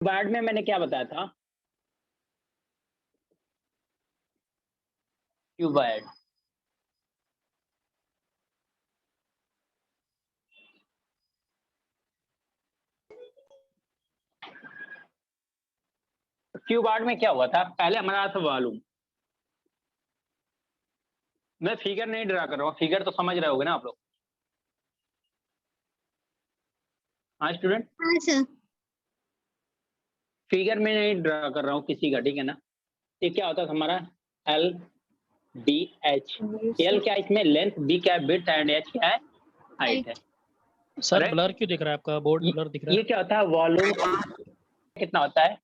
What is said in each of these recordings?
Cuboid में मैंने क्या बताया था? क्यूबाइड क्यूबाइड में क्या हुआ था? पहले हमारा था वॉल्यूम। मैं फिगर नहीं ड्रा कर रहा हूँ, फिगर तो समझ रहे होगे ना आप लोग। हाँ स्टूडेंट, हाँ सर। फिगर में नहीं ड्रा कर रहा हूँ किसी का, ठीक है ना। ये क्या होता था हमारा? L D H. एल क्या है इसमें? लेंथ, बी क्या है? विड्थ, एंड एच क्या है? हाइट है। Sir Right? ब्लर क्यों दिख रहा है आपका? बोर्ड ब्लर दिख रहा है। ये क्या होता है? वॉल्यूम कितना होता है?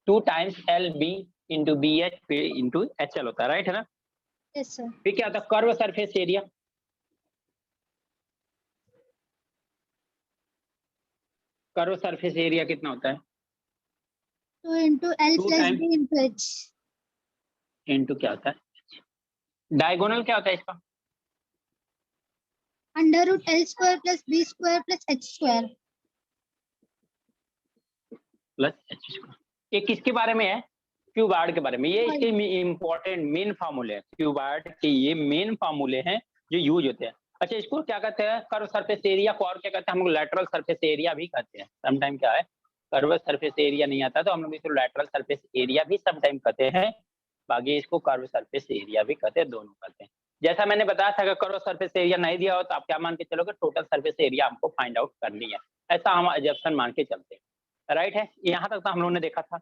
2 times L B into B H into H L होता है, राइट है ना। Yes sir. फिर क्या होता है? Curve surface area. Curve surface area कितना होता है? 2 into L 2 plus times B into H। Into क्या होता है? डायगोनल क्या होता है इसका? Under root L square plus B square plus H square। Plus H square. ये किसके बारे में है? क्यूबाइड के बारे में। ये इसके इंपॉर्टेंट मेन फार्मूले हैं। क्यूबाइड के ये मेन फार्मूले हैं जो यूज होते हैं। अच्छा, इसको क्या कहते हैं? कर्व सरफेस एरिया को और क्या कहते हैं? हम लोग लैटरल सरफेस एरिया भी कहते हैं। समटाइम क्या है, कर्व सरफेस एरिया नहीं आता तो हम लोग इसको लैटरल सरफेस एरिया भी समटाइम कहते हैं। बाकी इसको कर्व सरफेस एरिया भी कहते हैं, दोनों कहते हैं। जैसा मैंने बताया था, अगर कर्व सरफेस एरिया नहीं दिया हो तो आप क्या मान के चलोगे? टोटल सरफेस एरिया हमको फाइंड आउट करनी है, ऐसा हम एजम्पशन मान के चलते हैं, राइट है। यहाँ तक तो हम लोगों ने देखा था।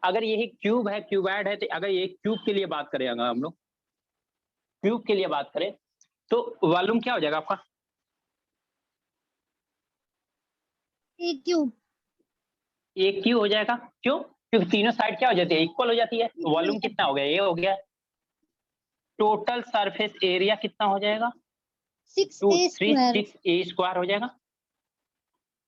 अगर यही क्यूब है, क्यूबाइड है, तो अगर ये क्यूब के लिए बात करें, अगर हम लोग क्यूब के लिए बात करें तो वॉल्यूम क्या हो जाएगा आपका? A cube। एक क्यूब हो जाएगा। क्यों? क्योंकि तीनों साइड क्या हो जाती है? इक्वल हो जाती है। वॉल्यूम कितना हो गया? ये हो गया। टोटल सरफेस एरिया कितना हो जाएगा? 6A square। 236 ए स्क्वायर हो जाएगा।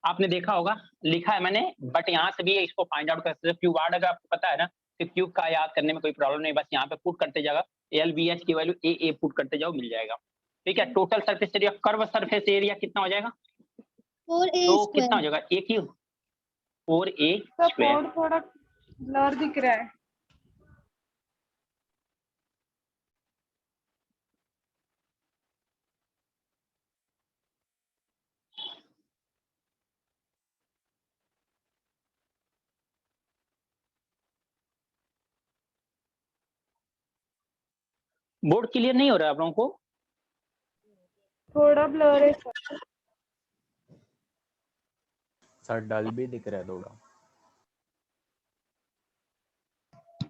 आपने देखा होगा, लिखा है मैंने, बट यहाँ से भी इसको फाइंड आउट कर सकते हो। क्यूबाइड अगर आपको पता है ना, तो क्यूब का याद करने में कोई प्रॉब्लम नहीं, बस यहाँ पे पुट करते जाएगा, एल बी एच की वैल्यू ए पुट करते जाओ, मिल जाएगा। ठीक है। Total surface area, curve surface area कितना हो जाएगा? 4A तो square। कितना हो जाएगा? ए क्यूब और ए तो स्क्वायर। कोड थोड़ा ब्लर दिख रहा है। बोर्ड क्लियर नहीं हो रहा है आप लोगों को? थोड़ा ब्लर है सर। सर डल भी दिख रहा है थोड़ा।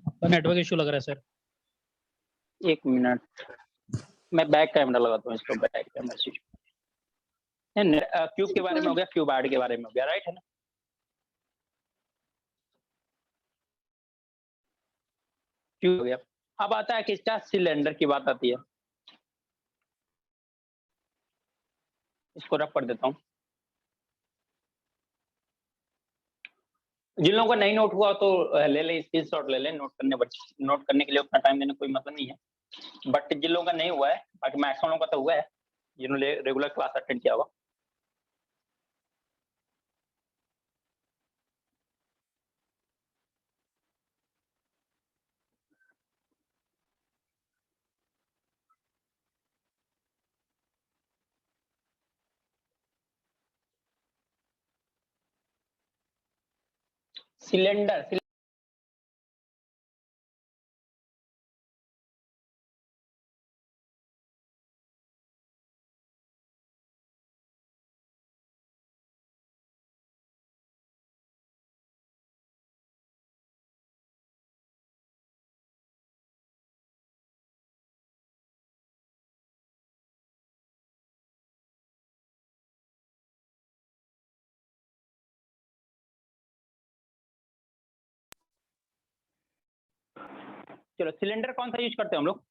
आपका नेटवर्क इशू लग रहा है सर। एक मिनट, मैं बैक कैमरा लगाता हूँ इसको। Back camera switch. क्यूब के बारे में हो गया, क्यूबाइड के बारे में हो गया, राइट है ना। क्यूब हो गया। अब आता है किसका? सिलेंडर की बात आती है। इसको रख कर देता हूँ। जिन लोगों का नहीं नोट हुआ तो ले ले, स्क्रीनशॉट ले ले। नोट करने के लिए उतना टाइम देने कोई मतलब नहीं है। बट जिन लोगों का नहीं हुआ है, बाकी मैक्सिमम लोगों का तो हुआ है जिन्होंने रेगुलर क्लास अटेंड किया होगा। सिलेंडर, चलो सिलेंडर कौन सा यूज करते हैं हम लोग?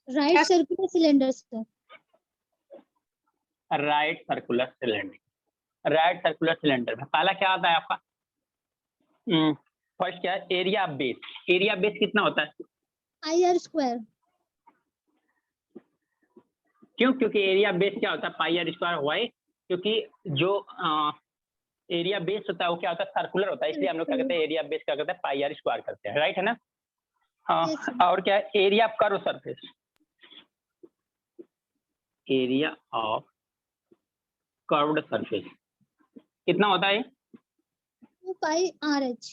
Right circular cylinder sir. Right circular cylinder. Right circular cylinder में पहला क्या आता है आपका? फर्स्ट क्या है? Area base. एरिया बेस कितना होता है? I R square। क्यों? क्योंकि एरिया बेस क्या होता है, पाई आर स्क्वायर। वाई? क्योंकि जो एरिया बेस होता है वो क्या होता है, सर्कुलर होता है, इसलिए हम लोग क्या करते हैं, एरिया बेस क्या करते हैं, पाई आर स्क्वायर करते हैं, राइट है ना? हाँ। Yes, sir. और क्या है, area of curve surface, area of curved surface कितना होता है? 2 pi RH.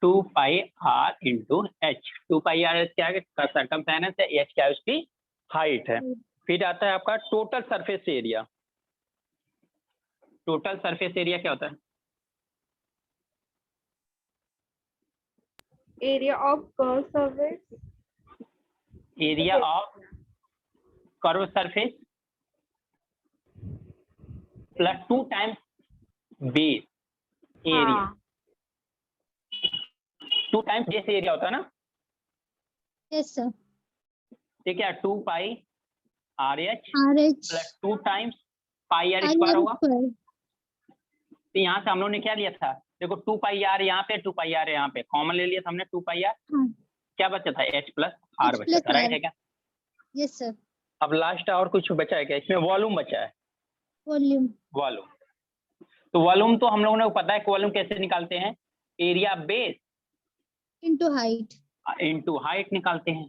2 pi R into H. 2 pi R H क्या है, सर्कमफ्रेंस है, एच क्या है, उसकी हाइट है। फिर आता है आपका total surface area. Total surface area क्या होता है? Area of curved surface. Area of curve surface plus 2 times base area. हाँ 2 टाइम्स बेस एरिया होता है ना, Yes, sir. ठीक है। 2 pi R H RH. Plus 2 times pi R Pi square R होगा। square. तो यहाँ से हम लोग ने क्या लिया था, देखो 2 पाई आर यहाँ पे, 2 पाई आर यहाँ पे, कॉमन ले लिया था हमने 2 पाई आर। हाँ. क्या बचा था, एच प्लस आर H बचा plus था, राइट R. है क्या? Yes, sir. अब लास्ट और कुछ बचा है क्या इसमें? वॉल्यूम बचा है, Volume. वॉल्यूम। तो वॉल्यूम तो हम लोगों ने पता है कि वॉल्यूम कैसे निकालते हैं, area base Into height. Into height निकालते हैं।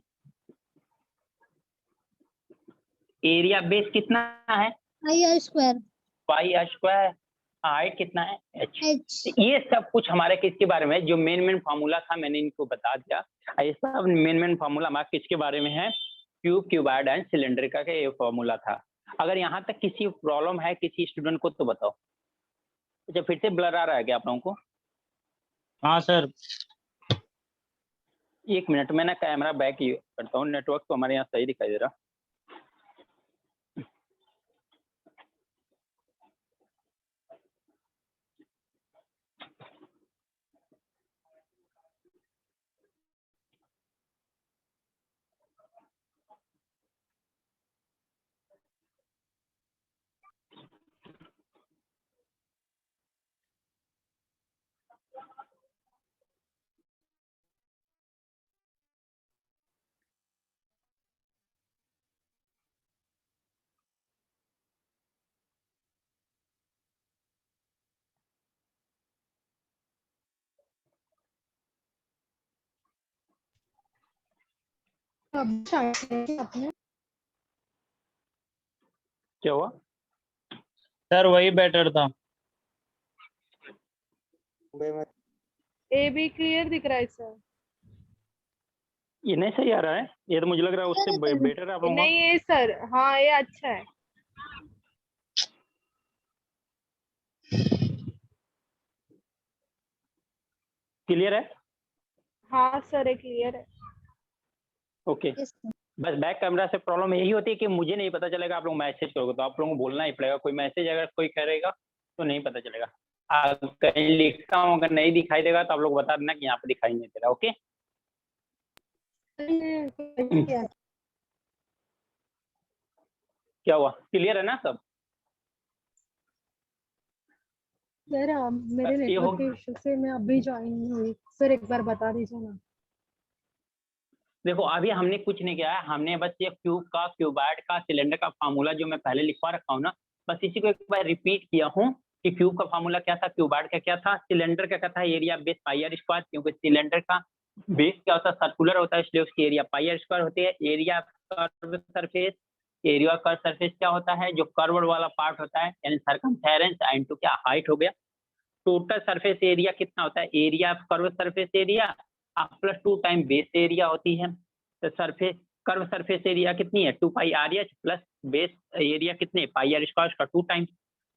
एरिया बेस कितना है, Pi R square. Pi R square, height कितना है, एच। H. ये सब कुछ हमारे किसके बारे में है, जो मेन फार्मूला था मैंने इनको बता दिया। ये सब मेन फार्मूला हमारा किसके बारे में है, क्यूब, क्यूबॉइड एंड सिलेंडर का ये फार्मूला था। अगर यहाँ तक किसी प्रॉब्लम है किसी स्टूडेंट को तो बताओ। अच्छा, फिर से ब्लर आ रहा है क्या आप लोगों को? हाँ सर। एक मिनट, मैं ना कैमरा बैक करता हूँ, नेटवर्क तो हमारे यहाँ सही दिखाई दे रहा। क्या हुआ? सर वही बेटर था। ए बी क्लियर दिख रहा है सर। ये नहीं सही आ रहा है, ये तो मुझे लग रहा है उससे बेटर है आप लोगों का। नहीं ये सर, हाँ ये अच्छा है। क्लियर है? हाँ सर ये क्लियर है। ओके। Yes, sir. बस बैक कैमरा से प्रॉब्लम यही होती है कि मुझे नहीं पता चलेगा, आप लोग मैसेज करोगे तो आप लोगों को बोलना ही पड़ेगा। कोई मैसेज अगर कोई करेगा तो नहीं पता चलेगा। कहीं लिखता हूँ अगर नहीं दिखाई देगा तो आप लोग बता देना कि यहाँ पे दिखाई नहीं दे रहा। ओके। क्या हुआ, क्लियर है ना सब? सर मेरे ये नेटवर्क हो के इशू से मैं अभी ज्वाइन हुई। सर एक बार बता दीजिए ना। देखो अभी हमने कुछ नहीं किया है, हमने बस ये क्यूब का, क्यूबॉइड का, सिलेंडर का फार्मूला जो मैं पहले लिखवा रखा हूँ ना, बस इसी को एक बार रिपीट किया हूँ कि क्यूब का फार्मूला क्या था, क्यूबॉइड का क्या था, सिलेंडर का क्या था, area base pi R square. क्योंकि सिलेंडर का बेस क्या होता है, सर्कुलर होता है, इसलिए उसकी एरिया पाई आर स्क्वायर होती है। Area curve surface, area curve surface क्या होता है, जो कर्व वाला पार्ट होता है, यानी सर्कमफेरेंस इनटू क्या, हाइट हो गया। टोटल सरफेस एरिया कितना होता है, area curve surface area plus 2 time base area होती है। तो सरफेस कर्व सरफेस एरिया कितनी है, 2 pi R H plus base area कितने, पाई आर स्क्वायर का 2 टाइम्स।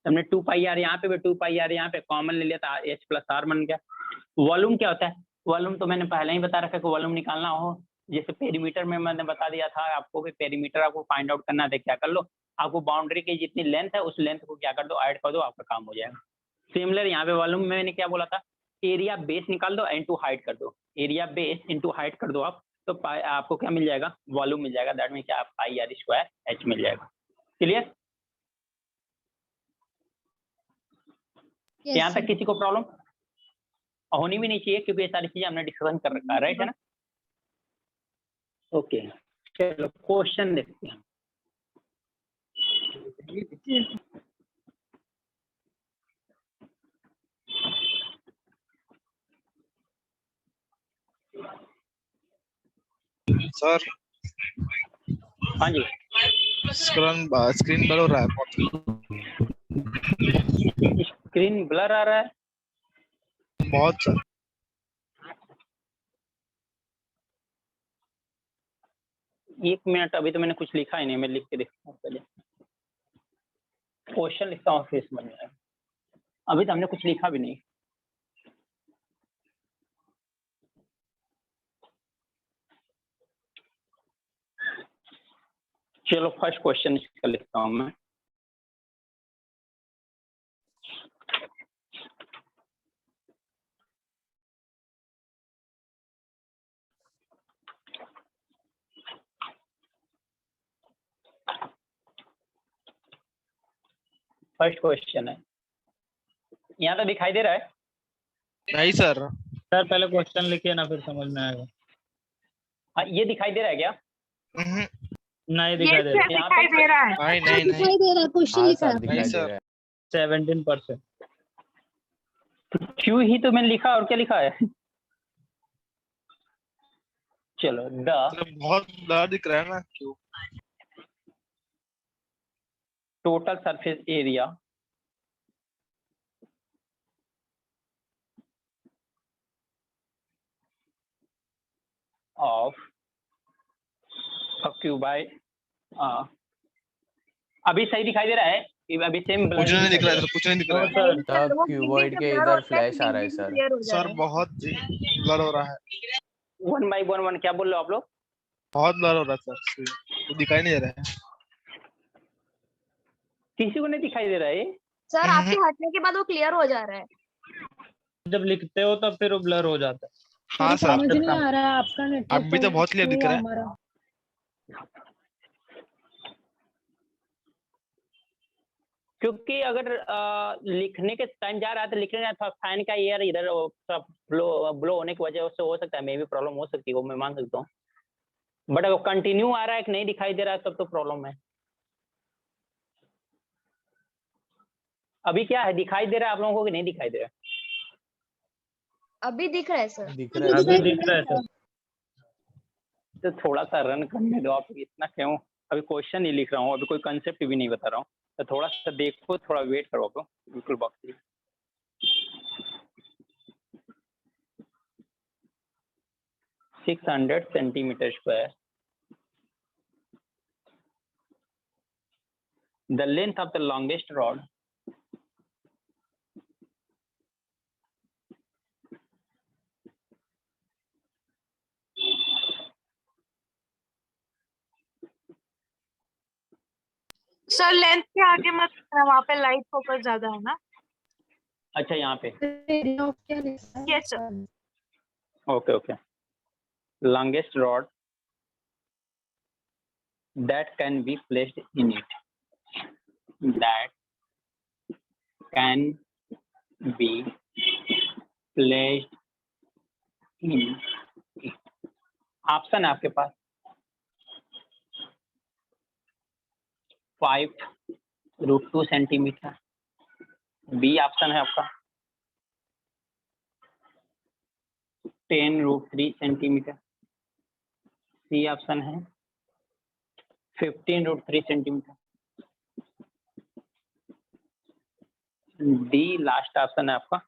हमने 2 पाई आर यहाँ पे भी 2 पाई आर यहाँ पे कॉमन ले लिया था, एच प्लस आर बन गया। वॉल्यूम क्या होता है, वॉल्यूम तो मैंने पहले ही बता रखा है कि वॉल्यूम निकालना हो, जैसे पेरीमीटर में मैंने बता दिया था आपको भी, पेरीमीटर आपको फाइंड आउट करना है, क्या कर लो, आपको बाउंड्री की जितनी लेंथ है उस लेंथ को क्या कर दो, ऐड कर दो, आपका काम हो जाएगा। सिमिलर यहाँ पे वॉल्यूम में मैंने क्या बोला था, एरिया बेस निकाल दो इनटू हाइट कर दो, एरिया बेस इनटू हाइट कर दो आप, तो आपको क्या मिल जाएगा, वॉल्यूम मिल जाएगा। दैट मीन क्या, पाई आर स्क्वायर एच मिल जाएगा। क्लियर? Yes, यहाँ तक sir. किसी को प्रॉब्लम होनी भी नहीं चाहिए क्योंकि ये सारी चीजें हमने डिस्कशन कर रखा है, राइट है ना? ओके, चलो क्वेश्चन देखते हैं। सर हाँ जी, स्क्रीन ब्लर हो रहा है स्क्रीन ब्लर आ रहा है। बहुत सर। एक मिनट, अभी तो मैंने कुछ लिखा ही नहीं, मैं लिख के देखता हूँ पहले। क्वेश्चन लिखता हूँ फिर समझ में आएगा। अभी तो हमने कुछ लिखा भी नहीं। चलो फर्स्ट क्वेश्चन इसका लिखता हूँ मैं। फर्स्ट क्वेश्चन है, यहाँ तो दिखाई दे रहा है। नहीं सर। सर पहले क्वेश्चन लिखिए ना, फिर समझ में आएगा। हाँ, ये दिखाई दे रहा है क्या? हम्म, नहीं दिखाई दे रहा। यहाँ पे दे रहा है। नहीं नहीं नहीं दिखाई दे रहा है, क्वेश्चन हाँ लिखा सर है। दिखाई नहीं दे सर। रहा है। 17%। क्यों ही तो मैंने लिखा, और क्या लिखा है? चलो द सर बहुत ब्लर दिख रहा है ना क्यों। Total surface area of a cuboid. अभी सही दिखाई दे रहा है? अभी सेम कुछ नहीं दिख रहा है सर, कुछ नहीं दिख रहा है सर तब क्यूबॉइड के इधर फ्लैश आ रहा है सर। सर बहुत ब्लर हो रहा है। 1 by 1 क्या बोल रहे हो आप लोग? बहुत ब्लर हो रहा है सर, तो दिखाई नहीं दे रहा है। किसी को नहीं दिखाई दे रहा है? सर आपके हटने के बाद वो क्लियर हो जा रहा है। जब लिखते हो तब फिर वो ब्लर हो जाता है। हाँ सर। समझ नहीं आ रहा है आपका नेटवर्क अभी तो बहुत क्लियर दिख रहा है। हमारा। क्योंकि अगर लिखने के टाइम जा रहा है तो लिखने रहा था, फैन का एयर इधर ब्लो होने की वजह से हो सकता है, मे भी प्रॉब्लम हो सकती है, वो मैं मान सकता हूँ। बट अगर कंटिन्यू आ रहा है कि नहीं दिखाई दे रहा है तब तो प्रॉब्लम है। अभी क्या है, दिखाई दे रहा है आप लोगों को कि नहीं दिखाई दे रहा है? अभी दिख रहा है सर। दिख रहा है अभी सर। दिख रहा है सर। तो थोड़ा सा रन करने दो आप, इतना क्यों? अभी क्वेश्चन ही लिख रहा हूँ, अभी कोई कंसेप्ट भी नहीं बता रहा हूँ, तो थोड़ा सा देखो, थोड़ा वेट करो आप लोग, बिल्कुल box. 600 centimeter square. The length of the longest rod sir length के आगे मत, वहाँ पे लाइट फोकस ज्यादा है ना। अच्छा यहाँ पे, एरिया ऑफ क्या लिखा है? Yes sir. Okay okay. Longest rod that can be placed in it, that can be placed in it. Option है आपके पास 5√2 सेंटीमीटर, बी ऑप्शन है आपका 10√3 सेंटीमीटर, सी ऑप्शन है 15√3 सेंटीमीटर, डी लास्ट ऑप्शन है आपका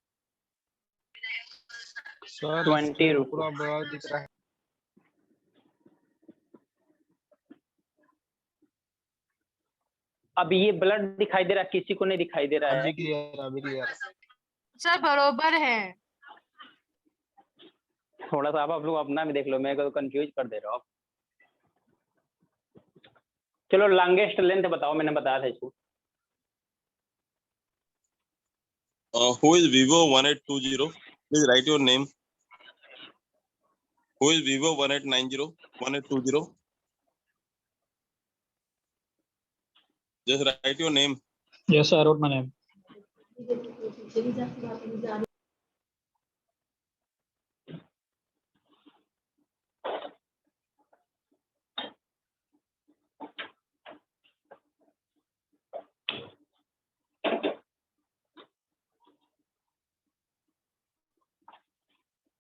सर 20 पूरा ब्लर दिख रहा है। अभी ये ब्लड दिखाई दे रहा है, किसी को नहीं दिखाई दे रहा है? अभी क्लियर, अभी क्लियर। सर बरोबर है। थोड़ा सा आप लोग अपना भी देख लो, मेरे को तो कंफ्यूज कर दे रहे हो आप। चलो लॉन्गेस्ट लेंथ बताओ, मैंने बताया था इसको। Who is Vivo 1820? Please write your name. Who is Vivo 1890 1820? Just write your name. Yes sir, I wrote my name.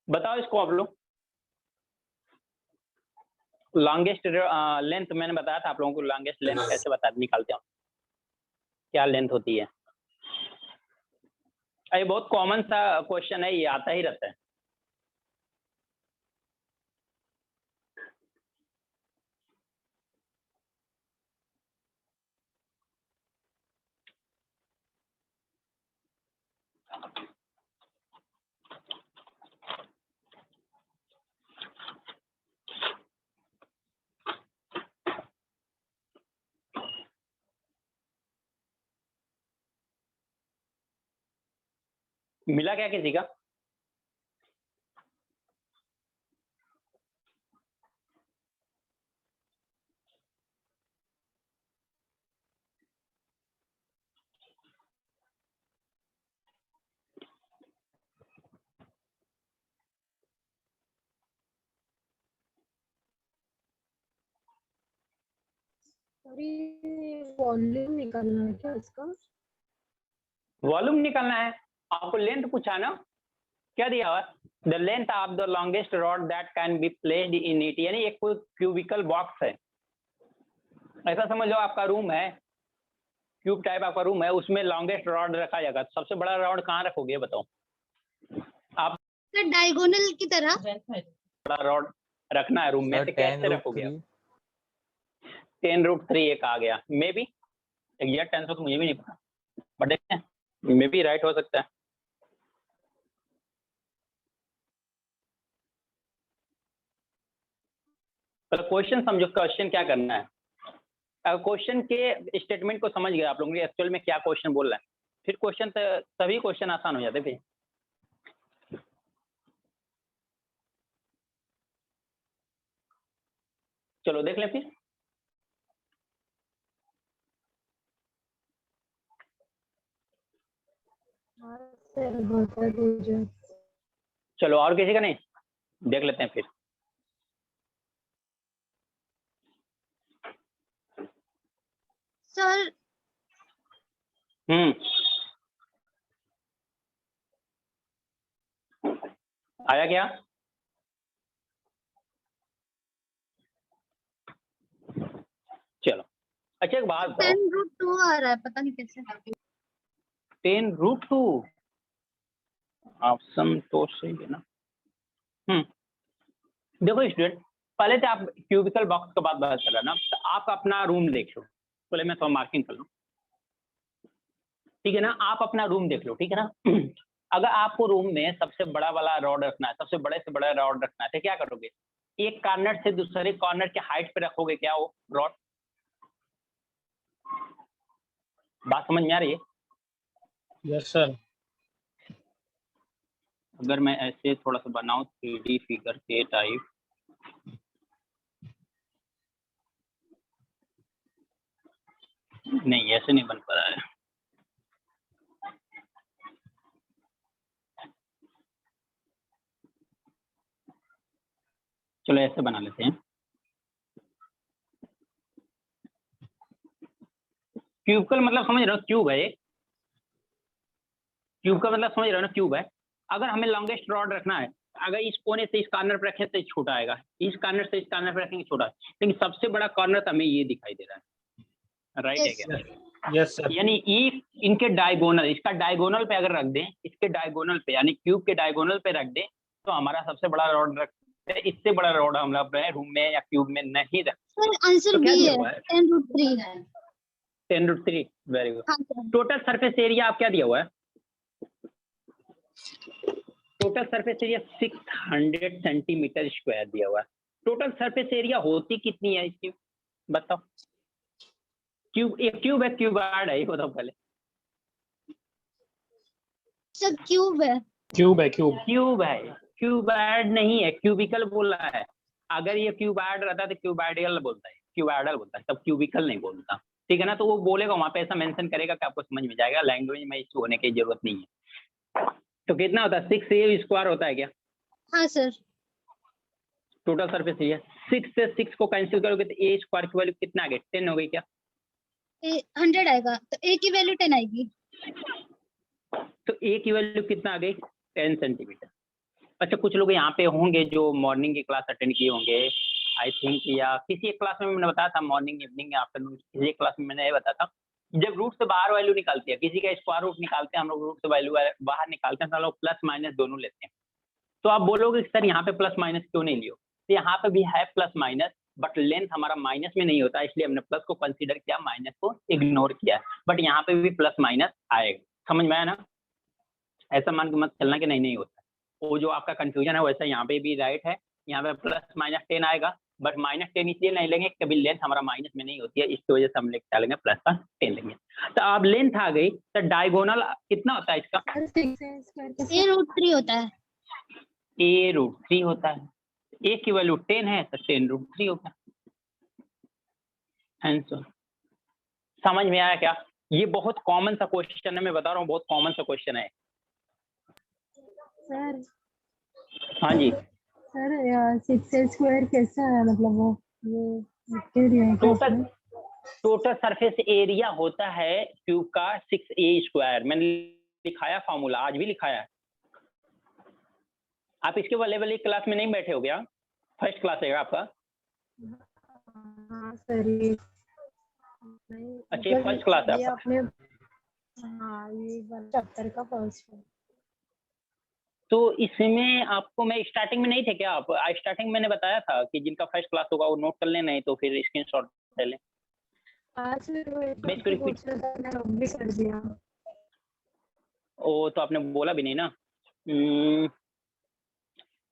बताओ इसको आप लोग। लॉन्गेस्ट लेंथ मैंने बताया था आप लोगों को, लॉन्गेस्ट लेंथ कैसे निकालते हैं, क्या लेंथ होती है। ये बहुत कॉमन सा क्वेश्चन है, ये आता ही रहता है। मिला क्या किसी का? सॉरी, वॉल्यूम निकालना है क्या इसका? वॉल्यूम निकालना है आपको, लेंथ पूछा ना, क्या दिया हुआ? The length of the longest rod that can be placed in it, यानी एक कोई क्यूबिकल बॉक्स है, ऐसा समझ लो आपका रूम है, क्यूब टाइप आपका रूम है, उसमें लॉन्गेस्ट रॉड रखा जाएगा। सबसे बड़ा रॉड कहाँ रखोगे बताओ आप? डायगोनल की तरह बड़ा रॉड रखना है रूम में, तो कैसे रखोगे? 10√3 एक आ गया, मे बी एग्जैक्ट आंसर तो मुझे भी नहीं पता, बट देखते हैं, मे बी राइट हो सकता है। क्वेश्चन समझो, क्वेश्चन क्या करना है। क्वेश्चन के स्टेटमेंट को समझ गए आप लोगों ने एक्चुअल में क्या क्वेश्चन बोल रहा है, फिर क्वेश्चन सभी क्वेश्चन आसान हो जाते फिर। चलो देख लें फिर। सर बता दीजिए। चलो और किसी का नहीं, देख लेते हैं फिर। सर आया क्या? चलो अच्छा, एक बात बताओ, 10√2 आ रहा है, पता नहीं कैसे। 10√2 ऑप्शन तो सही है ना। देखो स्टूडेंट, पहले तो आप क्यूबिकल बॉक्स का बात कर रहे ना, तो आप अपना रूम देख लो, पहले मैं थोड़ा मार्किंग कर लूँ, ठीक है ना। आप अपना रूम देख लो, ठीक है ना। अगर आपको रूम में सबसे बड़ा वाला रॉड रखना है, सबसे बड़े से बड़ा रॉड रखना है, तो क्या करोगे? एक कॉर्नर से दूसरे कॉर्नर के हाइट पे रखोगे क्या वो रॉड? बात समझ में आ रही है? Yes sir. अगर मैं ऐसे थोड़ा सा बनाऊं 3D फिगर के टाइप, नहीं ऐसे नहीं बन पा रहा है। चलो ऐसे बना लेते हैं। क्यूबिकल मतलब समझ रहे हो, क्यूब है। क्यूब का मतलब समझ रहे हो ना, क्यूब है। अगर हमें लॉन्गेस्ट रॉड रखना है, अगर इस कोने से इस कॉर्नर पर रखें तो छोटा आएगा, इस कॉर्नर से इस कॉर्नर पर रखेंगे छोटा, लेकिन सबसे बड़ा कॉर्नर तो हमें ये दिखाई दे रहा है, राइट है क्या? Yes sir. यानी इनके डायगोनल, इसका डायगोनल पे अगर रख दें, इसके डायगोनल पे यानी क्यूब के डायगोनल पे रख दें, तो हमारा सबसे बड़ा रॉड रखते हैं। इससे बड़ा रॉड हम अपने रूम में या क्यूब में नहीं रखते। सर आंसर तो क्या बी दिया है, हुआ है? 10√3 है। 10√3, वेरी गुड। हाँ सर। टोटल सरफेस एरिया आप क्या दिया हुआ है? Total surface area 600 centimetre square दिया हुआ है। टोटल सरफेस एरिया होती कितनी है इसकी बताओ? क्यूब, एक क्यूब है, क्यूबार्ड है, ये बताओ पहले। सर क्यूब है। क्यूब है, क्यूब। क्यूब है, क्यूबार्ड नहीं है, क्यूबिकल बोला है। अगर ये क्यूबार्ड रहता तो क्यूबार्डियल बोलता है, क्यूबार्डल बोलता है, तब क्यूबिकल नहीं बोलता, ठीक है ना। तो वो बोलेगा वहां पे ऐसा मेंशन करेगा कि आपको समझ में जाएगा, लैंग्वेज में इशू होने की जरूरत नहीं है। तो कितना होता है? 6a स्क्वायर होता है क्या? हाँ सर। टोटल सरफेस एरिया 6 से 6 को कैंसिल करोगे तो a स्क्वायर की वैल्यू कितना आ गया? 10 हो गई क्या? 100 आएगा, तो a की वैल्यू 10 आएगी। तो a की वैल्यू कितना आ गई? 10 सेंटीमीटर। अच्छा, कुछ लोग यहाँ पे होंगे जो मॉर्निंग की क्लास अटेंड किए होंगे आई थिंक, या किसी एक क्लास में मैंने बताया था मॉर्निंग इवनिंग आफ्टरनून, किसी एक क्लास में मैंने ये बताया था जब रूट से बाहर वैल्यू निकालती है, किसी का स्क्वायर रूट निकालते हैं हम लोग, रूट से वैल्यू बाहर निकालते हैं तो हम लोग प्लस माइनस दोनों लेते हैं। तो आप बोलोगे कि सर यहाँ पे प्लस माइनस क्यों नहीं लियो, तो यहाँ पे भी है प्लस माइनस, बट लेंथ हमारा माइनस में नहीं होता, इसलिए हमने प्लस को कंसीडर किया, माइनस को इग्नोर किया। बट यहाँ पे भी प्लस माइनस आएगा, समझ में आया ना? ऐसा मान के मत चलना कि नहीं नहीं होता, वो जो आपका कंफ्यूजन है वैसा यहाँ पे भी राइट है। यहाँ पे प्लस माइनस 10 आएगा, बट माइनस 10 इसलिए नहीं लेंगे कभी लेंथ हमारा माइनस में नहीं होती है, इसकी वजह से हम लेके चलेंगे प्लस का 10 लेंगे। तो अब लेंथ आ गई, तो डायगोनल कितना होता है इसका? ए रूट 3 होता है। ए रूट 3 होता है, ए की वैल्यू 10 है तो 10 रूट 3 होगा आंसर। समझ में आया क्या? ये बहुत कॉमन सा क्वेश्चन है, मैं बता रहा हूँ बहुत कॉमन सा क्वेश्चन है। सर हाँ जी, सर 6 स्क्वायर कैसा है, मतलब वो ये लिख दिया है क्या टोटल उसमें? टोटल सरफेस एरिया होता है क्यूब का 6a स्क्वायर। मैंने लिखाया फॉर्मूला, आज भी लिखाया है। आप इसके वाले क्लास में नहीं बैठे हो गया? फर्स्ट क्लास है आपका? हाँ सर ये नहीं, अच्छा, ये मतलब फर्स्ट क्लास है ये आपका? अपने हाँ ये वाला चैप्टर का फर्स्ट है। तो इसमें आपको मैं स्टार्टिंग में नहीं थे क्या आप? स्टार्टिंग मैंने बताया था कि जिनका फर्स्ट क्लास होगा वो नोट कर लें, नहीं तो फिर स्क्रीनशॉट ले लें। आज वो एक मैं इसको रिपीट, पूछ रहा था, मैंने नोट भी कर दिया। ओ तो आपने बोला भी नहीं ना।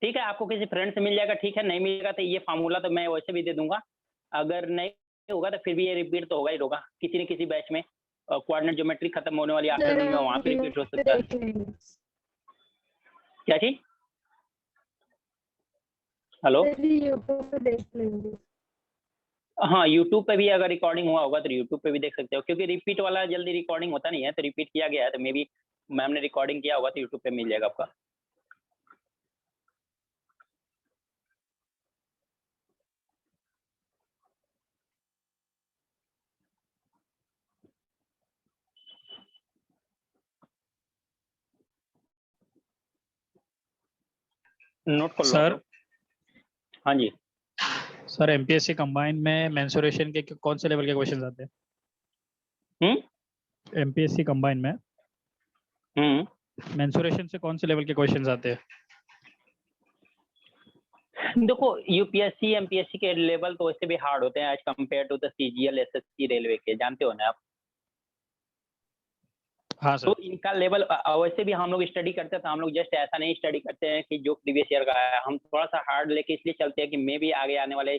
ठीक है, आपको किसी फ्रेंड से मिल जाएगा, ठीक है, नहीं मिलेगा तो ये फार्मूला तो मैं वैसे भी दे दूंगा। अगर नहीं होगा तो फिर भी ये रिपीट तो होगा ही होगा किसी न किसी बैच में। कोऑर्डिनेट ज्योमेट्री खत्म होने वाली आफ्टरनून में वहाँ पे रिपीट हो सकता है। देख लेंगे। क्या चीज? हेलो? सर यूट्यूब पे देख लेंगे। हाँ, यूट्यूब पे भी अगर रिकॉर्डिंग हुआ होगा तो यूट्यूब पे भी देख सकते हो, क्योंकि रिपीट वाला जल्दी रिकॉर्डिंग होता नहीं है, तो रिपीट किया गया है तो मे बी मैम ने रिकॉर्डिंग किया होगा तो यूट्यूब पे मिल जाएगा आपका। नोट कर लो सर। आप। हाँ जी सर एमपीएससी कंबाइन में मेंसुरेशन के कौन से लेवल के क्वेश्चंस आते हैं? एमपीएससी कंबाइन में मेंसुरेशन से कौन से लेवल के क्वेश्चंस आते हैं? देखो, यूपीएससी एमपीएससी के लेवल तो वैसे भी हार्ड होते हैं as compare to the CGL SSC railway के, जानते हो ना आप? हाँ सर। तो इनका लेवल वैसे भी हम लोग स्टडी करते हैं, तो हम लोग जस्ट ऐसा नहीं स्टडी करते हैं कि जो प्रीवियस ईयर का है, हम थोड़ा सा हार्ड लेके इसलिए चलते हैं कि मे भी आगे आने वाले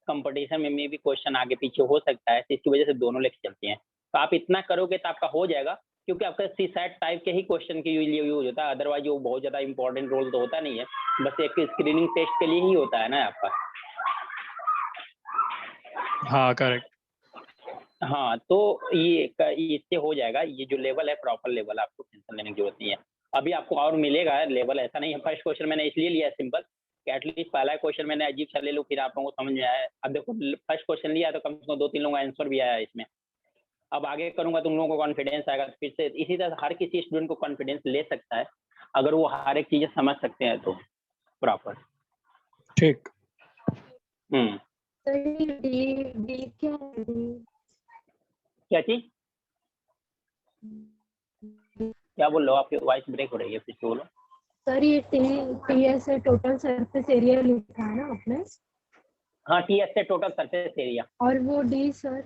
कंपटीशन में मे भी क्वेश्चन आगे पीछे हो सकता है, तो इसकी वजह से दोनों लेके चलते हैं। तो आप इतना करोगे तो आपका हो जाएगा, क्योंकि आपका सी सेट टाइप के ही क्वेश्चन के लिए यूज होता है, अदरवाइज वो बहुत ज्यादा इंपॉर्टेंट रोल तो होता नहीं है, बस एक स्क्रीनिंग टेस्ट के लिए ही होता है ना आपका। हाँ करेक्ट। हाँ, तो ये इससे हो जाएगा, ये जो लेवल है प्रॉपर लेवल, आपको टेंशन लेने की जरूरत नहीं है। अभी आपको और मिलेगा लेवल, ऐसा नहीं है। फर्स्ट क्वेश्चन मैंने इसलिए लिया सिंपल कि एटलीस्ट पहला क्वेश्चन मैंने अजीब सा ले लूँ, फिर आप लोगों को समझ में आया। अब देखो फर्स्ट क्वेश्चन लिया तो कम से कम 2-3 लोगों का आंसर भी आया इसमें। अब आगे करूंगा तो उन लोगों को कॉन्फिडेंस आएगा, फिर से इसी तरह हर किसी स्टूडेंट को कॉन्फिडेंस ले सकता है अगर वो हर एक चीजें समझ सकते हैं तो प्रॉपर। ठीक। सर ये डी क्या है? क्या चीज? क्या बोल रहे हो? आपकी वॉइस ब्रेक हो रही है, फिर से बोलो। सर ये टीएस है, टोटल सरफेस एरिया लिखा है ना आपने? हाँ, टीएस से टोटल सरफेस एरिया। और वो डी सर?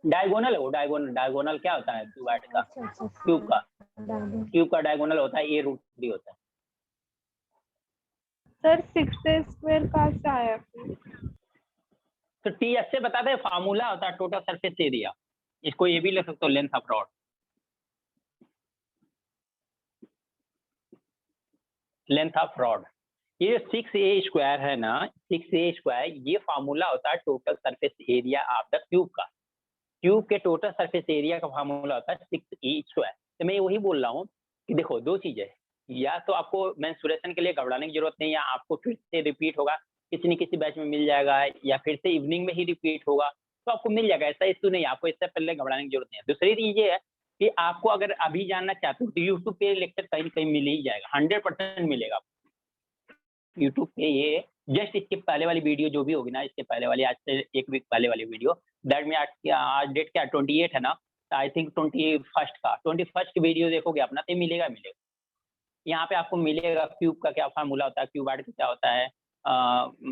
डायगोनल है वो, डायगोनल क्या होता है क्यूबॉइड का? अच्छा क्यूब का डायगोनल होता है A√3 होता है। सर 6 स्क्वायर कहाँ से आया? तो टीएस से बता दें, फार्मूला होता है टोटल सरफेस एरिया। इसको ये भी लिख सकते हो length of rod, length of rod. ये 6a स्क्वायर है ना, 6a स्क्वायर, ये फार्मूला होता है total surface area of the cube का। क्यूब के टोटल सरफेस एरिया का फार्मूला होता है 6a स्क्वायर। तो मैं वही बोल रहा हूँ कि देखो दो चीजें, या तो आपको मेंसुरेशन के लिए घबराने की जरूरत नहीं है, या आपको फिर से रिपीट होगा, किसी न किसी बैच में मिल जाएगा, या फिर से इवनिंग में ही रिपीट होगा तो आपको मिल जाएगा, ऐसा इशू नहीं है, आपको इससे पहले घबराने की जरूरत नहीं है। दूसरी चीज ये है कि आपको अगर अभी जानना चाहते हो तो यूट्यूब पे लेक्चर कहीं कहीं मिल ही जाएगा, 100% मिलेगा आपको यूट्यूब पे। ये जस्ट इसके पहले वाली वीडियो जो भी होगी ना, इसके पहले वाली, आज से 1 वीक पहले वाली वीडियो, दैट में आज डेट क्या 28 है ना, तो आई थिंक 21st वीडियो देखोगे अपना तो मिलेगा। यहाँ पे आपको मिलेगा क्यूब का क्या फार्मूला होता है, क्यूबाइड का क्या होता है,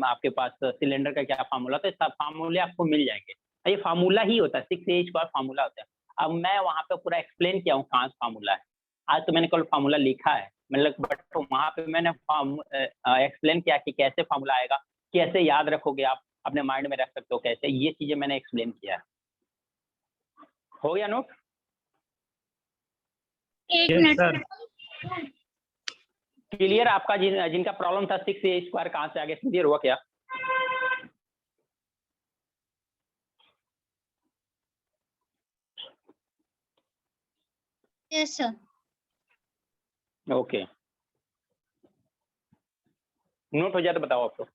आपके पास सिलेंडर का क्या फार्मूला होता है, सब फार्मूले आपको मिल जाएंगे। ये फार्मूला ही होता है, 6a² फार्मूला होता है। अब मैं वहाँ पे पूरा एक्सप्लेन किया हूँ कहाँ फार्मूला है। आज तो मैंने कल फार्मूला लिखा है, मतलब बट वहाँ पे मैंने एक्सप्लेन किया कि कैसे फार्मूला आएगा, कैसे याद रखोगे, आप अपने माइंड में रख सकते हो कैसे, ये चीजें मैंने एक्सप्लेन किया है। हो गया नोट? एक Yes, sir. Minute clear? आपका जिनका प्रॉब्लम था 6a² कहाँ से आगे, क्लियर हुआ क्या? Yes sir. ओके, नोट हो जाए तो बताओ आपको।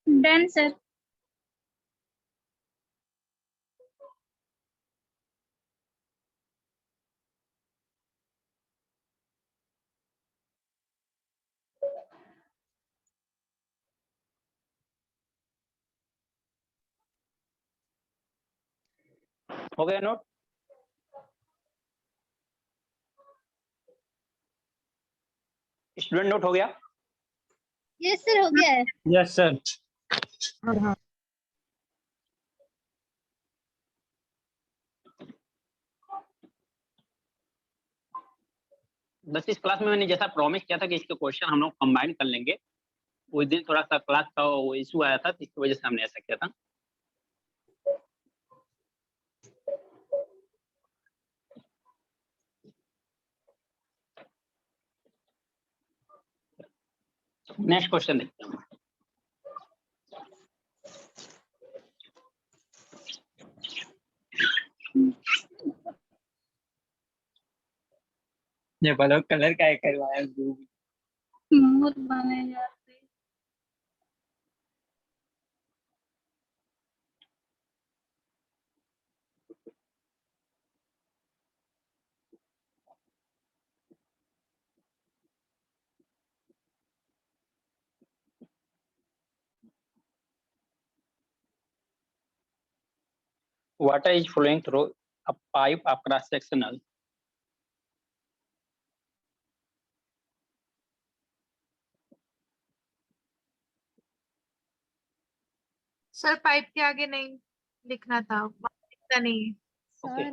Done sir. हो गया नोट? स्टूडेंट नोट हो गया? यस सर, हो गया है। Yes, sir. बस इस क्लास में मैंने जैसा प्रॉमिस किया था कि इसके क्वेश्चन हम लोग कंबाइन कर लेंगे, उस दिन थोड़ा सा क्लास का वो इशू आया था, तो इसकी वजह से हमने ऐसा किया था। नेक्स्ट क्वेश्चन देखते हैं। ये बताओ कलर क्या करवाया? बहुत बने जाते। Water is flowing through a pipe of cross sectional. Sir pipe के आगे नहीं लिखना था, लिखता नहीं है। Okay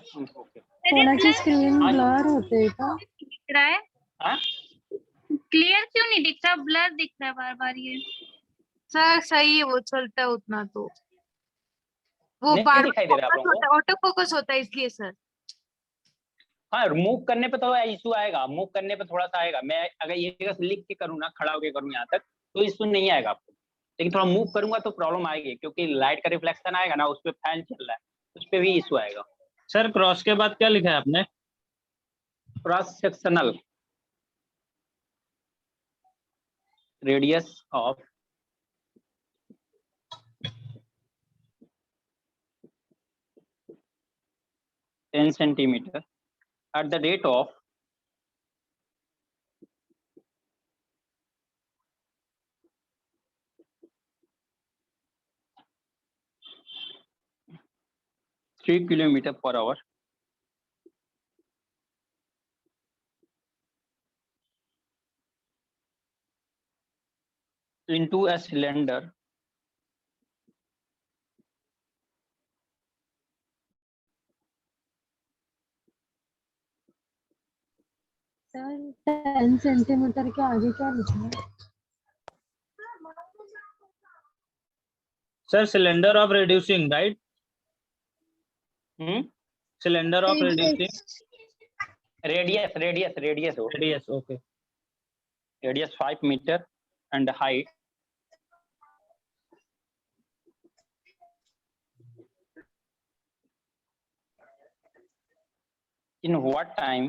sir okay. कोणाची स्क्रीन हाँ जी। ब्लर होते का? दिख रहा है? हाँ क्लियर क्यों नहीं दिख रहा? ब्लर दिख रहा है बार बार ये। सर सही है, वो चलता है उतना तो, वो नहीं बार दिखाई दे रहा है आप लोगों को? ऑटो फोकस होता है इसलिए सर। हाँ, मूव करने पे थोड़ा इशू आएगा, मूव करने पे थोड़ा सा आएगा। मैं अगर ये जगह से लिख के करूँ ना, खड़ा होके करूँ यहाँ तक, तो इशू नहीं आएगा आपको, लेकिन थोड़ा मूव करूंगा तो प्रॉब्लम आएगी, क्योंकि लाइट का रिफ्लेक्शन आएगा ना, उस पर फैन चल रहा है, उस पर भी इशू आएगा। सर क्रॉस के बाद क्या लिखा है आपने? Cross sectional radius of ten centimeter at the rate of (3 km/h) into a cylinder sir 10 centimeter के आगे क्या लिखना है? Sir cylinder of reducing, right? Cylinder of reducing radius हो, radius, okay. Radius 5 meter and height in what time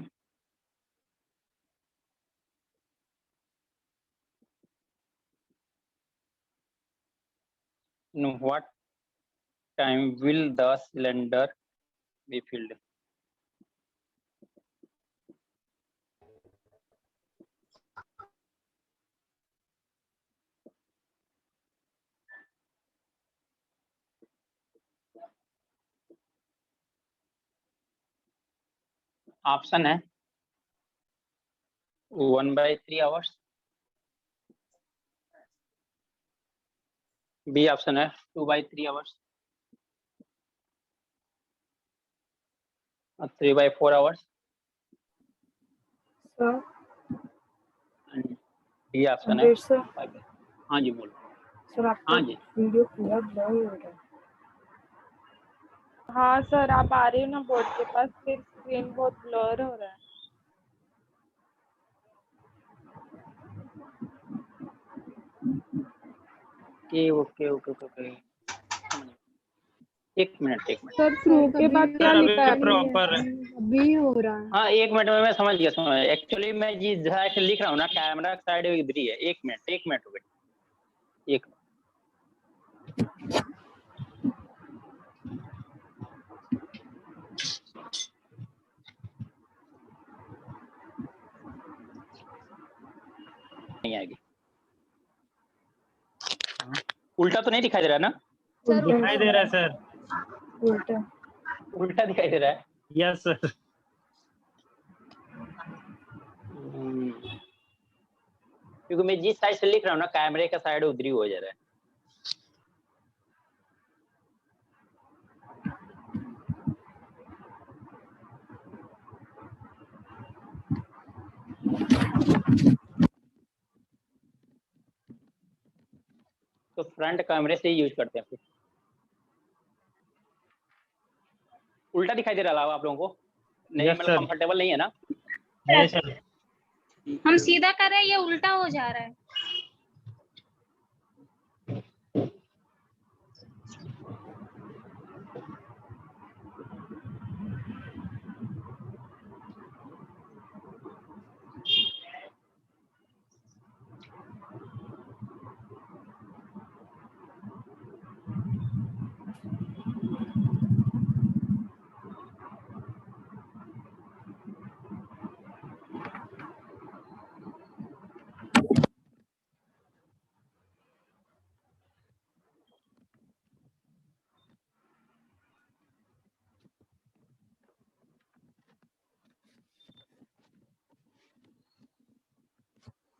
will the cylinder be filled? Option है 1/3 hours, B option है 2/3 hours, 3/4 hours, sir D option है sir 5। हाँ जी बोलो। Sir आपका हाँ जी video पूरा blur हो रहा है। हाँ सर आप आ रहे हो ना बोर्ड के पास, फिर स्क्रीन बहुत ब्लर हो रहा है। Okay okay okay okay. एक मिनट सर थ्रू के बाद क्या सर अभी लिखा है? प्रॉपर है। अभी हो रहा है। हाँ 1 मिनट में मैं समझ गया। एक्चुअली मैं जिस जगह से लिख रहा हूँ ना कैमरा साइड इधर ही है। 1 मिनट रुके। एक नहीं आएगी। उल्टा तो नहीं दिखाई दे रहा ना? सर दिखाई दे रहा है सर। उल्टा उल्टा दिखाई दे रहा है। Yes sir. क्योंकि मैं जिस साइड से लिख रहा हूँ ना कैमरे का साइड उधर ही हो जा रहा है। तो फ्रंट कैमरे से ही यूज करते हैं। फिर उल्टा दिखाई दे रहा है आप लोगों को? नहीं Yes, मतलब sir. कंफर्टेबल नहीं है ना? नहीं सर। हम सीधा कर रहे हैं, ये उल्टा हो जा रहा है।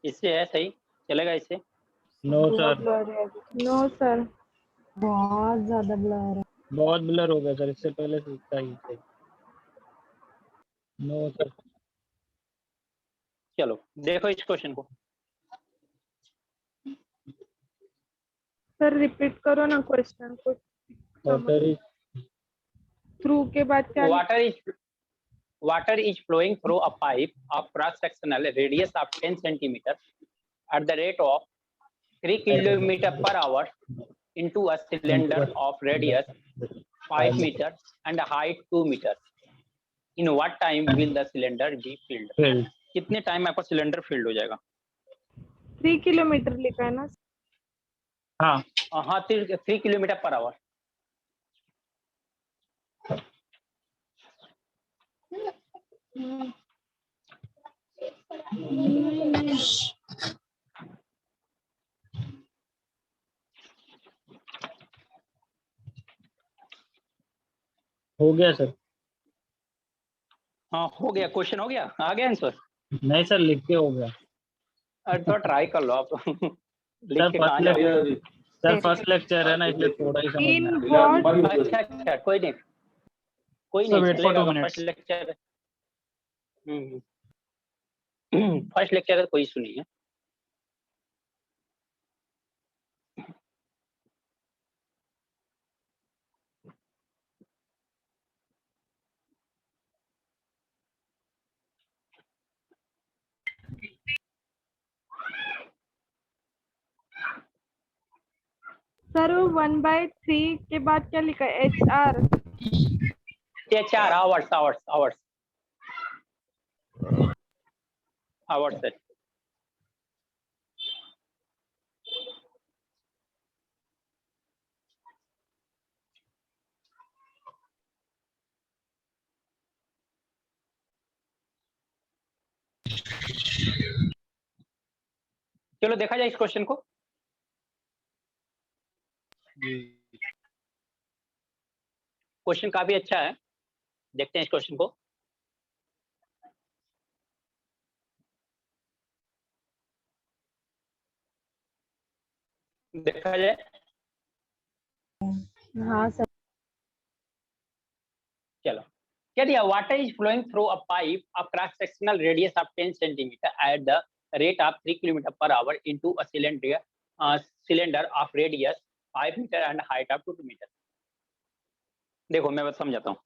इससे है सही चलेगा इससे? No sir. नो सर बहुत ज्यादा ब्लर है। बहुत ब्लर हो गया सर। इससे पहले से सही सही। No sir. चलो देखो इस क्वेश्चन को। सर रिपीट करो ना क्वेश्चन को। वाटर थ्रू के बाद क्या? Water is flowing through a pipe of cross-sectional radius of 10 centimeters at the rate of 3 km/h into a cylinder of radius 5 meters and height 2 meters. In what time will the cylinder be filled? Field. कितने time में आपका cylinder field हो जाएगा? 3 kilometre लिखा है ना? हाँ हाँ 3 km/h। हो गया सर। हाँ हो गया। क्वेश्चन हो गया। आ गया आंसर? नहीं सर लिख के हो गया। अरे तो ट्राई कर लो आप। लिख सर के कहाँ फर्स्ट जाओगे? लेक्चर सर फर्स्ट लेक्चर है ना इसलिए थोड़ा ही समझ में इन आया। व्हाट? अच्छा कोई नहीं So wait for 2 चलेगा। minutes. First lecture first lecture है कोई इशू नहीं है। सर 1/3 के बाद क्या लिखा है? HR? ये 4 आवर्स आवर्स है। चलो देखा जाए इस क्वेश्चन को। क्वेश्चन काफी अच्छा है, देखते हैं इस क्वेश्चन को। देखा जाए। हाँ सर। चलो क्या दिया, water is flowing through a pipe of cross sectional radius of 10 centimetre at the rate of 3 kilometre per hour into a cylinder of radius 5 metre and height of 2 metre. देखो मैं बस समझाता हूँ।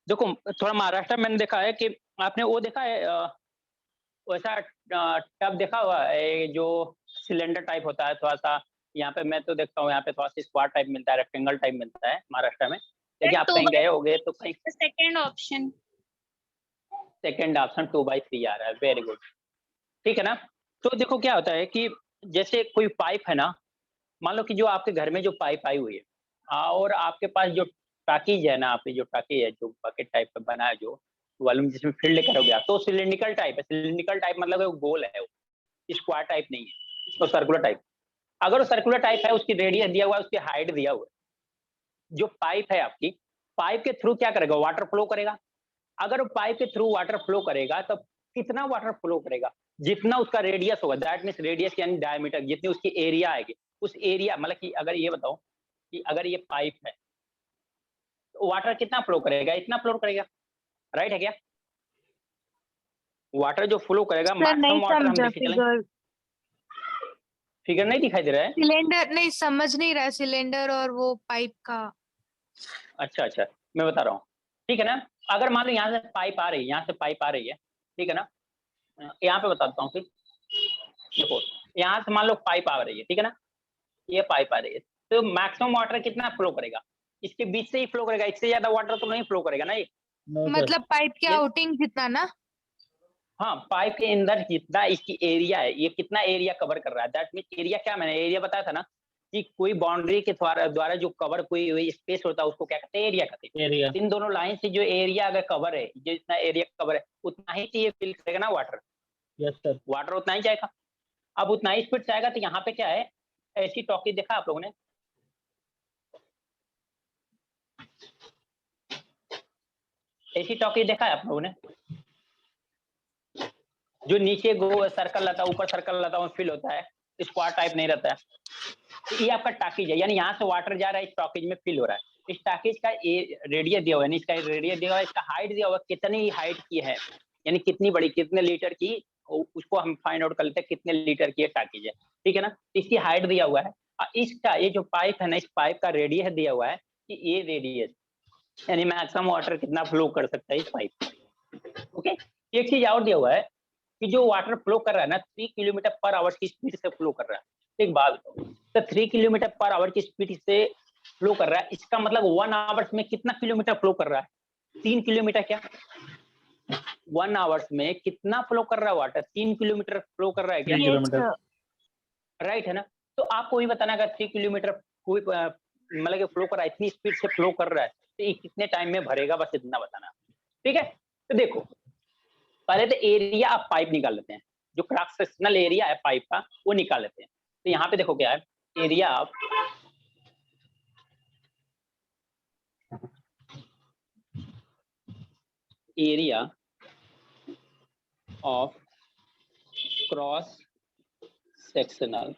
देखो थोड़ा महाराष्ट्र में मैंने देखा है कि आपने वो देखा है वैसा टब देखा हुआ है जो सिलेंडर टाइप होता है थोड़ा सा। यहाँ पे मैं तो देखता हूँ यहाँ पे थोड़ा सा स्क्वायर टाइप मिलता है, रेक्टेंगल टाइप मिलता है महाराष्ट्र में। लेकिन आप कहीं गए होगे तो कहीं सेकंड ऑप्शन सेकंड ऑप्शन 2/3 आ रहा है। वेरी गुड, ठीक है ना। तो देखो क्या होता है कि जैसे कोई पाइप है ना, मान लो कि जो आपके घर में जो पाइप आई हुई है और आपके पास जो टाकीज है ना, आपकी जो टाकी है जो बकेट टाइप का बना है जो वॉल्यूम जिसमें फिल्ड करोगे आप, तो सिलिंड्रिकल टाइप है। सिलिंड्रिकल टाइप मतलब वो गोल है, स्क्वायर टाइप नहीं है, तो सर्कुलर टाइप। अगर वो सर्कुलर टाइप है, उसकी रेडियस दिया हुआ है, उसकी हाइट दिया हुआ है, जो पाइप है आपकी, पाइप के थ्रू क्या करेगा, वाटर फ्लो करेगा। अगर वो पाइप के थ्रू वाटर फ्लो करेगा तो कितना वाटर फ्लो करेगा, जितना उसका रेडियस होगा, दैट मीन्स रेडियस यानी डायमीटर, जितनी उसकी एरिया आएगी उस एरिया, मतलब कि अगर ये बताओ कि अगर ये पाइप है तो वाटर कितना फ्लो करेगा, इतना फ्लो करेगा, राइट है क्या। वाटर जो फ्लो करेगा सर नहीं मैक्सिमम वाटर हम समझा लेके चलेंगे। फिगर नहीं दिखाई दे रहा है। सिलेंडर नहीं समझ नहीं रहा, सिलेंडर और वो पाइप का। अच्छा अच्छा मैं बता रहा हूँ, ठीक है ना। अगर मान लो यहाँ से पाइप आ रही है, यहाँ से पाइप आ रही है, ठीक है ना। यहाँ पे बताता हूँ फिर, देखो यहाँ से मान लो पाइप आ रही है, ठीक है ना, ये पाइप आ रही है, तो मैक्सिमम वाटर कितना फ्लो करेगा, इसके बीच से ही फ्लो करेगा, इससे ज्यादा वाटर तो नहीं फ्लो करेगा ना ये। मतलब पाइप के आउटिंग जितना ना। हाँ पाइप के अंदर जितना इसकी एरिया है, ये कितना एरिया कवर कर रहा है, दैट मीन एरिया क्या, मैंने एरिया बताया था ना कि कोई बाउंड्री के द्वारा जो कवर कोई स्पेस होता है उसको क्या कहते हैं, एरिया कहते हैं। एरिया। इन दोनों लाइन से जो एरिया अगर कवर है, जितना एरिया कवर है उतना ही ये फिल करेगा ना वाटर। Yes sir. वाटर उतना ही जाएगा। अब उतना ही स्पीड से आएगा, तो यहाँ पे क्या है, ऐसी टॉकी देखा आप लोगों ने, ऐसी टॉकी देखा है आप लोगों ने, जो नीचे गो सर्कल रहता है, ऊपर सर्कल रहता है, फिल होता है, स्क्वायर टाइप नहीं रहता है। तो ये आपका टाकीज है, यानी यहाँ से वाटर जा रहा है, इस टॉकीज में फिल हो रहा है। इस टाकीज का रेडियस दिया हुआ है, इसका रेडियस दिया हुआ है, इसका हाइट दिया हुआ है, कितनी हाइट की है, यानी कितनी बड़ी, कितने लीटर की, उसको हम फाइंड आउट कर लेते हैं कितने लीटर की टाकीज है, ठीक है ना। इसकी हाइट दिया हुआ है, इसका ये जो पाइप है ना, इस पाइप का रेडियस दिया हुआ है कि ये रेडियस, यानी मैक्सिमम वाटर कितना फ्लो कर सकता है इस पाइप। ओके, एक चीज और दिया हुआ है कि जो वाटर फ्लो कर रहा है ना 3 किलोमीटर पर आवर की स्पीड से फ्लो कर रहा है। एक बात बताओ, तो 3 किलोमीटर पर आवर की स्पीड से फ्लो कर रहा है, इसका मतलब 1 आवर्स में कितना किलोमीटर फ्लो कर रहा है, 3 किलोमीटर क्या, 1 आवर्स में कितना फ्लो कर रहा है वाटर, 3 किलोमीटर फ्लो कर रहा है क्या, 3 किलोमीटर। राइट है ना। तो आपको भी बताना अगर 3 किलोमीटर कोई मतलब कि फ्लो कर रहा है, इतनी स्पीड से फ्लो कर रहा है, तो ये कितने टाइम में भरेगा, बस इतना बताना, ठीक है। तो देखो पहले तो एरिया आप पाइप निकाल लेते हैं, जो क्रॉस सेक्शनल एरिया है पाइप का वो निकाल लेते हैं। तो यहाँ पे देखो क्या है, area of cross sectional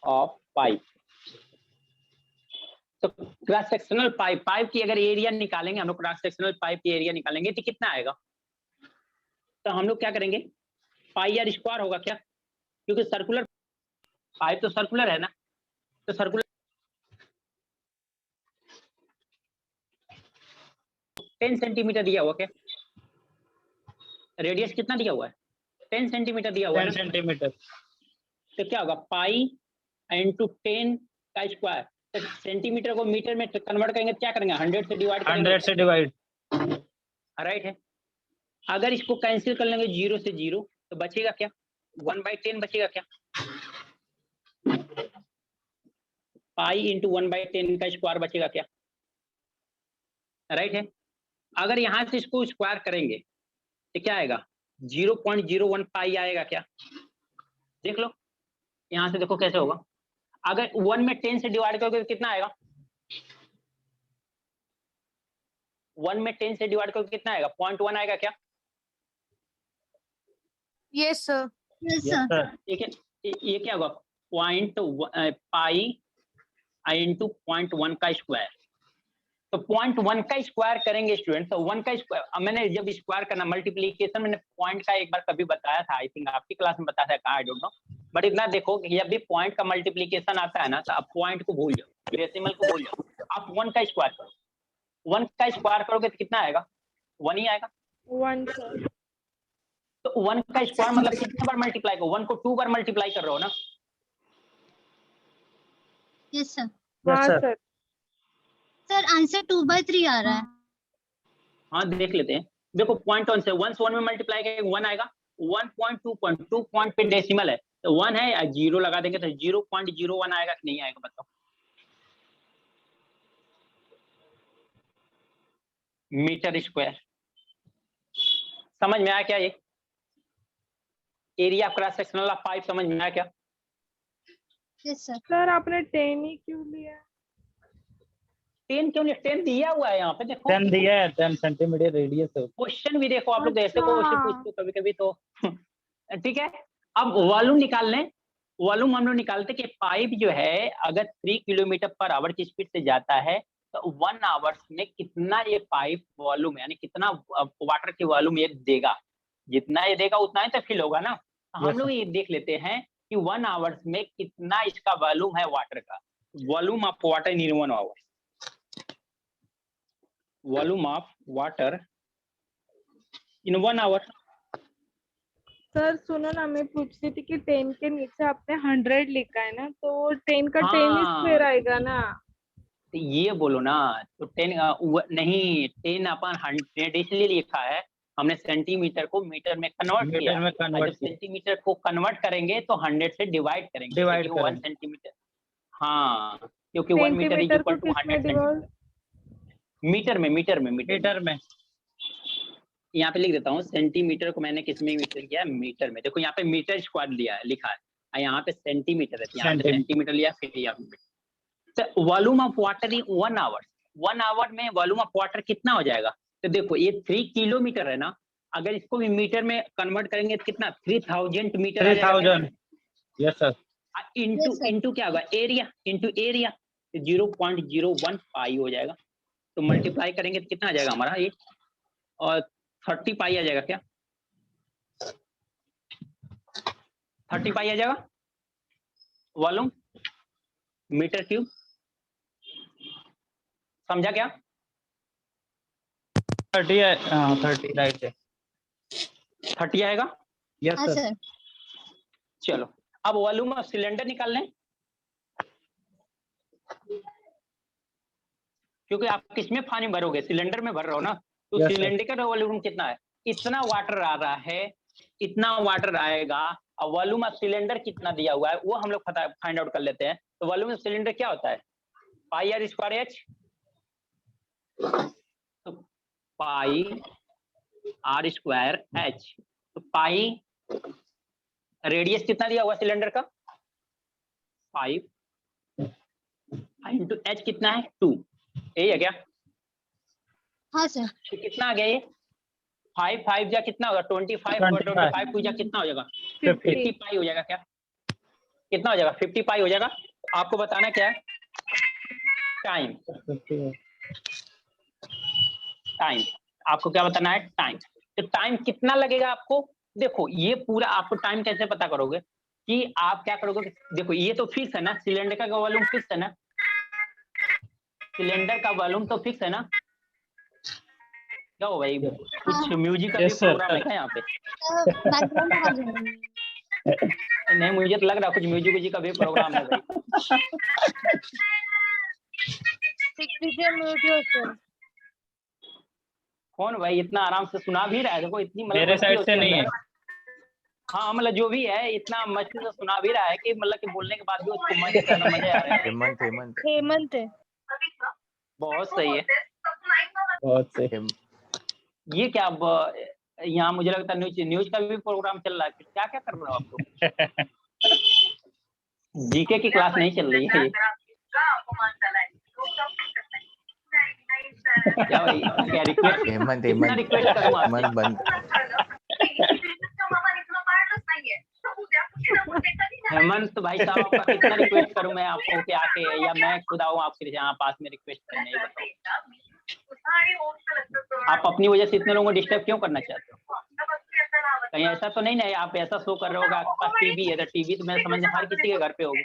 of pipe. तो क्रॉस सेक्शनल पाइप की अगर एरिया निकालेंगे हम लोग, क्रॉस सेक्शनल पाइप की एरिया निकालेंगे तो कितना आएगा, तो हम लोग क्या करेंगे, पाई आर स्क्वायर होगा क्या, क्योंकि सर्कुलर पाइप तो सर्कुलर है ना, तो सर्कुलर 10 सेंटीमीटर दिया हुआ क्या, रेडियस कितना दिया हुआ है, 10 सेंटीमीटर दिया हुआ है 10 सेंटीमीटर। तो क्या होगा, पाई इंटू 10 का स्क्वायर, तो सेंटीमीटर को मीटर में कन्वर्ट करेंगे, क्या करेंगे 100 से डिवाइड करेंगे, 100 से डिवाइड। राइट है। अगर इसको कैंसिल कर लेंगे 0 से 0 तो बचेगा क्या? 1/10 बचेगा क्या? पाई इंटू 1/10 का स्क्वायर बचेगा क्या? राइट है। अगर यहां से इसको स्क्वायर करेंगे तो क्या आएगा? 0.01 पाई आएगा क्या? देख लो यहां से, देखो कैसे होगा। अगर 1 में 10 से डिवाइड करोगे तो कितना आएगा? 1 में 10 से डिवाइड करोगे कितना आएगा? 0.1 आएगा क्या? Yes sir. Yes sir. ये क्या होगा? पाई इंटू 0.1 का स्क्वायर। तो 0.1 का स्क्वायर करेंगे स्टूडेंट, तो 1 का स्क्वायर, मैंने जब स्क्वायर करना मल्टीप्लीकेशन, मैंने पॉइंट का एक बार कभी बताया था, आई थिंक आपकी क्लास में बताया था कहाँ, आई डोंट नो, बट इतना देखो कि जब भी पॉइंट का मल्टीप्लीकेशन आता है ना, तो आप पॉइंट को भूल जाओ, डेसिमल को भूल जाओ, आप 1 का स्क्वायर करो। 1 का स्क्वायर करोगे तो कितना आएगा? 1 ही आएगा। 1 सर। तो 1 का स्क्वायर मतलब कितने बार मल्टीप्लाई करो? 1 को 2 बार मल्टीप्लाई कर रहे हो ना? Yes sir. हाँ सर। सर आंसर 2/3 आ रहा है। हाँ देख लेते हैं। देखो 0.1 से 1 से 1 में मल्टीप्लाई करेंगे 1 आएगा। 1.2 पॉइंट पे डेसिमल है तो 1 है, या 0 लगा देंगे तो 0.01 आएगा कि नहीं आएगा बताओ? Metre square. समझ में आया क्या? ये area cross sectional of pipe समझ में आया क्या? Yes sir. सर आपने 10 ही क्यों लिया? 10 क्यों नहीं? 10 दिया हुआ है यहाँ पे, देखो 10 दिया है, 10 सेंटीमीटर रेडियस है। क्वेश्चन भी देखो आप लोग, ऐसे अच्छा। क्वेश्चन पूछते हो कभी कभी तो ठीक है। अब वॉल्यूम निकाल लें। वॉल्यूम हम लोग निकालते कि पाइप जो है अगर 3 किलोमीटर पर आवर की स्पीड से जाता है तो 1 आवर्स में कितना ये पाइप वॉल्यूम, यानी कितना वाटर की वॉल्यूम ये देगा। जितना ये देगा उतना ही तो फिल होगा ना। तो हम लोग ये देख लेते हैं कि 1 आवर्स में कितना इसका वॉल्यूम है वाटर का। Volume of water in 1 hour, volume of water in 1 hour. Sir सुनो ना, मैं पूछ रही थी कि 10 के नीचे आपने 100 लिखा है ना, तो 10 का 10 ही हाँ। स्क्वायर आएगा ना। तो ये बोलो ना, तो 10 नहीं, 10/100 इसलिए लिखा है हमने, सेंटीमीटर को मीटर में कन्वर्ट किया। मीटर में कन्वर्ट जब सेंटीमीटर को कन्वर्ट करेंगे तो 100 से डिवाइड करेंगे, डिवाइड क्योंकि 1 करेंगे। सेंटीमीटर, हाँ क्योंकि 1 मीटर इज सेंटीमीटर इक्वल को टू किसमें 100 डिवाइड? मीटर में। मीटर में यहाँ पे लिख देता हूँ, सेंटीमीटर को मैंने किस में मीटर किया? मीटर में। देखो यहाँ पे मीटर स्क्वायर लिया है, लिखा है, और यहाँ पे सेंटीमीटर है, यहाँ पे सेंटीमीटर लिया, फिर यहाँ पे। तो volume of water in 1 hour, 1 hour में वॉल्यूम ऑफ वाटर कितना हो जाएगा? तो देखो ये 3 किलोमीटर है ना, अगर इसको भी मीटर में कन्वर्ट करेंगे तो कितना? 3000 मीटर। 3000। Yes sir. इंटू क्या होगा? एरिया, इंटू एरिया 0.01 पाई हो जाएगा। तो मल्टीप्लाई करेंगे तो कितना आ जाएगा हमारा ये? और 30 पाई आ जाएगा क्या? 30 पाई आ जाएगा वॉल्यूम मीटर क्यूब। समझा क्या? 30 है, 30 राइट है। 30 आएगा। यस हाँ सर। सर। चलो अब वॉल्यूम ऑफ सिलेंडर निकाल लें, क्योंकि आप किसमें पानी भरोगे? सिलेंडर में भर रहे हो ना, तो Yes, sir. सिलेंडर का वॉल्यूम कितना है? इतना वाटर आ रहा है, इतना वाटर आएगा। और वॉल्यूम ऑफ सिलेंडर कितना दिया हुआ है वो हम लोग फाइंड आउट कर लेते हैं। तो वॉल्यूम ऑफ सिलेंडर क्या होता है? पाई आर स्क्वायर एच। तो पाई आर स्क्वायर एच। तो पाई रेडियस कितना दिया हुआ सिलेंडर का? 5 इंटू एच कितना है? 2। यही है क्या? हाँ सर। तो कितना आ गया ये? 5 जा कितना होगा? 25 और 25 टू जा कितना हो जाएगा? 50 पाई हो जाएगा क्या? कितना हो जाएगा? 50 पाई हो जाएगा। आपको बताना क्या है? टाइम। टाइम आपको क्या बताना है? टाइम। तो टाइम कितना लगेगा आपको? देखो ये पूरा आपको टाइम कैसे पता करोगे कि आप क्या करोगे? देखो ये तो फिक्स है ना, सिलेंडर का वॉल्यूम फिक्स है ना, सिलेंडर का वॉल्यूम तो फिक्स है ना। क्या हो भाई, कुछ म्यूजिक का भी प्रोग्राम है क्या यहाँ पे? बैकग्राउंड आवाज आ रही है। नहीं मुझे तो लग रहा कुछ म्यूजिक का भी प्रोग्राम है भाई। कौन भाई इतना आराम से सुना भी रहा है? देखो इतनी मतलब मेरे मस्ती साइड उसके से नहीं है। अंदर। हाँ मतलब जो भी है इतना मस्ती से सुना भी रहा है कि मतलब कि बोलने के बाद भी उसको मजे आ रहे हैं। हेमंत हेमंत हेमंत है। बहुत सही है। बहुत से। ये क्या अब यहाँ मुझे लगता है न्यूज का भी प्रोग्राम चल रहा है, क्या क्या कर रहे हो आप लोग? जीके की क्लास नहीं चल रही है ये? क्या भाई क्या रिक्वेस्ट हेमंत कितना हेमंत रिक्वेस्ट करूँ आपसे? हेमंत बंद हेमंत भाई साहब आपका कितना रिक्वेस्ट करूं मैं आपको कि आके, या मैं खुद आऊं आपके यहाँ पास में रिक्वेस्ट करने? आप अपनी वजह से इतने लोगों को डिस्टर्ब क्यों करना चाहते हो? कहीं ऐसा तो नहीं ना आप ऐसा शो कर रहे होगा आपके पास टीवी है? तो टीवी तो मैं समझ हर किसी के घर पे होगी।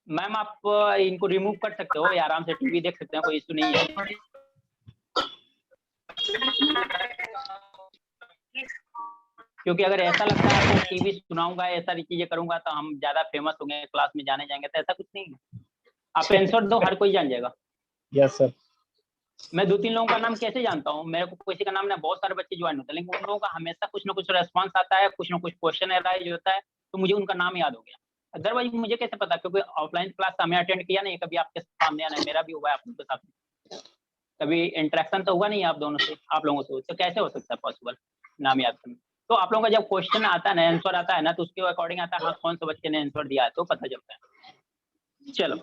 मैम आप इनको रिमूव कर सकते हो या आराम से टीवी देख सकते हैं, कोई इशू नहीं है। क्योंकि अगर ऐसा लगता है आपको टीवी सुनाऊंगा ऐसा चीजें करूंगा तो हम ज्यादा फेमस होंगे, क्लास में जाने जाएंगे, तो ऐसा कुछ नहीं है। आप आंसर दो, हर कोई जान जाएगा। Yes sir. मैं 2-3 लोगों का नाम कैसे जानता हूँ? मेरे को किसी का नाम ना, बहुत सारे बच्चे ज्वाइन होते हैं लेकिन उन लोगों का हमेशा कुछ ना कुछ रेस्पॉन्स आता है, कुछ ना कुछ क्वेश्चन अराइज होता है तो मुझे उनका नाम याद हो गया। अदरवाइज मुझे कैसे पता? क्योंकि ऑफलाइन क्लास हमें अटेंड किया नहीं कभी, आपके सामने आना, मेरा भी हुआ है आप लोगों के साथ, कभी इंटरेक्शन तो हुआ नहीं आप दोनों से, आप लोगों से, तो कैसे हो सकता है पॉसिबल नाम याद करना? तो आप लोगों का जब क्वेश्चन आता है ना, आंसर आता है ना, तो उसके अकॉर्डिंग आता है हाँ कौन से बच्चे ने आंसर दिया है तो पता चलता है। चलो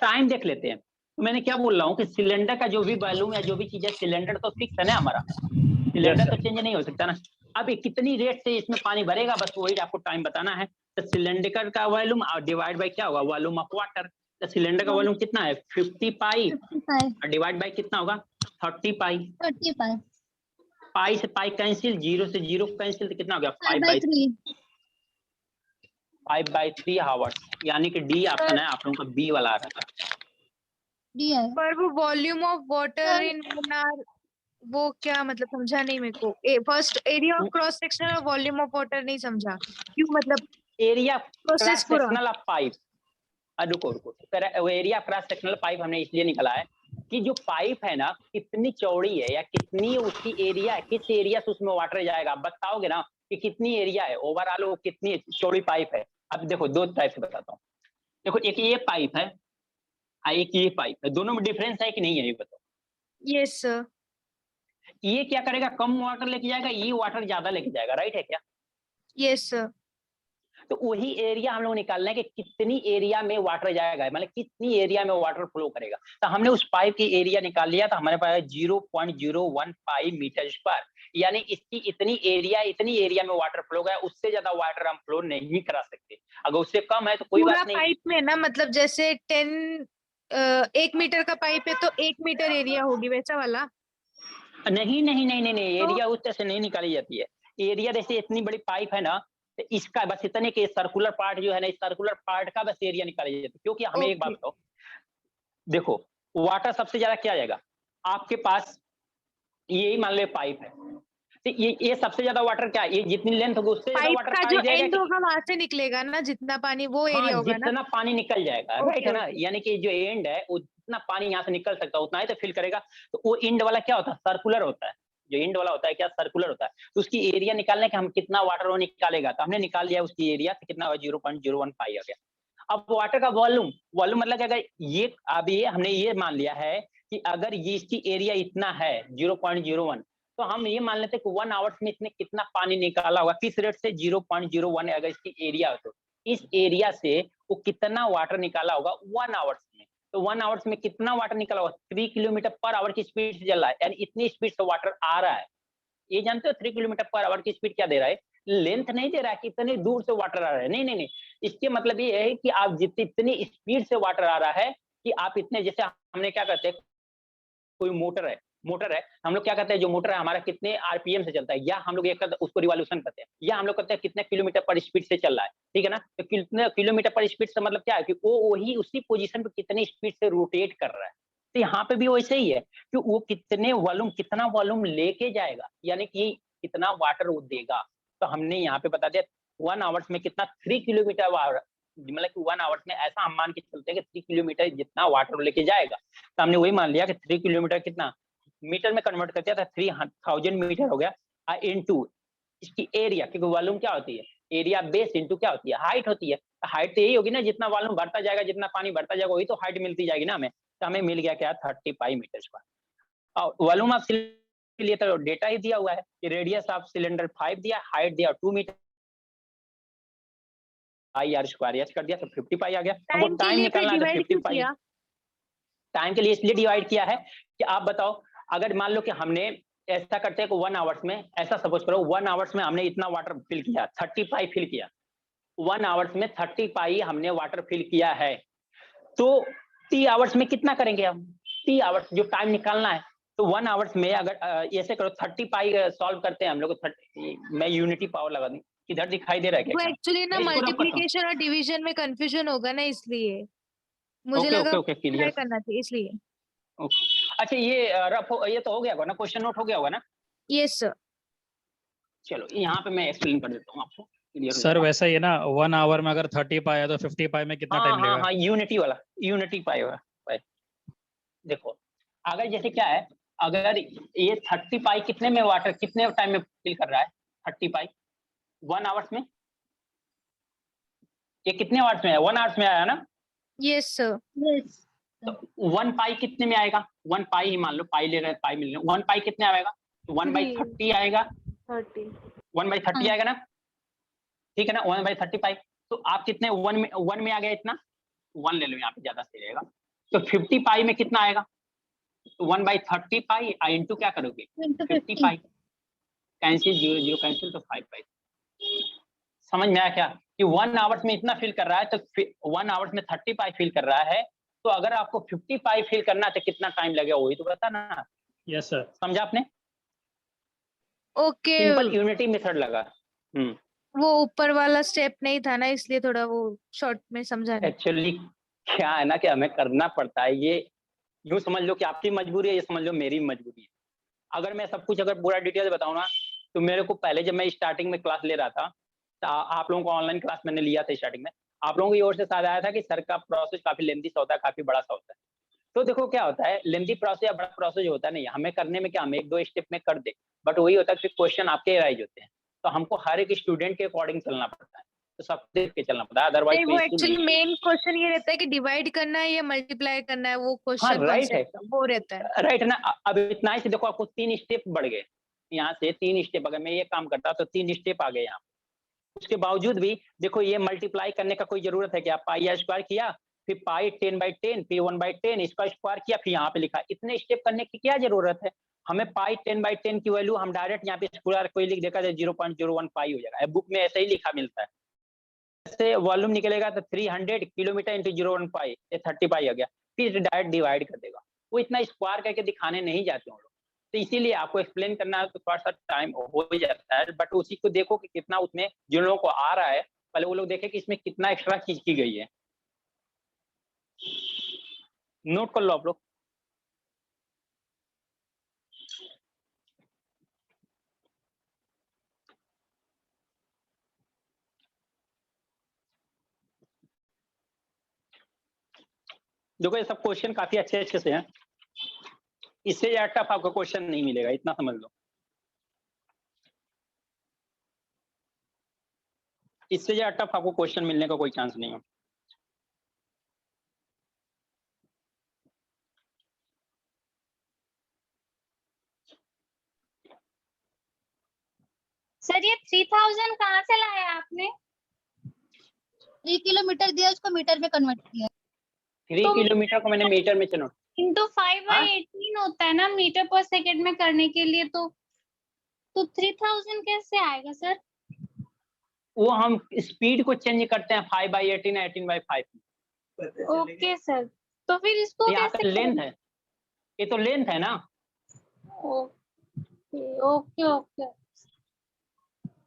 टाइम देख लेते हैं। तो मैंने क्या बोल रहा हूँ कि सिलेंडर का जो भी वॉल्यूम या जो भी चीज है, सिलेंडर तो फिक्स है ना हमारा, सिलेंडर तो चेंज नहीं हो सकता ना। अब ये कितनी रेट से इसमें पानी भरेगा, बस वही आपको टाइम बताना है। तो सिलेंडर का वॉल्यूम और डिवाइड बाय क्या होगा, वॉल्यूम ऑफ वाटर। तो सिलेंडर का वॉल्यूम कितना है 50 पाई, और डिवाइड बाय कितना होगा 30 पाई। 30 पाई। पाई से पाई कैंसिल, 0 से 0 कैंसिल, तो कितना हो गया 5/3 हावर्स, यानी कि डी ऑप्शन है आप लोगों का, बी वाला आ रहा था। पर वो volume of water in 1 hour, वो क्या मतलब समझा नहीं मेरे को। First area of cross section और वॉल्यूम ऑफ वाटर नहीं समझा, क्यों मतलब एरिया क्रॉस प्रोसेस पूरा। सेक्शनल ऑफ पाइप, रुको एरिया क्रॉस सेक्शनल पाइप हमने इसलिए निकाला है कि जो पाइप है ना कितनी चौड़ी है या कितनी उसकी एरिया है, किस एरिया से उसमें वाटर जाएगा, आप बताओगे ना कि कितनी एरिया है ओवरऑल, वो कितनी चौड़ी पाइप है। अब देखो दो टाइप से बताता हूँ। देखो एक ये पाइप है, एक ये पाइप है, दोनों में डिफरेंस है कि नहीं है ये बताओ? Yes sir. ये क्या करेगा, कम वाटर लेके जाएगा, ये वाटर ज्यादा लेके जाएगा, राइट है क्या? Yes sir. तो वही एरिया हम लोग निकालना है कि कितनी एरिया में वाटर जाएगा, मतलब कितनी एरिया में वाटर फ्लो करेगा। तो हमने उस पाइप की एरिया निकाल लिया, तो हमारे पास 0.015 मीटर स्क्वायर, यानी इसकी इतनी एरिया में वाटर फ्लो गया, उससे ज्यादा वाटर हम फ्लो नहीं करा सकते। अगर उससे कम है तो कोई बात नहीं। पाइप में ना मतलब जैसे 1 मीटर का पाइप है तो 1 मीटर एरिया होगी वैसा वाला? नहीं, एरिया उस तरह से नहीं निकाली जाती है। एरिया जैसे इतनी बड़ी पाइप है ना, तो इसका बस इतने के सर्कुलर पार्ट जो है ना, इस सर्कुलर पार्ट का बस एरिया निकाली जाती है। क्योंकि हमें एक बात बताओ, देखो वाटर सबसे ज्यादा क्या जाएगा आपके पास, यही मान लो पाइप है, तो ये सबसे ज्यादा वाटर क्या है, ये जितनी लेंथ होगी उससे ज्यादा वाटर का पानी जो जाएगा एंड होगा वहां से निकलेगा ना, जितना पानी वो एरिया होगा ना, जितना पानी निकल जाएगा, राइट है ना? यानी कि जो एंड है वो जितना पानी यहाँ से निकल सकता है उतना ही तो फिल करेगा। तो वो एंड वाला क्या होता है, सर्कुलर होता है। जो एंड वाला होता है क्या, सर्कुलर होता है। तो उसकी एरिया निकालने के हम कितना वाटर वो निकालेगा, तो हमने निकाल लिया उसकी एरिया, तो कितना 0.015 आ गया। अब वाटर का वॉल्यूम मतलब क्या, अगर ये अब ये हमने ये मान लिया है कि अगर ये इसकी एरिया इतना है 0.01, तो हम ये मान लेते हैं कि 1 आवर्स में इसने कितना पानी निकाला होगा, किस रेट से 0.01 अगर इसकी एरिया हो, तो इस एरिया से वो कितना वाटर निकाला होगा 1 आवर्स में। तो 1 आवर्स में कितना वाटर निकाला होगा, 3 किलोमीटर पर आवर की स्पीड से चल रहा है, यानी इतनी स्पीड से वाटर आ रहा है। ये जानते हो 3 किलोमीटर पर आवर की स्पीड क्या दे रहा है, लेंथ नहीं दे रहा है कि इतनी दूर से वाटर आ रहा है, नहीं, इसके मतलब ये है कि आप जितनी स्पीड से वाटर आ रहा है कि आप इतने, जैसे हमने क्या करते हैं, कोई मोटर है हम लोग क्या करते हैं, जो मोटर है हमारा कितने आरपीएम से चलता है, या हम लोग ये करते उसको रिवॉल्यूशन करते हैं, या हम लोग करते हैं कितने किलोमीटर पर स्पीड से चल रहा है, ठीक है ना? तो कितने किलोमीटर पर स्पीड से मतलब क्या है कि वो वही उसी पोजीशन पे कितनी स्पीड से रोटेट कर रहा है। तो यहाँ पे भी वैसे ही है कि वो कितना वॉल्यूम लेके जाएगा, यानी कि कितना वाटर वो देगा। तो हमने यहाँ पे बता दिया 1 आवर्स में कितना 3 किलोमीटर मतलब कि 1 आवर्स में ऐसा हम मान के चलते हैं कि 3 किलोमीटर जितना वाटर लेके जाएगा, तो हमने वही मान लिया कि 3 किलोमीटर कितना मीटर में कन्वर्ट करते हैं, तो 3000 मीटर हो गया इनटू इसकी एरिया, क्योंकि वॉल्यूम क्या होती है, एरिया बेस इनटू क्या होती है, हाइट होती है। तो हाइट तो यही होगी ना, जितना वॉल्यूम बढ़ता जाएगा, जितना पानी बढ़ता जाएगा, वही तो हाइट मिलती जाएगी ना हमें। तो हमें मिल गया क्या, 35 मीटर स्क्वायर। और वॉल्यूम ऑफ के लिए तो डेटा ही दिया हुआ है कि रेडियस ऑफ सिलेंडर 5 दिया, हाइट दिया 2 metre, I R square H कर दिया, तो 50 पाई आ गया। हमको टाइम निकालना है तो 50 पाई। टाइम के लिए इसलिए डिवाइड किया है कि आप बताओ, अगर मान लो कि हमने ऐसा करते हैं कि 1 आवर्स में, ऐसा सपोज करो 1 आवर्स में हमने इतना वाटर फिल किया, 30 पाई फिल किया, 1 आवर्स में 30 पाई हमने वाटर फिल किया है, तो 3 आवर्स में कितना करेंगे हम, 3 आवर्स जो टाइम निकालना है। तो 1 आवर्स में अगर ऐसे करो 30 पाई सॉल्व करते हैं हम लोग, 30 मैं यूनिटी पावर लगा दूं, किधर दिखाई दे रहा है वो क्या? एक्चुअली ना मैं इसको रब करता हूं। मल्टीप्लिकेशन और डिवीजन में कंफ्यूजन होगा ना, इसलिए मुझे ओके लगा ओके ओके ट्राई क्लियर। करना चाहिए इसलिए। ओके अच्छा, ये ये तो हो गया होगा ना, क्वेश्चन नोट हो गया होगा ना? Yes sir. चलो यहाँ पे मैं एक्सप्लेन कर देता हूँ आपको, क्लियर हो सर जाएगा। वैसा ही है ना, 1 आवर में अगर 30 पाई है तो 50 पाई में कितना हाँ टाइम हाँ लेगा? हाँ, यूनिटी वाला, यूनिटी पाई वाला पाई। देखो अगर जैसे क्या है, अगर ये 30 पाई कितने में वाटर कितने टाइम में फिल कर रहा है, 30 पाई 1 आवर्स में, ये कितने आवर्स में है, 1 आवर्स में आया ना? Yes sir. यस तो 1 पाई कितने में आएगा, 1 पाई ही मान लो, पाई ले रहे हैं, पाई मिल रहे हैं, 1 पाई कितने आएगा, तो 1/30 आएगा, 1/30 आएगा ना, ठीक है ना, 1/30 पाई। तो आप कितने 1 में आ गया, इतना 1 ले लो यहाँ पे, ज्यादा सही रहेगा। तो 50 पाई में कितना आएगा, तो 1/30 पाई इंटू क्या करोगे, 50 पाई, कैंसिल 0 0 कैंसिल, तो 5 पाई। समझ में आया क्या कि 1 आवर्स में इतना फिल कर रहा है, तो 1 आवर्स में 30 पाई फिल कर रहा है, तो अगर आपको 50 पाई फिल करना है तो कितना टाइम लगेगा, वही तो बता ना। Yes sir. समझा आपने? ओके। सिंपल यूनिटी मेथड लगा। वो ऊपर वाला स्टेप नहीं था ना, इसलिए थोड़ा वो शॉर्ट में समझा नहीं। एक्चुअली क्या है ना कि हमें करना पड़ता है, ये यूं समझ लो कि आपकी मजबूरी है, ये समझ लो मेरी मजबूरी है। अगर मैं सब कुछ अगर पूरा डिटेल बताऊं ना, तो मेरे को पहले जब मैं स्टार्टिंग में क्लास ले रहा था, तो आप लोगों को ऑनलाइन क्लास मैंने लिया था स्टार्टिंग में, आप लोगों की ओर से शायद आया था कि सर का प्रोसेस काफी लेंथी सा होता है, काफी बड़ा सा होता है। तो देखो क्या होता है, लेंथी प्रोसेस या बड़ा प्रोसेस होता नहीं है, हमें करने में क्या, हम 1-2 स्टेप में कर दे, बट वही होता है कि क्वेश्चन आपके राइज होते हैं, तो हमको हर एक स्टूडेंट के अकॉर्डिंग चलना पड़ता है, तो सब देख के चलना पड़ता है, अदरवाइज नहीं, कोई वो इशू नहीं एक्चुअली है। मेन क्वेश्चन ये रहता है कि डिवाइड करना है या मल्टीप्लाई करना है, वो हाँ क्वेश्चन राइट है, कॉन्सेप्ट वो रहता है। राइट है ना। अब इतना ही से देखो आपको 3 स्टेप बढ़ गए, यहाँ से 3 स्टेप, अगर मैं ये काम करता तो 3 स्टेप आ गए यहाँ। उसके बावजूद भी देखो, ये मल्टीप्लाई करने का कोई जरूरत है कि आप पाई स्क्वायर किया, फिर पाई 10/10, फिर 1/10 इसका स्क्वायर किया, फिर यहाँ पे लिखा, इतने स्टेप करने की क्या जरूरत है? हमें पाई 10/10 की वैल्यू हम डायरेक्ट यहाँ पे स्क्वायर कोई लिख देगा तो 0.01 पाई हो जाएगा, बुक में ऐसे ही लिखा मिलता है। ऐसे वॉल्यूम निकलेगा तो 300 किलोमीटर इंटू 0.1 पाई, ये 30 पाई आ गया, फिर डायरेक्ट डिवाइड कर देगा। वो इतना स्क्वायर करके दिखाने नहीं जाते हैं लोग, तो इसीलिए आपको एक्सप्लेन करना है तो थोड़ा सा टाइम हो जाता है, बट उसी को देखो कि कितना उसमें जिन लोगों को आ रहा है, पहले वो लोग देखें कि इसमें कितना एक्स्ट्रा चीज की गई है। नोट कर लो आप लोग। देखो ये सब क्वेश्चन काफी अच्छे अच्छे से हैं, इससे ज्यादा टफ आपको क्वेश्चन नहीं मिलेगा, इतना समझ लो। इससे ज्यादा टफ आपको क्वेश्चन मिलने का कोई चांस नहीं है। सर ये 3000 कहाँ से लाया आपने? 3 किलोमीटर दिया, उसको मीटर में कन्वर्ट किया। 3 तो किलोमीटर को मैंने मीटर में चलो इंटू 5/18 होता है ना मीटर पर सेकेंड में करने के लिए, तो 3000 कैसे आएगा सर? वो हम स्पीड को चेंज करते हैं 5/18 18/5। ओके सर, तो फिर इसको यहाँ का कैसे लेंथ है, ये तो लेंथ है ना। Okay okay okay.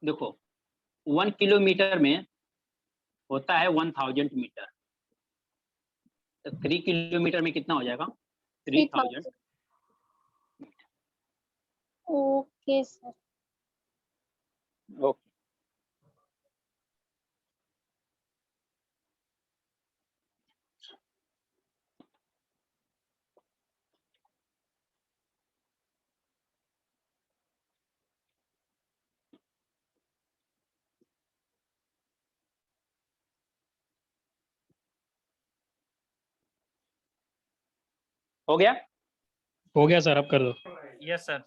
देखो 1 किलोमीटर में होता है 1000 मीटर, तो 3 किलोमीटर में कितना हो जाएगा, 3000। Okay sir. ओके। हो गया? हो गया सर, अब कर दो। Yes sir.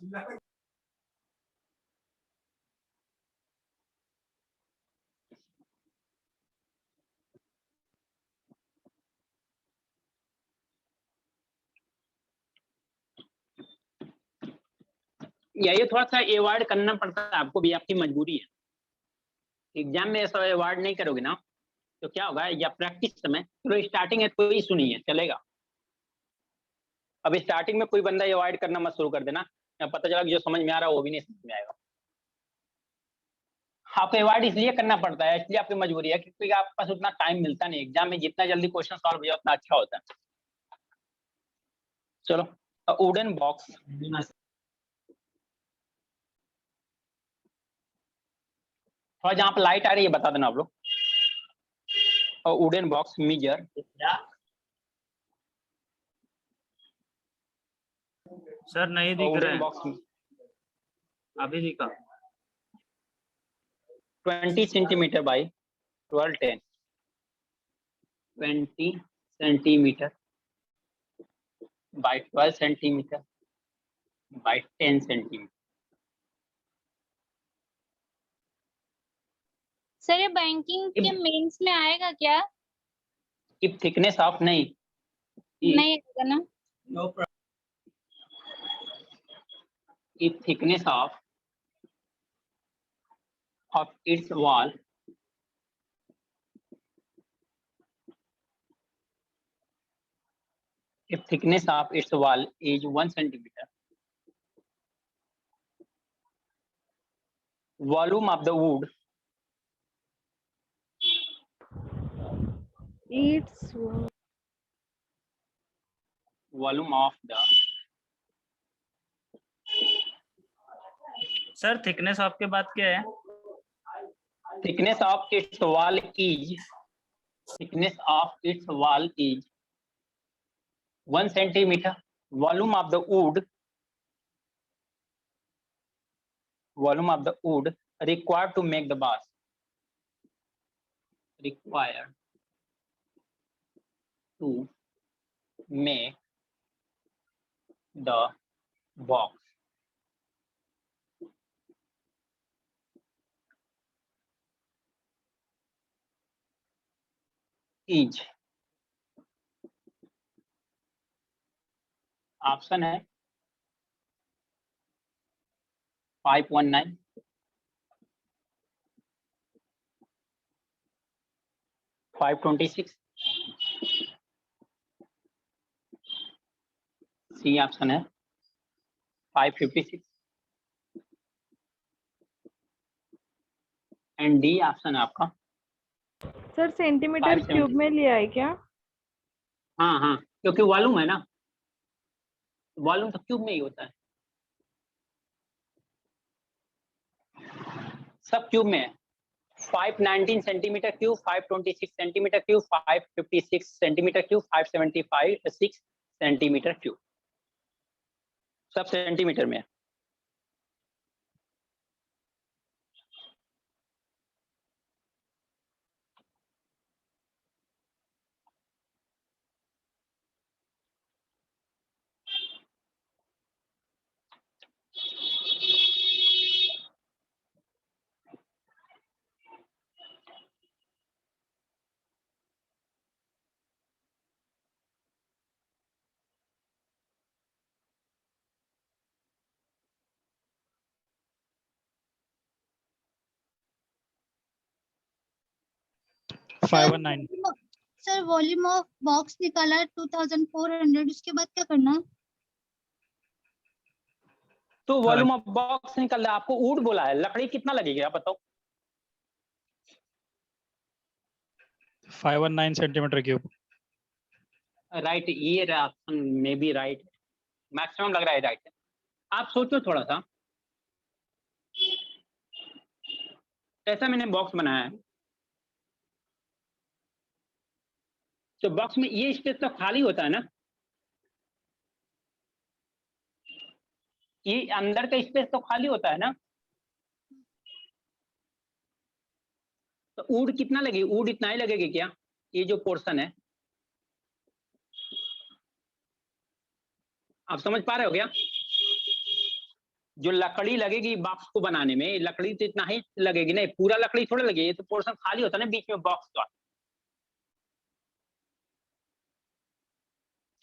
ये थोड़ा सा अवॉइड करना पड़ता है आपको भी, आपकी मजबूरी है। एग्जाम में ऐसा अवॉइड नहीं करोगे ना तो क्या होगा, या प्रैक्टिस समय तो स्टार्टिंग है कोई इशू नहीं है, चलेगा। अब स्टार्टिंग में कोई बंदा अवॉइड करना मत शुरू कर देना, पता चला कि जो समझ में आ रहा है वो भी नहीं समझ में आएगा। आपको अवॉइड इसलिए करना पड़ता है, इसलिए आपकी मजबूरी है, क्योंकि आपके पास उतना टाइम मिलता नहीं। एग्जाम में जितना जल्दी क्वेश्चन सॉल्व हो जाए उतना अच्छा होता है। चलो, वुडन बॉक्स, और जहाँ पे लाइट आ रही है बता देना आप लोग। और वुडन बॉक्स मेजर सर नहीं दिख रहा वुडन है, बॉक्स अभी दिखा। 20 centimetre by 12 10, 20 centimetre by 12 centimetre by 10 centimetre. Sir ये बैंकिंग के मेंस में आएगा क्या? इफ थिकनेस ऑफ नहीं आएगा ना? If thickness of its wall if thickness of its wall is 1 centimeter, volume of the wood volume of the sir thickness of के बाद क्या है? thickness of its wall is thickness of its wall is 1 centimeter, volume of the wood required to make the bars required to make the box is, option है 519, 526, C option है 556 and D option है आपका। Sir centimetre 570 cube में लिया है क्या? हाँ हाँ, क्योंकि वॉल्यूम है ना, वॉल्यूम तो क्यूब में ही होता है, सब क्यूब में है। 519 centimetre cube, 526 centimetre cube, 556 centimetre cube, 575 centimetre cube, सब सेंटीमीटर में है। Five one nine. Sir volume of box निकाला 2400, उसके बाद क्या करना? तो वॉल्यूम ऑफ बॉक्स निकल रहा है, आपको वुड बोला है, लकड़ी कितना लगेगी आप बताओ। 519 सेंटीमीटर क्यूब। राइट, ये ऑप्शन में भी राइट, मैक्सिमम लग रहा है राइट है। आप सोचो थोड़ा सा, ऐसा मैंने बॉक्स बनाया है, तो बॉक्स में ये स्पेस तो खाली होता है ना, ये अंदर का स्पेस तो खाली होता है ना, तो वुड कितना लगेगी, वुड इतना ही लगेगी क्या, ये जो पोर्शन है आप समझ पा रहे हो क्या? जो लकड़ी लगेगी बॉक्स को बनाने में, लकड़ी तो इतना ही लगेगी ना, पूरा लकड़ी थोड़ा लगेगी, ये तो पोर्शन खाली होता है ना बीच में बॉक्स का।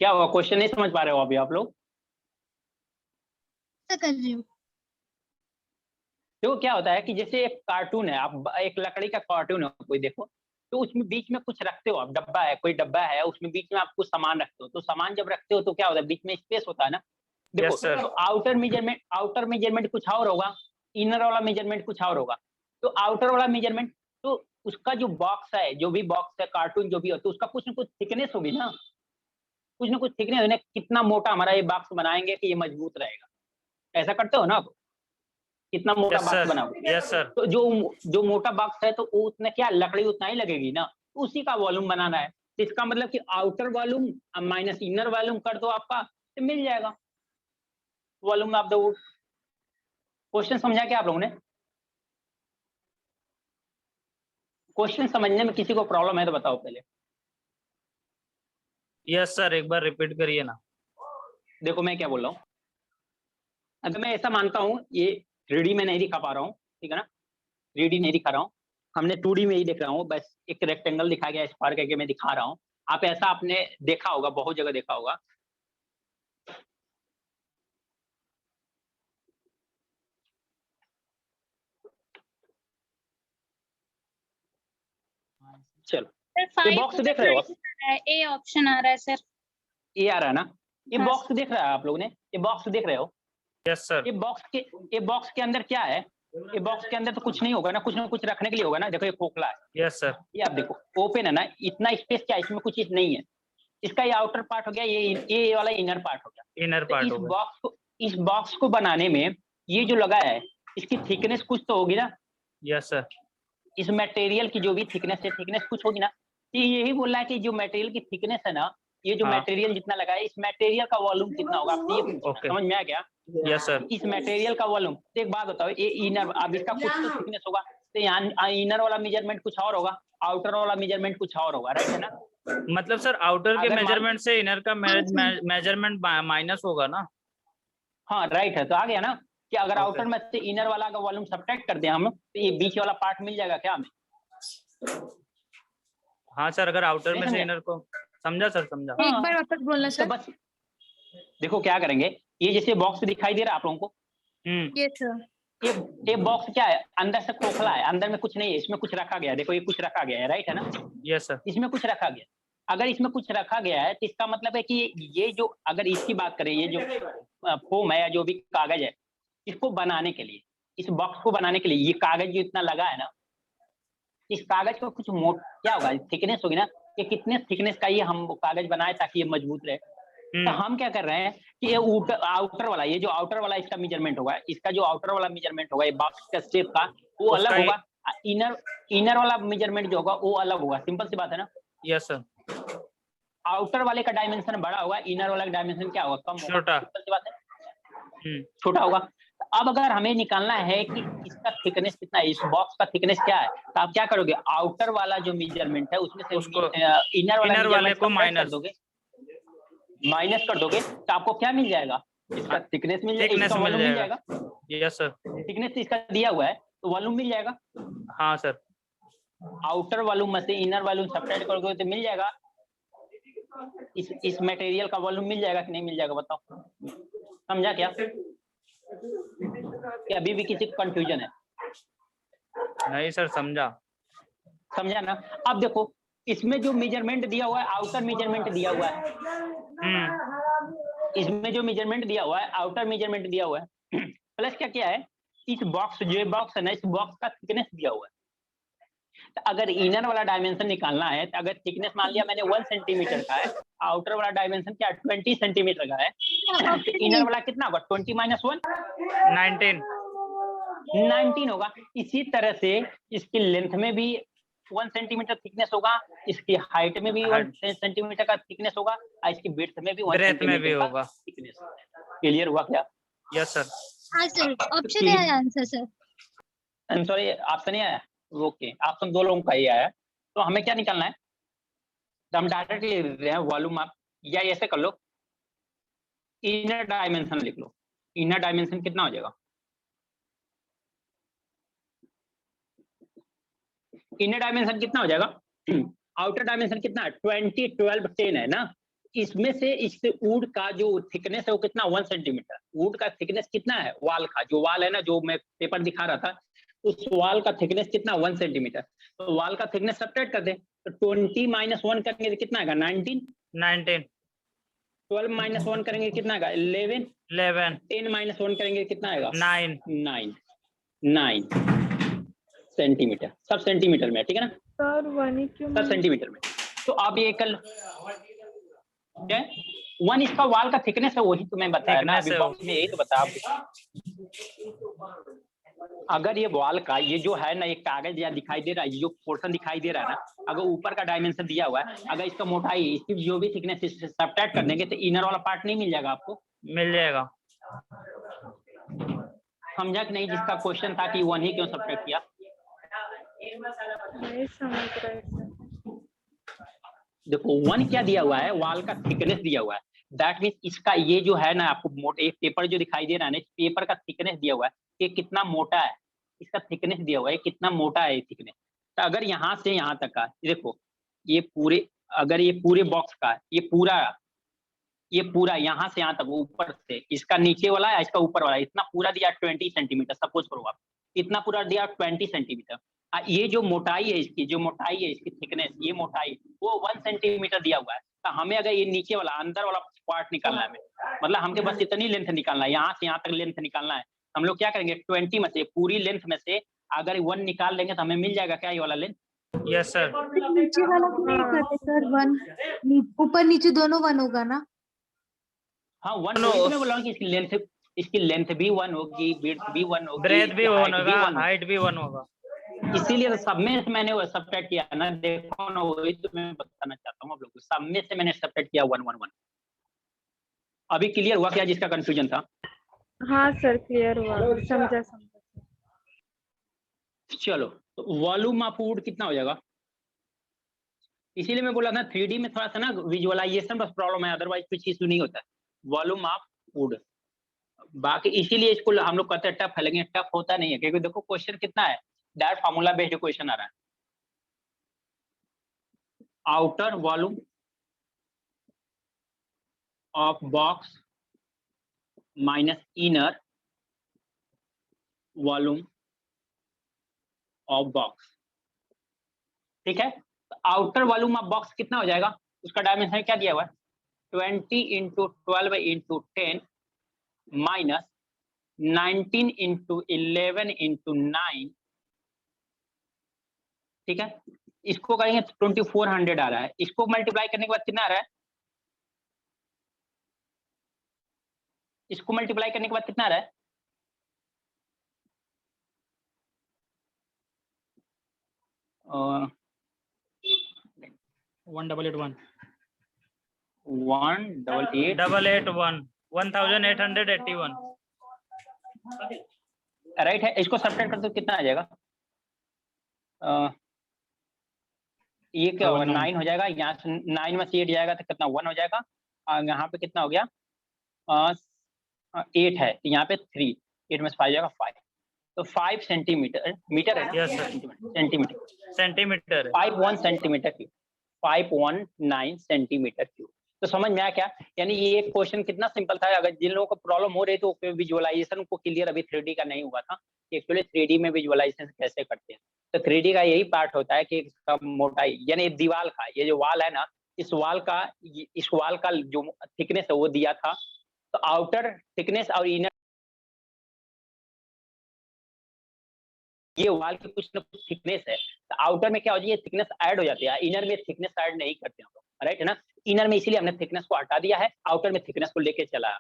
क्या हुआ, क्वेश्चन नहीं समझ पा रहे हो अभी आप लोग? कर रही हूँ। तो क्या होता है कि जैसे एक कार्टून है, आप एक लकड़ी का कार्टून है कोई, देखो तो उसमें बीच में कुछ रखते हो आप, डब्बा है, कोई डब्बा है, उसमें बीच में आप कुछ सामान रखते हो, तो सामान जब रखते हो तो क्या होता है, बीच में स्पेस होता है ना। देखो तो आउटर मेजरमेंट कुछ और होगा, इनर वाला मेजरमेंट कुछ और होगा। तो आउटर वाला मेजरमेंट, तो उसका जो बॉक्स है, जो भी बॉक्स है, कार्टून जो भी हो, तो उसका कुछ ना कुछ थिकनेस होगी ना, कुछ ना कुछ थिकनेस होगी ना, कितना मोटा हमारा ये बॉक्स बनाएंगे कि ये मजबूत रहेगा। ऐसा करते हो ना आप, कितना मोटा बॉक्स बनाओगे। Yes sir. तो जो मोटा बॉक्स है तो वो उतना क्या, लकड़ी उतना ही लगेगी ना, तो उसी का वॉल्यूम बनाना है। तो इसका मतलब कि outer volume minus inner volume कर दो आपका, तो मिल जाएगा volume of the wood. Question समझा क्या आप लोगों ने? क्वेश्चन समझने में किसी को प्रॉब्लम है तो बताओ पहले। यस सर, एक बार रिपीट करिए ना। देखो मैं क्या बोल रहा हूँ, अगर मैं ऐसा मानता हूँ, ये 3D में नहीं दिखा पा रहा हूँ, ठीक है ना, 3D नहीं दिखा रहा हूँ, हमने 2D में ही दिख रहा हूँ, बस एक रेक्टेंगल दिखा गया, स्क्वायर करके मैं दिखा रहा हूँ। आप ऐसा आपने देखा होगा, बहुत जगह देखा होगा। चलो सर ये बॉक्स देख रहे हो आप? ए ऑप्शन आ रहा है सर। ये आ रहा है ना, ये हाँ, बॉक्स देख रहा है आप लोगों ने, ये बॉक्स देख रहे हो? Yes sir. ये बॉक्स के अंदर क्या है? ये बॉक्स के अंदर तो कुछ नहीं होगा ना, कुछ ना कुछ रखने के लिए होगा ना। देखो ये खोखला है, यस सर। ये आप देखो ओपन है ना, इतना स्पेस क्या है इसमें, कुछ चीज नहीं है। इसका ये आउटर पार्ट हो गया, ये वाला इनर पार्ट हो गया। इनर तो पार्ट हो गया। इस बॉक्स को बनाने में ये जो लगा है, इसकी थिकनेस कुछ तो होगी ना। Yes sir. इस मटेरियल की जो भी थिकनेस है, थिकनेस कुछ होगी ना। तो यही बोल रहा है कि जो मटेरियल की थिकनेस है ना, ये जो हाँ। मटेरियल जितना लगा है, इस मटेरियल का वॉल्यूम कितना होगा, आपसे ये पूछना। ओके। समझ में आ गया? Yes sir. इस मटेरियल का वॉल्यूम, तो एक बात बताओ, ये इनर, अब इसका कुछ तो थिकनेस होगा, तो यहाँ इनर वाला मेजरमेंट कुछ और होगा, आउटर वाला मेजरमेंट कुछ और होगा, राइट है ना? मतलब सर आउटर के अगर मान- मेजरमेंट से इनर का मेजरमेंट माइनस होगा ना? हाँ राइट है, तो आ गया ना कि अगर Okay. आउटर में से इनर वाला का वॉल्यूम सब्ट्रैक्ट कर दें हम, तो ये बीच वाला पार्ट मिल जाएगा क्या हमें? हाँ सर, अगर आउटर नहीं में से समझे? इनर को, समझा सर, समझा। हाँ। एक बार वापस बोलना तो सर। बस देखो क्या करेंगे, ये जैसे बॉक्स दिखाई दे रहा है आप लोगों को, ये सर। ये बॉक्स क्या है, अंदर से खोखला है, अंदर में कुछ नहीं है, इसमें कुछ रखा गया है। देखो ये कुछ रखा गया है, राइट है ना? Yes sir. इसमें कुछ रखा गया। अगर इसमें कुछ रखा गया है तो इसका मतलब है कि ये जो, अगर इसकी बात करें, ये जो फोम है या जो भी कागज है, इसको बनाने के लिए, इस बॉक्स को बनाने के लिए, ये कागज जो इतना लगा है ना, इस कागज को कुछ क्या होगा, थिकनेस होगी ना, कि कितने थिकनेस का ये हम कागज बनाए ताकि ये मजबूत रहे। तो हम क्या कर रहे हैं कि ये आउटर वाला, ये जो आउटर वाला इसका मेजरमेंट होगा, इसका जो आउटर वाला मेजरमेंट होगा, ये बॉक्स का शेप का, वो अलग होगा। इनर वाला मेजरमेंट जो होगा वो अलग होगा। सिंपल सी बात है ना? Yes sir. आउटर वाले का डायमेंशन बड़ा होगा, इनर वाला का डायमेंशन क्या होगा, कम होगा। छोटा। सिंपल सी बात है, छोटा होगा। तो अब अगर हमें निकालना है कि इसका थिकनेस कितना है, इस बॉक्स का थिकनेस क्या है, तो आप क्या करोगे, आउटर वाला जो मेजरमेंट है उसमें से उसको इनर वाले को माइनस कर दोगे, तो आपको क्या मिल जाएगा, इसका थिकनेस मिल जाएगा, इसका वॉल्यूम मिल जाएगा। Yes sir. थिकनेस इसका दिया हुआ है तो वॉल्यूम मिल जाएगा। हाँ सर। आउटर वॉल्यूम में से इनर वॉल्यूम सब्ट्रैक्ट करोगे तो मिल जाएगा, इस मटेरियल का वॉल्यूम मिल जाएगा कि नहीं मिल जाएगा, बताओ। समझा क्या? कि अभी भी किसी को कंफ्यूजन है? नहीं सर, समझा। समझा ना? अब देखो इसमें जो मेजरमेंट दिया हुआ है, आउटर मेजरमेंट दिया हुआ है, इसमें जो मेजरमेंट दिया हुआ है, आउटर मेजरमेंट दिया हुआ है, प्लस क्या है, इस बॉक्स, जो बॉक्स है ना, इस बॉक्स का थिकनेस दिया हुआ है। तो अगर इनर वाला डायमेंशन निकालना है, तो अगर थिकनेस मान लिया मैंने 1 सेंटीमीटर का है, आउटर वाला डायमेंशन क्या 20 सेंटीमीटर का है, तो इनर वाला कितना होगा, 20 - 1 19 होगा। इसी तरह से इसकी लेंथ में भी 1 सेंटीमीटर थिकनेस होगा, इसकी हाइट में भी 1 सेंटीमीटर का थिकनेस होगा, और इसकी ब्रेड्थ में भी 1 सेंटीमीटर का थिकनेस। क्लियर हुआ क्या? Yes sir. हाँ सर, ऑप्शन है आंसर सर। सॉरी ऑप्शन नहीं आया, ओके, ऑप्शन 2 लोगों का ही आया। तो हमें क्या निकालना है, तो हम डायरेक्टली ले रहे हैं वॉल्यूम आप, या ऐसे कर लो, इनर डायमेंशन लिख लो। इनर डायमेंशन कितना हो जाएगा? इनर डायमेंशन कितना हो जाएगा? आउटर डायमेंशन कितना है? 20, 12, 10 है ना। इसमें से इससे वुड का जो थिकनेस है वो कितना? 1 सेंटीमीटर। वुड का थिकनेस कितना है? वाल का जो वाल है ना, जो मैं पेपर दिखा रहा था, उस वाल का थिकनेस कितना? 1 सेंटीमीटर। तो वाल का थिकनेस सब्ट्रैक्ट कर दे, तो 20 - 1 करेंगे तो कितना आएगा? 19। 12 - 1 करेंगे कितना आएगा? 11। 10 - 1 करेंगे कितना आएगा? 9 सेंटीमीटर। सब सेंटीमीटर में, ठीक है ना सर 1 ही क्यों? सब सेंटीमीटर में। तो आप ये कल क्या 1 इसका वाल का थिकनेस है, वही तुम्हें बताया ना अभी बॉक्स में, यही तो बता आप। अगर ये वॉल का ये जो है ना, ये कागज या दिखाई दे रहा है, ये जो पोर्शन दिखाई दे रहा है ना, अगर ऊपर का डायमेंशन दिया हुआ है, अगर इसका मोटाई इसकी जो भी थिकनेस सब्ट्रैक्ट कर देंगे तो इनर वाला पार्ट नहीं मिल जाएगा आपको? मिल जाएगा। समझा कि नहीं? जिसका क्वेश्चन था कि 1 ही क्यों सब्ट्रैक्ट किया? नहीं समझ रहे सर। देखो 1 क्या दिया हुआ है? वॉल का थिकनेस दिया हुआ है। दैट मीन्स इसका ये जो है ना, आपको मोटे पेपर जो दिखाई दे रहा है ना, पेपर का थिकनेस दिया हुआ है कि कितना मोटा है, इसका थिकनेस दिया हुआ है कितना मोटा है ये थिकनेस। तो अगर यहाँ से यहाँ तक का देखो, ये पूरे, अगर ये पूरे बॉक्स का ये पूरा यहाँ से यहाँ तक ऊपर से, इसका नीचे वाला है इसका ऊपर वाला, इतना पूरा दिया 20 सेंटीमीटर। सपोज करो आप इतना पूरा दिया 20 सेंटीमीटर। ये जो मोटाई है इसकी, जो मोटाई है इसकी थिकनेस, ये मोटाई वो 1 सेंटीमीटर दिया हुआ है। तो हमें अगर ये नीचे वाला अंदर वाला पार्ट निकालना है, मतलब हमके बस इतनी लेंथ निकालना है, यहाँ से यहाँ तक लेंथ निकालना है। हम लोग क्या करेंगे? 20 में से, पूरी लेंथ में से अगर 1 निकाल लेंगे तो हमें मिल जाएगा क्या ये वाला लेंथ? Yes sir. नीचे वाला क्यों नहीं करते सर? 1 ऊपर नीचे दोनों 1 होगा ना? हाँ 1 तो मैं बोल रहा हूँ कि इसकी लेंथ भी 1 होगी, विड्थ भी 1 होगी, ब्रेथ भी 1 होगा, 1 हाइट भी 1 होगा। इसीलिए तो सब में से मैंने वो सब्ट्रैक्ट किया ना। देखो ना, वही तो मैं बताना चाहता हूँ आप लोगों को, सब में से मैंने सब्ट्रैक्ट किया 1 1 1। अभी क्लियर हुआ क्या जिसका कंफ्यूजन था? हाँ सर क्लियर हुआ, समझा। चलो, तो वॉल्यूम ऑफ वुड कितना हो जाएगा? इसीलिए मैं बोला था 3D में थोड़ा सा ना विजुअलाइजेशन बस प्रॉब्लम है, अदरवाइज कुछ इशू नहीं होता है। वॉल्यूम ऑफ वुड, बाकी इसीलिए इसको हम लोग कहते हैं टफ है, लेकिन टफ होता नहीं है, क्योंकि देखो क्वेश्चन कितना है, डायरेक्ट फार्मूला बेस्ड क्वेश्चन आ रहा है। Outer volume of box minus inner volume of box, ठीक है। तो आउटर वॉल्यूम ऑफ बॉक्स कितना हो जाएगा? उसका डायमेंशन क्या दिया हुआ है? 20 × 12 × 10 माइनस 19 × 11 × 9, ठीक है। इसको करेंगे 2400 आ रहा है। इसको मल्टीप्लाई करने के बाद कितना आ रहा है? इसको मल्टीप्लाई करने के बाद कितना आ रहा है? 1881 1881 राइट है। इसको सब्ट्रैक्ट करते तो कितना आ जाएगा? ये क्या होगा? 9 हो जाएगा। यहाँ से 9 में से 8 जाएगा तो कितना? 1 हो जाएगा। यहाँ पे कितना हो गया? 8 है, यहाँ पे 3, 8 में से 5 जाएगा 5, तो 5 सेंटीमीटर, मीटर है ना? Yes sir. Centimetre 5 centimetre cube, 519 centimetre cube. तो समझ में आया क्या? यानी ये क्वेश्चन कितना सिंपल था। अगर जिन लोगों को प्रॉब्लम हो रही तो विजुअलाइजेशन को क्लियर अभी 3D का नहीं हुआ था कि एक्चुअली 3D में विजुअलाइजेशन कैसे करते हैं। तो 3D का यही पार्ट होता है कि इसका मोटाई, यानी दीवार का ये जो वाल है ना, इस वाल का जो थिकनेस है वो दिया था। तो आउटर थिकनेस और इनर, ये वाल की कुछ न कुछ थिकनेस है, तो आउटर में क्या हो जाती है? थिकनेस ऐड हो जाती है। इनर में थिकनेस ऐड नहीं करते हम लोग, राइट है ना। इनर में इसीलिए हमने थिकनेस को हटा दिया है, आउटर में थिकनेस को लेके चला है।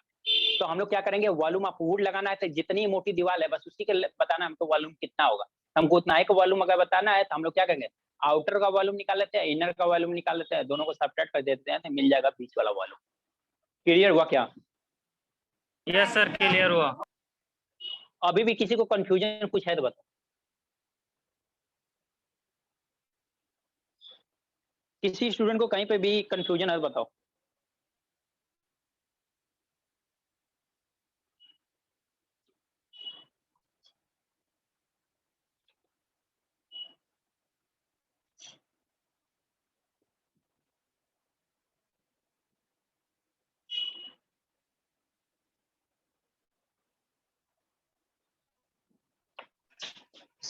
तो हम लोग क्या करेंगे? वॉल्यूम ऑफ वुड लगाना है, तो जितनी मोटी दीवार है बस उसी के बताना है हमको वॉल्यूम कितना होगा। हमको उतना एक वॉल्यूम अगर बताना है तो हम लोग क्या करेंगे? आउटर का वॉल्यूम निकाल लेते हैं, इनर का वॉल्यूम निकाल लेते हैं, दोनों को सब्ट्रैक्ट कर देते हैं तो मिल जाएगा बीच वाला वॉल्यूम। क्लियर हुआ क्या? यस सर क्लियर हुआ। अभी भी किसी को कंफ्यूजन कुछ है तो बताओ। किसी स्टूडेंट को कहीं पे भी कंफ्यूजन है तो बताओ।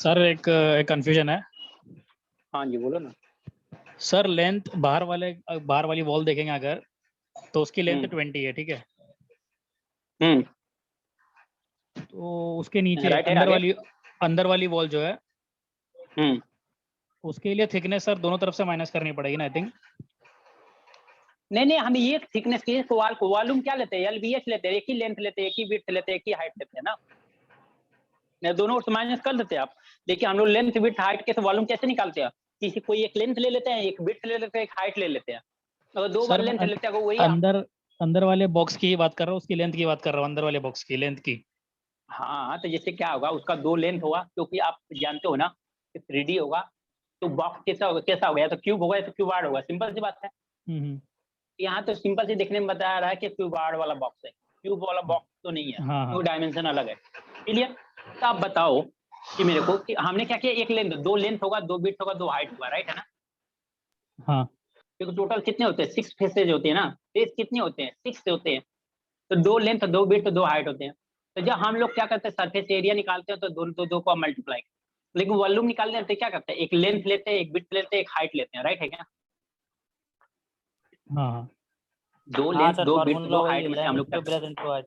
सर एक कंफ्यूजन है हाँ जी बोलो ना। सर। लेंथ बाहर वाली वॉल देखेंगे अगर, तो उसकी लेंथ 20 है, ठीक है। तो उसके नीचे राइट है, आगे। अंदर वाली वॉल जो है, हम्म उसके लिए थिकनेस सर दोनों तरफ से माइनस करनी पड़ेगी ना, आई थिंक। नहीं, हम ये थिकनेस की वॉल को वॉल्यूम क्या लेते हैं, एलबीएच लेते हैं, एक ही लेंथ लेते हैं, एक ही विड्थ लेते हैं, एक ही हाइट लेते हैं ना। नहीं, दोनों से माइनस कर देते हैं आप। देखिए हम लोग लेंथ विड्थ हाइट के से वॉल्यूम कैसे निकालते हैं, किसी कोई एक लेंथ ले लेते हैं, एक विड्थ ले लेते हैं, एक हाइट ले लेते हैं। अगर दो बार लेंथ लेते हैं वही अंदर वाले बॉक्स की बात कर रहा हूँ, उसकी लेंथ की बात कर रहा हूँ, अंदर वाले बॉक्स की लेंथ की। हाँ, तो जैसे क्या होगा, उसका 2 लेंथ होगा, क्योंकि आप जानते हो ना कि 3D होगा तो बॉक्स कैसा होगा, या तो क्यूब होगा या तो क्यूबार्ड होगा, सिंपल सी बात है। यहाँ तो सिंपल सी देखने में बता रहा है कि क्यूबार्ड वाला बॉक्स है, क्यूब वाला बॉक्स तो नहीं है। हाँ। तो डायमेंशन अलग है। क्लियर? तो आप बताओ कि मेरे को कि हमने क्या किया, एक लेंथ, 2 लेंथ होगा, 2 विड्थ होगा, 2 हाइट होगा, राइट है ना। हाँ, क्योंकि टोटल कितने होते हैं, 6 फेसेज होते हैं ना, फेस कितने होते हैं, 6 होते हैं। तो 2 लेंथ, 2 विड्थ, 2 हाइट होते हैं। तो जब हम लोग क्या करते हैं, सरफेस एरिया निकालते हैं तो दो को मल्टीप्लाई, लेकिन वॉल्यूम निकालने तो क्या करते हैं, एक लेंथ लेते हैं, एक विड्थ लेते हैं, एक हाइट लेते हैं, राइट है क्या। हाँ, 2 लेंथ, 2 विड्थ, 2 हाइट में से हम लोग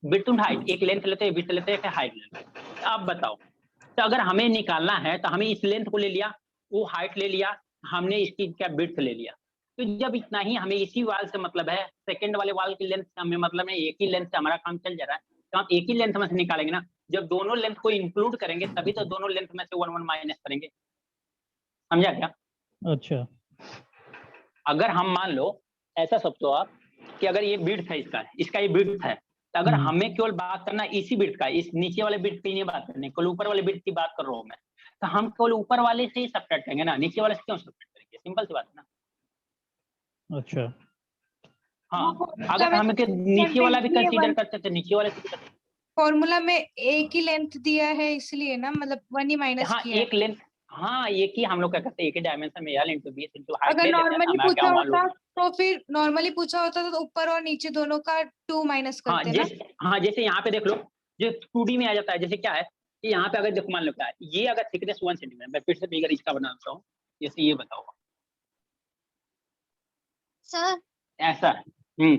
विड्थ एंड हाइट, एक लेंथ लेते हैं, विड्थ लेते हैं, एक हाइट लेते हैं। आप बताओ, तो अगर हमें निकालना है तो हमें इस लेंथ को ले लिया, वो हाइट ले लिया, हमने इसकी क्या विड्थ ले लिया। तो जब इतना ही हमें इसी वाल से मतलब है, सेकंड वाले वाल की लेंथ से हमें मतलब है, एक ही लेंथ से हमारा काम चल जा रहा है, तो हम एक ही लेंथ में से निकालेंगे ना। जब दोनों लेंथ को इंक्लूड करेंगे तभी तो दोनों लेंथ में से 1 1 माइनस करेंगे, समझा क्या। अच्छा। अगर हम मान लो ऐसा सोचो आप कि अगर ये विड्थ है, इसका ये विड्थ है, तो अगर हमें केवल बात करना इसी विड्थ का, इस नीचे वाले विड्थ की नहीं बात करनी, केवल ऊपर वाले विड्थ की बात कर रहा हूँ मैं, तो हम केवल ऊपर वाले से ही सब्ट्रैक्ट करेंगे ना, नीचे वाले से क्यों सब्ट्रैक्ट करेंगे, सिंपल सी बात है ना। अच्छा। हाँ, अगर हम नीचे वाला भी कंसीडर करते तो नीचे वाले से भी फॉर्मूला में एक ही लेंथ दिया है इसलिए ना, मतलब 1 ही माइनस हाँ, किया एक लेंथ, हाँ एक ही हम लोग क्या करते हैं, एक ही डायमेंशन में L into BS into height अगर ले लेते हैं। नॉर्मली हमारा पूछा क्या होता मालूम। तो फिर नॉर्मली पूछा होता तो ऊपर और नीचे दोनों का 2 माइनस हाँ करते ना। जैसे यहाँ पे देख लो, जो 2D में आ जाता है, जैसे क्या है कि यहाँ पे अगर देखो मान लो क्या है, ये अगर थिकनेस 1 सेंटीमीटर, मैं फिर से फिगर इसका बनाता हूँ, जैसे ये बताओ सर ऐसा है।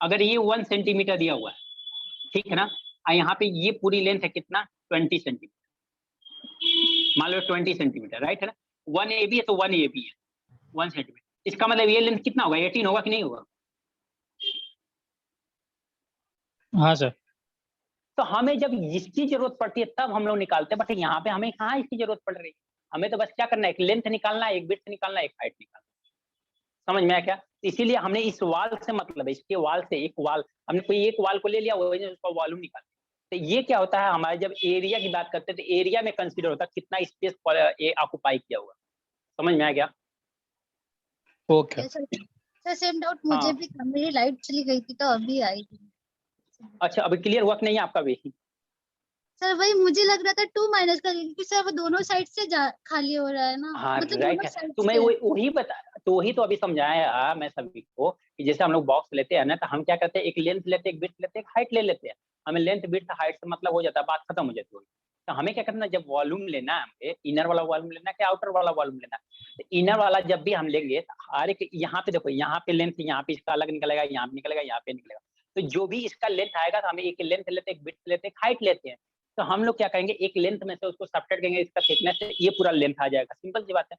अगर ये 1 सेंटीमीटर दिया हुआ है, ठीक है ना, और यहाँ पे ये पूरी लेंथ है कितना, 20 सेंटीमीटर, मान लो 20 सेंटीमीटर, राइट है ना। 1 AB है तो 1 AB है 1 सेंटीमीटर, इसका मतलब ये लेंथ कितना होगा, 18 होगा कि नहीं होगा। हाँ सर। तो हमें जब इसकी जरूरत पड़ती है तब हम लोग निकालते हैं, बट यहाँ पे हमें कहाँ इसकी जरूरत पड़ रही है, हमें तो बस क्या करना है, एक लेंथ निकालना है, एक विड्थ निकालना है, एक हाइट निकालना है, समझ में आया क्या। इसीलिए हमने इस वाल से मतलब है, इसके वाल से एक वाल, हमने कोई एक वाल को ले लिया, वही उसका वॉल्यूम निकाल। तो ये क्या होता है, हमारे जब एरिया की बात करते हैं तो एरिया में कंसीडर होता है कितना स्पेस ये ऑक्युपाई किया हुआ, समझ में आ गया। ओके सर सेम डाउट मुझे भी था, मेरी लाइट चली गई थी तो अभी आई थी। अच्छा, अभी क्लियर हुआ कि नहीं आपका भी। सर वही मुझे लग रहा था 2 माइनस का, क्योंकि सर वो दोनों साइड से खाली हो रहा है ना। हाँ मतलब राइट है, तो मैं वही बता, तो वही तो अभी समझाया मैं सभी को कि जैसे हम लोग बॉक्स लेते हैं ना, तो हम क्या करते हैं, एक लेंथ लेते हैं, एक विड्थ लेते हैं, एक हाइट ले लेते हैं। हमें लेंथ विड्थ हाइट से मतलब हो जाता है, बात खत्म हो जाती है। तो हमें क्या करना है, जब वॉल्यूम लेना है, हमें इनर वाला वॉल्यूम लेना है कि आउटर वाला वॉल्यूम लेना है। तो इनर वाला जब भी हम लेंगे, हर एक यहाँ पे देखो, यहाँ पे लेंथ, यहाँ पे इसका अलग निकलेगा, यहाँ पे निकलेगा, यहाँ पे निकलेगा। तो जो भी इसका लेंथ आएगा, तो हमें एक लेंथ लेते हैं, एक विड्थ लेते हैं, एक हाइट लेते हैं। तो हम लोग क्या करेंगे, एक लेंथ में से उसको सब्ट्रैक्ट करेंगे, इसका थिकनेस से ये पूरा लेंथ आ जाएगा, सिंपल सी बात है।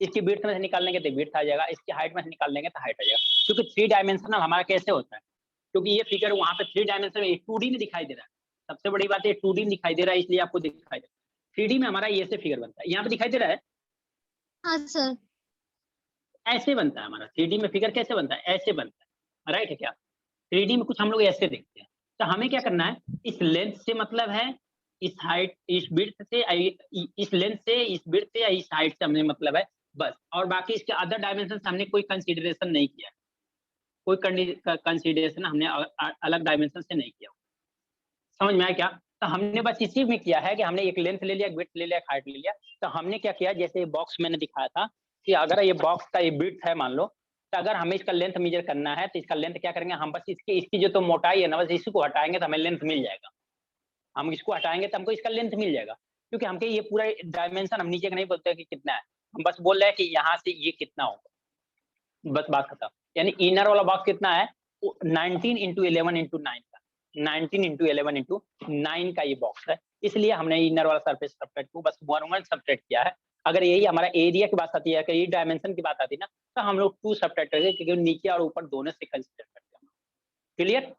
इसकी विड्थ में से निकाल लेंगे तो विड्थ आ जाएगा, इसकी हाइट में से निकाल लेंगे तो हाइट आ जाएगा। क्योंकि 3 डायमेंशनल हमारा कैसे होता है, क्योंकि ये फिगर वहाँ पे 3 डायमेंशन में 2D में दिखाई दे रहा है। सबसे बड़ी बात है 2D में दिखाई दे रहा है, इसलिए आपको दिखाई दे रहा है। 3D में हमारा ये से फिगर बनता है, यहाँ पे दिखाई दे रहा है। हाँ सर, ऐसे बनता है हमारा 3D में फिगर, कैसे बनता है, ऐसे बनता है, राइट है क्या। 3D में कुछ हम लोग ऐसे देखते हैं। तो हमें क्या करना है, इस लेंथ से मतलब है, इस हाइट, इस विड्थ से, इस लेंथ से, इस विड्थ से या इस हाइट से हमें मतलब है बस, और बाकी इसके अदर डायमेंशन हमने कोई कंसीडरेशन नहीं किया, कोई कंसीडरेशन हमने अलग डायमेंशन से नहीं किया, समझ में आया क्या। तो हमने बस इसी में किया है कि हमने एक लेंथ ले लिया, एक विड्थ ले लिया, एक हाइट ले लिया। तो हमने क्या किया, जैसे बॉक्स मैंने दिखाया था कि अगर ये बॉक्स का ये विड्थ है मान लो, तो अगर हमें इसका लेंथ मेजर करना है तो इसका लेंथ क्या करेंगे हम, बस इसकी जो तो मोटाई है ना, बस इसी को हटाएंगे तो हमें लेंथ मिल जाएगा। हम इसको हटाएंगे तो हमको इसका लेंथ मिल जाएगा, क्योंकि हमको ये पूरा डायमेंशन हम नीचे का नहीं बोलते कि कितना है, हम बस बोल रहे हैं कि यहाँ से ये कितना होगा, बस बात खत्म। यानी इनर वाला बॉक्स कितना है, 19 इंटू 11 इंटू 9 का, 19 इंटू 11 इंटू 9 का ये बॉक्स है, इसलिए हमने इनर वाला सरफेस सब्ट्रैक्ट को बस 1 सब्ट्रैक्ट किया है। अगर यही हमारा एरिया की बात आती है, कि डायमेंशन की बात आती है ना, तो हम लोग 2 सब्ट्रैक्ट करेंगे, क्योंकि नीचे और ऊपर दोनों से कंसीडर करते हैं। क्लियर?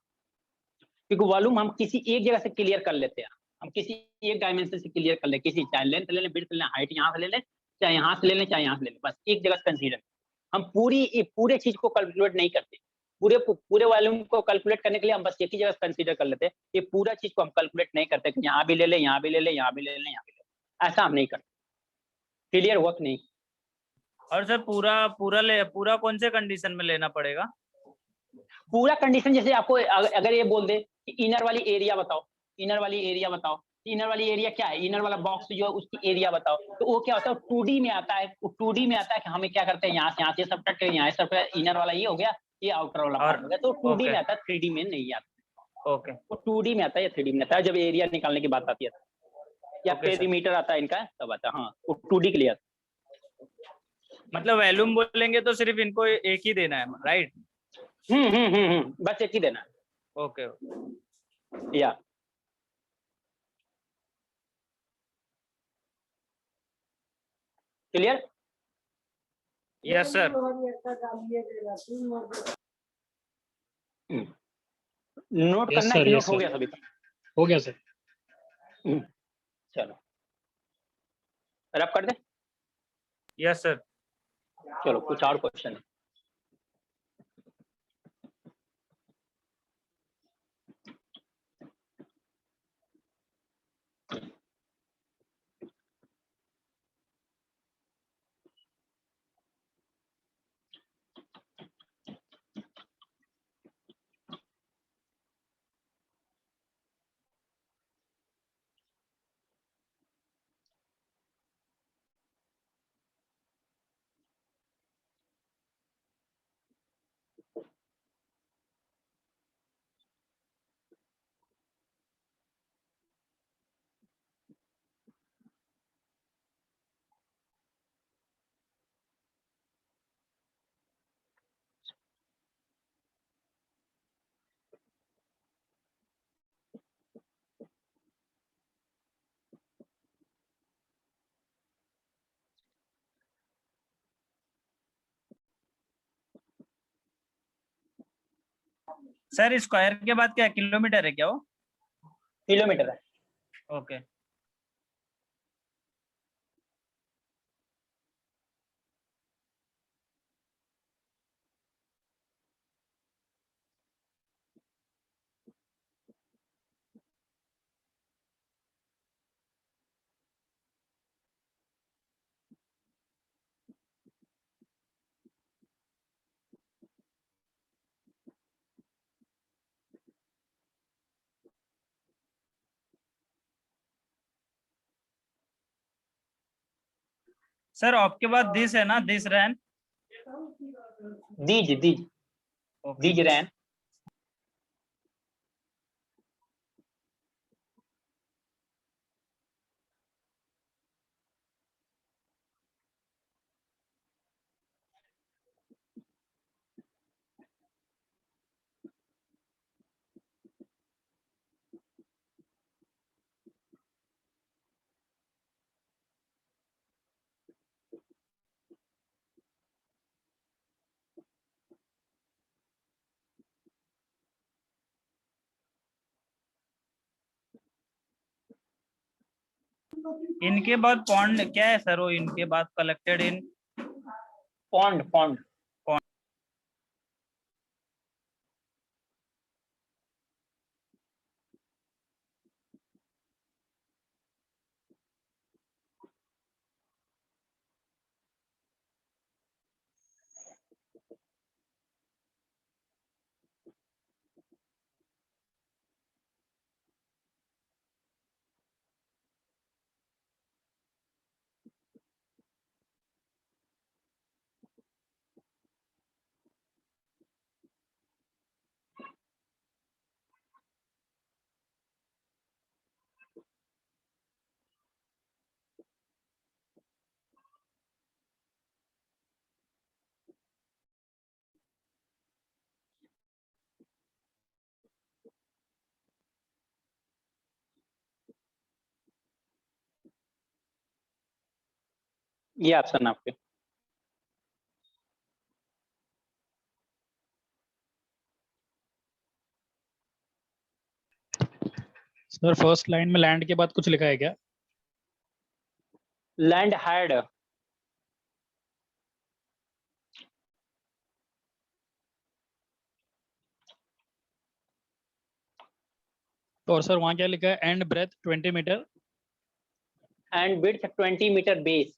क्योंकि वॉल्यूम हम किसी एक जगह से क्लियर कर लेते हैं, हम किसी एक डायमेंशन से क्लियर कर ले, किसी चाहे लेंथ ले लें, विड्थ ले लें, हाइट यहाँ से ले लें, चाहे यहाँ से ले लें, चाहे यहाँ से ले लें, बस एक जगह से कंसीडर। हम पूरे चीज को कैलकुलेट नहीं करते, पूरे वॉल्यूम को कैलकुलेट करने के लिए हम बस एक ही जगह कंसीडर कर लेते हैं, ये पूरा चीज को हम कैलकुलेट नहीं करते कि यहाँ भी ले ले, यहाँ भी ले ले, यहाँ भी ले ले, यहाँ भी ले ले, ऐसा हम नहीं करते। क्लियर वर्क नहीं? और सर पूरा कौन से कंडीशन में लेना पड़ेगा? पूरा कंडीशन जैसे आपको अगर ये बोल दे कि इनर वाली एरिया बताओ, इनर वाली एरिया बताओ, इनर वाली एरिया क्या है, इनर वाला बॉक्स जो है उसकी एरिया बताओ, तो वो क्या होता है, 2D में आता है, 2D में आता है कि हमें क्या करते हैं, यहाँ से सब्ट्रैक्ट करें, यहाँ से सब्ट्रैक्ट, इनर वाला ये हो गया, ये आउटर वाला पार्ट हो गया, तो 2D में आता है, 3D में नहीं आता। ओके, वो 2D में आता है या 3D में आता है, जब एरिया निकालने की बात आती है, या पेरीमीटर आता है इनका तब आता है, हाँ वो 2D के लिए आता है। मतलब वॉल्यूम बोलेंगे तो सिर्फ इनको एक ही देना है, राइट? बस एक ही देना है। ओके, या clear? Yes sir. Note Yes, करना sir, है कि yes, नोट हो sir. गया सभी का? हो गया सर। चलो रब कर दे। Yes sir. चलो कुछ और क्वेश्चन है? सर स्क्वायर के बाद क्या किलोमीटर है क्या वो? किलोमीटर है। ओके। सर आपके बाद दिस है ना, दिस रैन? दीज रैन। इनके बाद पॉन्ड क्या है सर? वो इनके बाद कलेक्टेड इन पॉन्ड। ये ऑप्शन आपके। सर फर्स्ट लाइन में लैंड के बाद कुछ लिखा है क्या? लैंड हैड, और सर वहाँ क्या लिखा है? And breadth 20 metre. And width 20 metre base.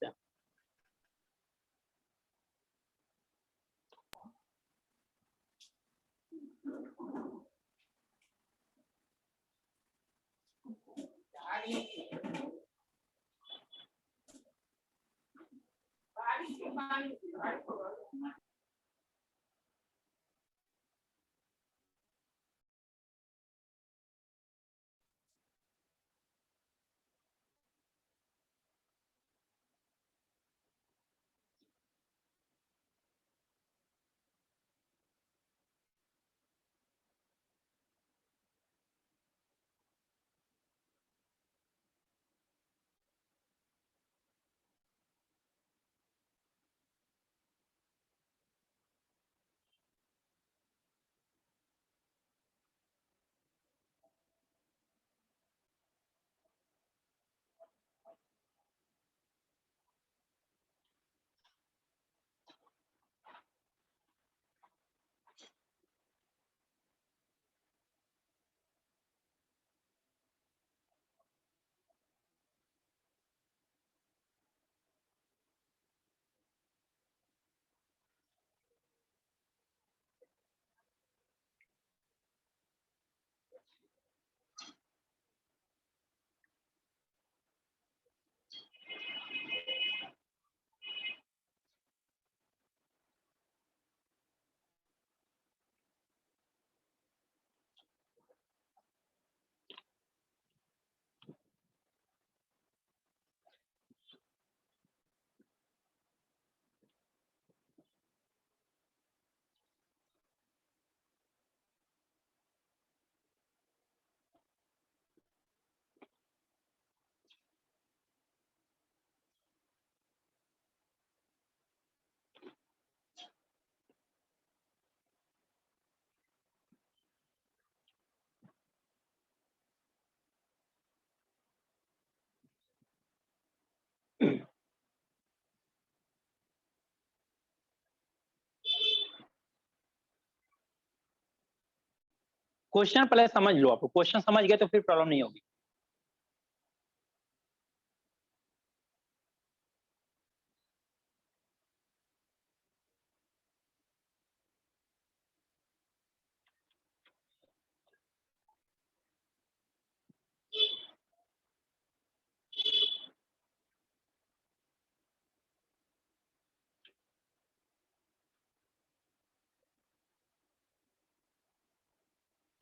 Question पहले समझ लो, आपको क्वेश्चन समझ गए तो फिर प्रॉब्लम नहीं होगी।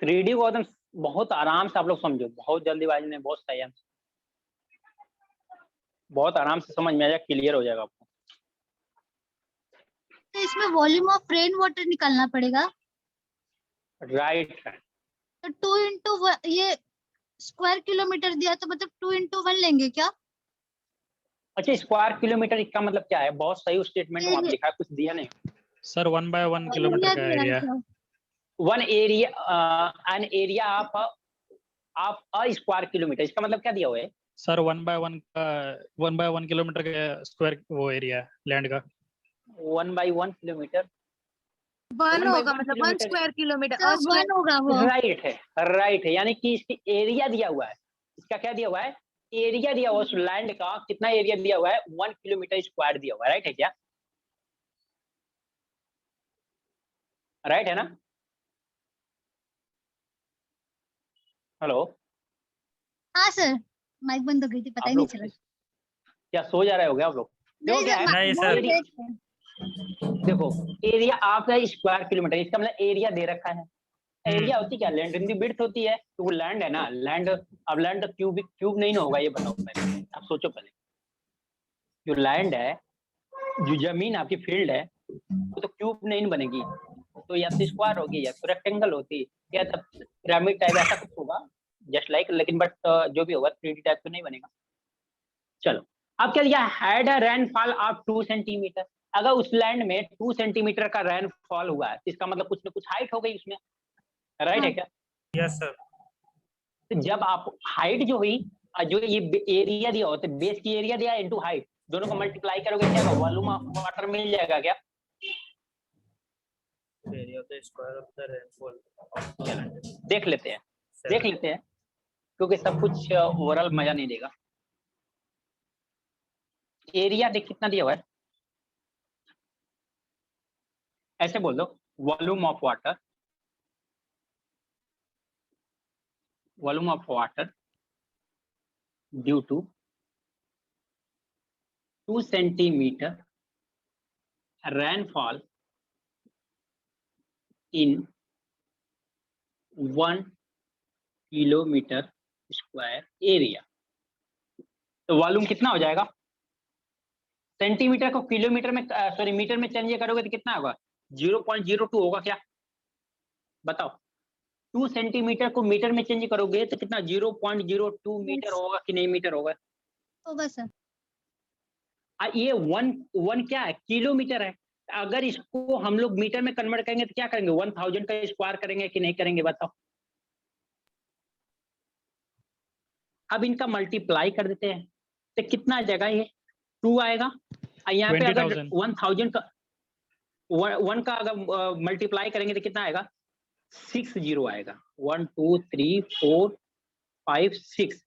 थ्री डी को एकदम बहुत आराम से आप लोग समझो, बहुत जल्दीबाजी में, बहुत संयम से, बहुत आराम से समझ में आ जाएगा, क्लियर हो जाएगा आपको। तो इसमें वॉल्यूम ऑफ रेन वाटर निकालना पड़ेगा। राइट। तो 2 × ये स्क्वायर किलोमीटर दिया तो मतलब 2 × 1 लेंगे क्या? अच्छा, स्क्वायर किलोमीटर इसका मतलब क्या है? बहुत सही स्टेटमेंट वहां पे लिखा है, कुछ दिया नहीं। सर 1/1 किलोमीटर का area. One area, an area of a square kilometre, इसका मतलब क्या दिया हुआ है? सर 1/1 किलोमीटर का स्क्वायर वो एरिया लैंड का। 1/1 किलोमीटर 1 होगा, 1/1 मतलब 1 स्क्वायर किलोमीटर। तो 1 होगा वो। राइट है, राइट है, यानी कि इसकी एरिया दिया हुआ है। इसका क्या दिया हुआ है? एरिया दिया हुआ है। उस लैंड का कितना एरिया दिया हुआ है? 1 किलोमीटर स्क्वायर दिया हुआ है। राइट है क्या? राइट है ना? हेलो, हाँ सर, माइक बंद हो गई थी, पता ही नहीं चला। क्या सो जा रहे हो गया आप लोग? देखो क्या है, नहीं सर। देखो area of the square kilometre, इसका मतलब एरिया दे रखा है। एरिया होती क्या? लैंड इन दी विड्थ होती है, तो वो लैंड है ना, लैंड। अब लैंड तो क्यूब नहीं ना होगा, ये बताओ पहले, आप सोचो पहले। जो लैंड है, जो जमीन आपकी फील्ड है, वो तो क्यूब नहीं बनेगी, तो या तो स्क्वायर होगी या तो रेक्टेंगल होती, या तो पिरामिड टाइप ऐसा कुछ होगा, जस्ट लाइक। लेकिन बट जो भी होगा 3D टाइप तो नहीं बनेगा। चलो अब क्या दिया, had a rainfall of 2 centimetre. अगर उस लैंड में 2 सेंटीमीटर का रेनफॉल हुआ है तो इसका मतलब कुछ ना कुछ हाइट हो गई उसमें, राइट है क्या? Yes sir. तो जब आप हाइट जो हुई, जो ये एरिया दिया होता है, बेस की एरिया दिया इनटू हाइट, दोनों को मल्टीप्लाई करोगे क्या होगा, वॉल्यूम ऑफ वाटर मिल जाएगा क्या? Area of the square of the rainfall. देख लेते हैं, देख लेते हैं, क्योंकि सब कुछ ओवरऑल मजा नहीं देगा। एरिया देख कितना दिया हुआ है, ऐसे बोल दो, volume of water, volume of water due to 2 centimetre rainfall in 1 kilometre square area. तो वॉल्यूम कितना हो जाएगा, सेंटीमीटर को किलोमीटर में सॉरी मीटर में चेंज करोगे तो कितना होगा, 0.02 होगा क्या, बताओ। 2 सेंटीमीटर को मीटर में चेंज करोगे तो कितना 0.02 मीटर होगा कि नहीं मीटर होगा? होगा सर। ये वन क्या है, किलोमीटर है। अगर इसको हम लोग मीटर में कन्वर्ट करेंगे तो क्या करेंगे, 1000 का स्क्वायर करेंगे कि नहीं करेंगे, बताओ। अब इनका मल्टीप्लाई कर देते हैं तो कितना आ जाएगा, ये 2 आएगा। यहाँ पे अगर 1000 का 1 का अगर मल्टीप्लाई करेंगे तो कितना आएगा, 60 आएगा। 1 2 3 4 5 6,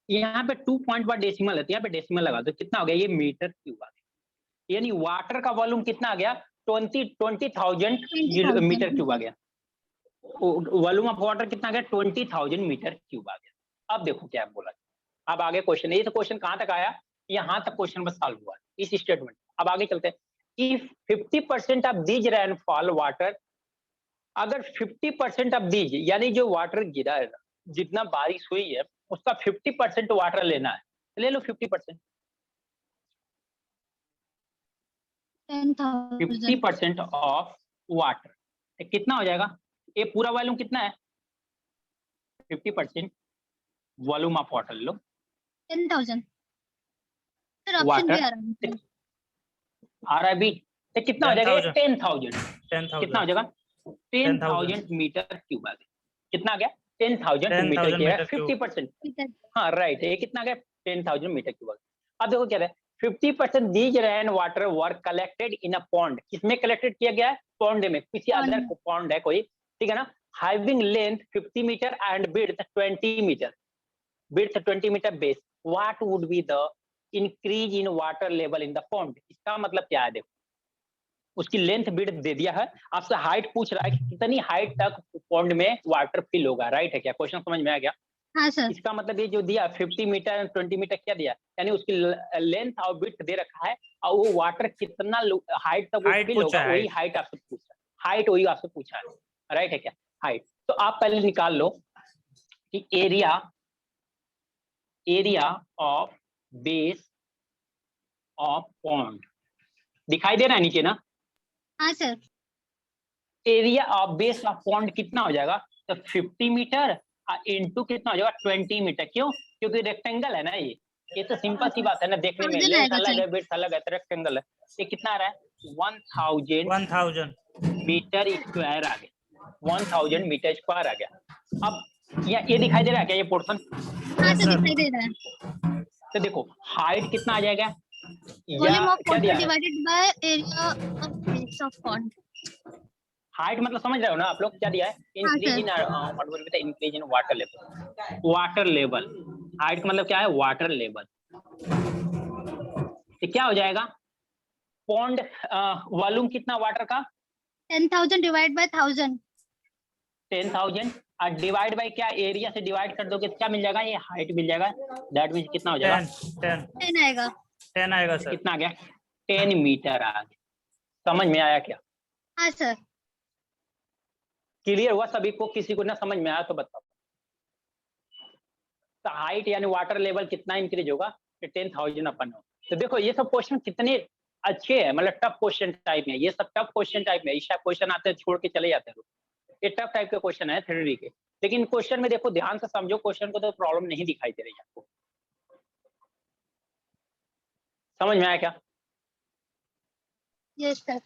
यहाँ पे 2 पॉइंट बाद डेसिमल है, यहाँ पे डेसिमल लगा दो, कितना हो गया, ये मीटर क्यूब आ गया। यानी वाटर का वॉल्यूम कितना आ गया, 20,000 मीटर क्यूब आ गया। वॉल्यूम ऑफ वाटर कितना आ गया, 20,000 मीटर क्यूब आ गया। अब देखो क्या बोला, अब आगे क्वेश्चन, ये तो क्वेश्चन कहाँ तक आया, यहाँ तक क्वेश्चन बस सॉल्व हुआ इस स्टेटमेंट। अब आगे चलते हैं, if 50% of these rainfall water, अगर 50% ऑफ दीज यानी जो वाटर गिरा है, जितना बारिश हुई है उसका 50% वाटर लेना है, ले लो 50%। 50% ऑफ वाटर कितना हो जाएगा, ये पूरा वॉल्यूम कितना है, 50% volume of water low 10,000 sir, option water भी आ रहा है। आ रहा है भी, तो कितना हो जाएगा, 10,000 कितना हो जाएगा, 10,000 10,000 मीटर क्यूब आ गया। कितना आ गया, 10,000 मीटर क्यूब, 50%। हाँ राइट, ये कितना गया, 10,000 मीटर क्यूब। अब देखो क्या है, 50% these rain water were collected in a pond, किसमें कलेक्टेड किया गया है, पॉन्ड में, किसी अदर पॉन्ड है कोई, ठीक है ना, having length 50 metre and width 20 metre, width 20 metre base, what would be the increase in water level in the pond. इसका मतलब क्या है, देखो उसकी लेंथ विड्थ दे दिया है, आपसे हाइट पूछ रहा है कि कितनी हाइट तक पॉन्ड में वाटर फिल होगा, राइट है क्या, क्वेश्चन समझ में आ गया। हाँ सर। इसका मतलब ये जो दिया 50 मीटर एंड 20 मीटर क्या दिया, यानी उसकी लेंथ और विड्थ दे रखा है, और वो वाटर कितना हाइट तक फिल होगा, वही हाइट आपसे पूछा है, हाइट वही आपसे पूछा है, राइट है क्या, हाइट। तो आप पहले निकाल लो कि area of base of pond दिखाई दे रहा है नीचे ना। हाँ sir. Area of base of pond कितना हो जाएगा, तो 50 मीटर इनटू कितना हो जाएगा, 20 मीटर। क्यों, क्योंकि रेक्टेंगल है ना, ये तो सिंपल सी बात है ना, देखने में लेंथ अलग है विड्थ अलग है, तो रेक्टेंगल है। ये कितना आ रहा है, 1000 मीटर स्क्वायर आ गया, 1000 मीटर स्क्वायर आ गया। अब ये दिखाई दे रहा है क्या, ये पोर्शन, हाँ सर दिखाई दे रहा है। तो देखो हाइट कितना आ जाएगा, volume of water divided by area of base of pond. Height मतलब समझ रहे हो ना आप लोग, क्या दिया है, increase in increase in water level, water level, height का मतलब क्या है, वाटर लेवल। तो क्या हो जाएगा, पॉन्ड वॉल्यूम कितना वाटर का, 10,000 डिवाइड बाय 1000, 10,000 और डिवाइड बाय क्या, एरिया से डिवाइड कर दोगे तो क्या मिल जाएगा, ये हाइट मिल जाएगा। दैट मींस कितना हो जाएगा, 10 आएगा, 10 आएगा सर। कितना आ गया, 10 मीटर आ गया। समझ में आया क्या, हाँ सर। क्लियर हुआ सभी को, किसी को ना समझ में आया तो बताओ। तो हाइट यानी वाटर लेवल कितना इंक्रीज होगा, 10,000 अपन हो। तो देखो ये सब क्वेश्चन कितने अच्छे हैं, मतलब टफ क्वेश्चन टाइप में, ये सब टफ क्वेश्चन टाइप में, इस क्वेश्चन आते हैं छोड़ के चले जाते हैं लोग, ये टफ टाइप के क्वेश्चन है थ्योरी के। लेकिन क्वेश्चन में देखो ध्यान से समझो, क्वेश्चन को तो प्रॉब्लम नहीं दिखाई दे रही है आपको। समझ में आया क्या? Yes sir.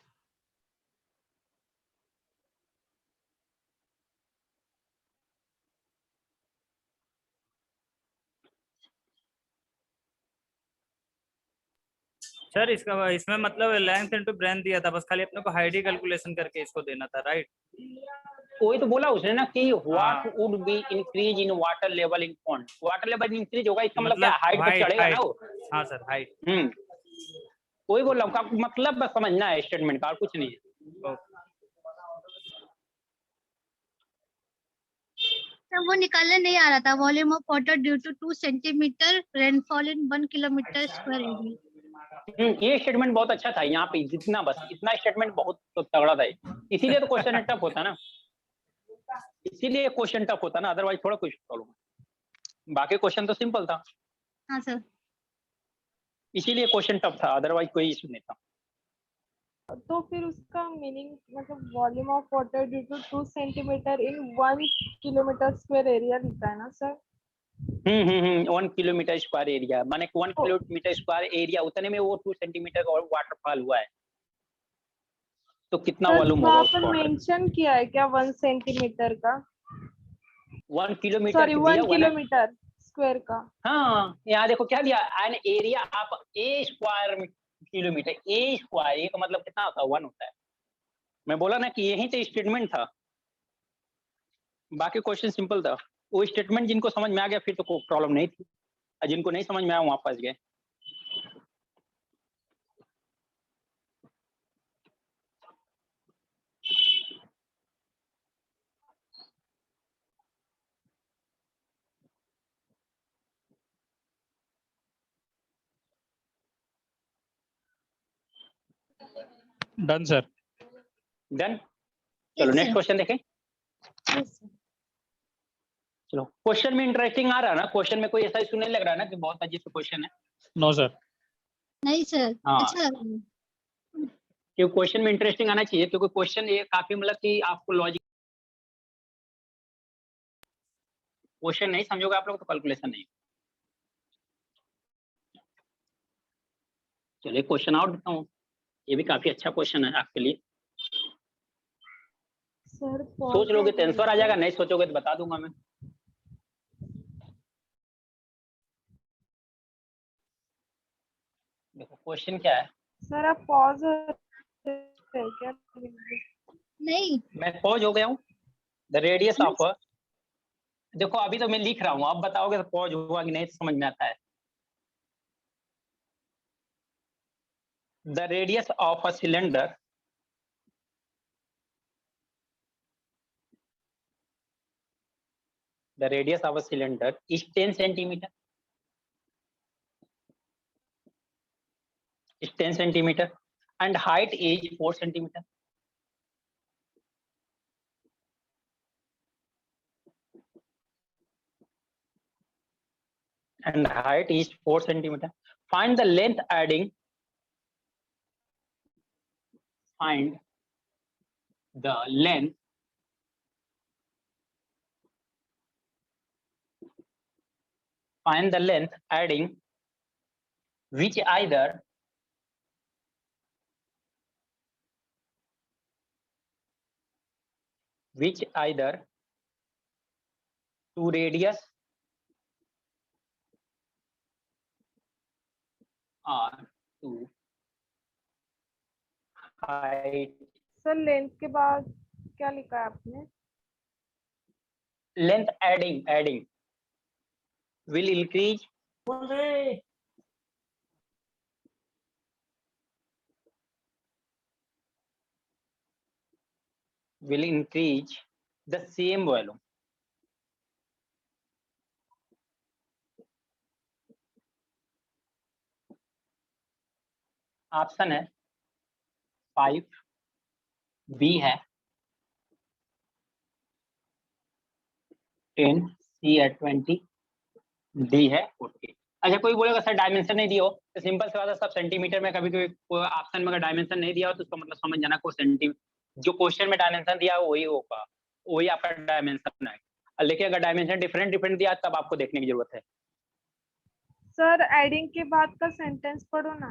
सर इसमें मतलब लेंथ इनटू ब्रेथ दिया था, बस खाली अपने को हाइट ही कैलकुलेशन करके इसको देना था, राइट? वही तो बोला उसने ना कि व्हाट हाँ। Would be increase in water level in pond. Water level increase होगा इसका मतलब क्या, हाइट पे चढ़ेगा ना वो। हाँ सर, हाइट। वही बोल रहा हूँ, आपको मतलब बस समझना है स्टेटमेंट का, और कुछ नहीं है। सर वो निकालने नहीं आ रहा था। Volume of water due to 2 centimetre rainfall in 1 kilometre square area. ये स्टेटमेंट बहुत अच्छा था, यहाँ पे जितना बस इतना स्टेटमेंट बहुत तो तगड़ा था, इसीलिए तो क्वेश्चन टफ होता ना, इसीलिए क्वेश्चन टफ होता ना, अदरवाइज थोड़ा कुछ प्रॉब्लम। बाकी क्वेश्चन तो सिंपल था। हाँ सर। इसीलिए क्वेश्चन टफ था, अदरवाइज कोई इशू नहीं था। तो फिर उसका मीनिंग मतलब volume of water due to 2 centimetre in 1 kilometre square area लिखा है ना सर? 1 किलोमीटर स्क्वायर एरिया, माने 1 किलोमीटर स्क्वायर एरिया उतने में वो 2 सेंटीमीटर का वाटरफॉल हुआ है, तो कितना वॉल्यूम होगा आपने मेंशन किया है क्या 1 सेंटीमीटर का? 1 किलोमीटर सॉरी 1 किलोमीटर स्क्वायर का। हाँ, यहाँ देखो क्या दिया, एन एरिया आप ए स्क्वायर किलोमीटर, ए स्क्वायर, ये का मतलब कितना होता है, 1 होता है। मैं बोला ना कि यही तो स्टेटमेंट था, बाकी क्वेश्चन सिंपल था। वो स्टेटमेंट जिनको समझ में आ गया फिर तो कोई प्रॉब्लम नहीं थी, और जिनको नहीं समझ में आया वहां फंस गए। Done sir. डन। चलो नेक्स्ट क्वेश्चन देखें। चलो क्वेश्चन में इंटरेस्टिंग आ रहा है ना, क्वेश्चन में कोई ऐसा इशू नहीं लग रहा है ना कि बहुत अजीब सा क्वेश्चन है? No sir. नहीं सर। हाँ। अच्छा। क्योंकि क्वेश्चन में इंटरेस्टिंग आना चाहिए, क्योंकि क्वेश्चन ये काफी मतलब कि आपको लॉजिक, क्वेश्चन नहीं समझोगे आप लोग तो कैलकुलेशन नहीं। चलिए क्वेश्चन और देता हूँ, ये भी काफी अच्छा क्वेश्चन है आपके लिए। सर सोच लोगे तो आंसर आ जाएगा, नहीं सोचोगे तो बता दूंगा मैं। देखो क्वेश्चन क्या है। सर आप पॉज क्या? नहीं, मैं पॉज हो गया हूँ। द रेडियस ऑफ, देखो अभी तो मैं लिख रहा हूँ, अब बताओगे तो पॉज हुआ कि नहीं समझ में आता है। The radius of a cylinder is 10 centimeter. Is 10 centimeter and height is 4 centimeter. And height is 4 centimeter. Find the length adding. Find the length adding which either to radius or to height. Sir length के बाद क्या लिखा है आपने? Length adding will increase the same volume. Option है 5, B है 10, सी है 20, D है 40। अच्छा कोई बोलेगा सर डायमेंशन नहीं दिया हो, तो सिंपल सी बात है, सब सेंटीमीटर में कभी कोई ऑप्शन में अगर डायमेंशन नहीं दिया हो तो उसका मतलब समझ जाना को जो क्वेश्चन में डायमेंशन दिया हो वही होगा, वही आपका डायमेंशन है। लेकिन अगर डायमेंशन डिफरेंट दिया तब आपको देखने की जरूरत है। सर एडिंग के बाद का सेंटेंस पढ़ो ना।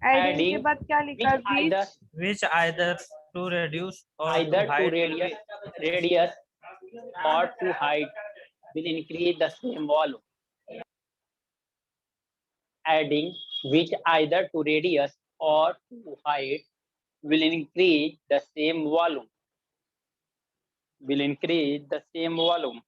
एडिंग के Adding बाद क्या लिखा है? which either to reduce or either to to hide radius or to height will increase the same volume. Adding which either to radius or to height will increase the same volume. Will increase the same volume.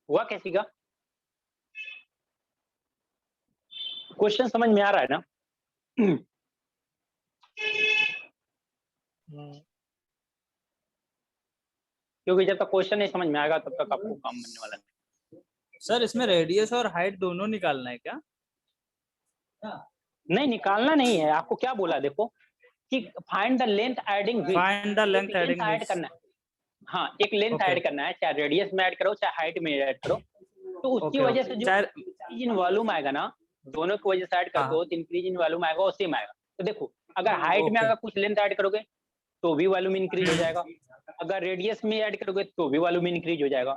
हुआ कैसी का? Question समझ में आ रहा है ना? क्योंकि जब तक क्वेश्चन नहीं समझ में आएगा तब तक आपको काम बनने वाला नहीं। सर इसमें रेडियस और हाइट दोनों निकालना है क्या? नहीं, निकालना नहीं है। आपको क्या बोला देखो कि find the length adding which. Find the length adding add करना है। हाँ, एक लेंथ ऐड करना है, चाहे रेडियस में ऐड करो चाहे हाइट में ऐड करो। तो उसकी वजह से जो इंक्रीज इन वॉल्यूम आएगा ना, दोनों की वजह से ऐड करते हो तो इंक्रीज इन वॉल्यूम आएगा और सेम आएगा। तो देखो अगर हाइट में अगर कुछ लेंथ ऐड करोगे तो भी वॉल्यूम इंक्रीज हो जाएगा, अगर रेडियस में ऐड करोगे तो भी वॉल्यूम इंक्रीज हो जाएगा।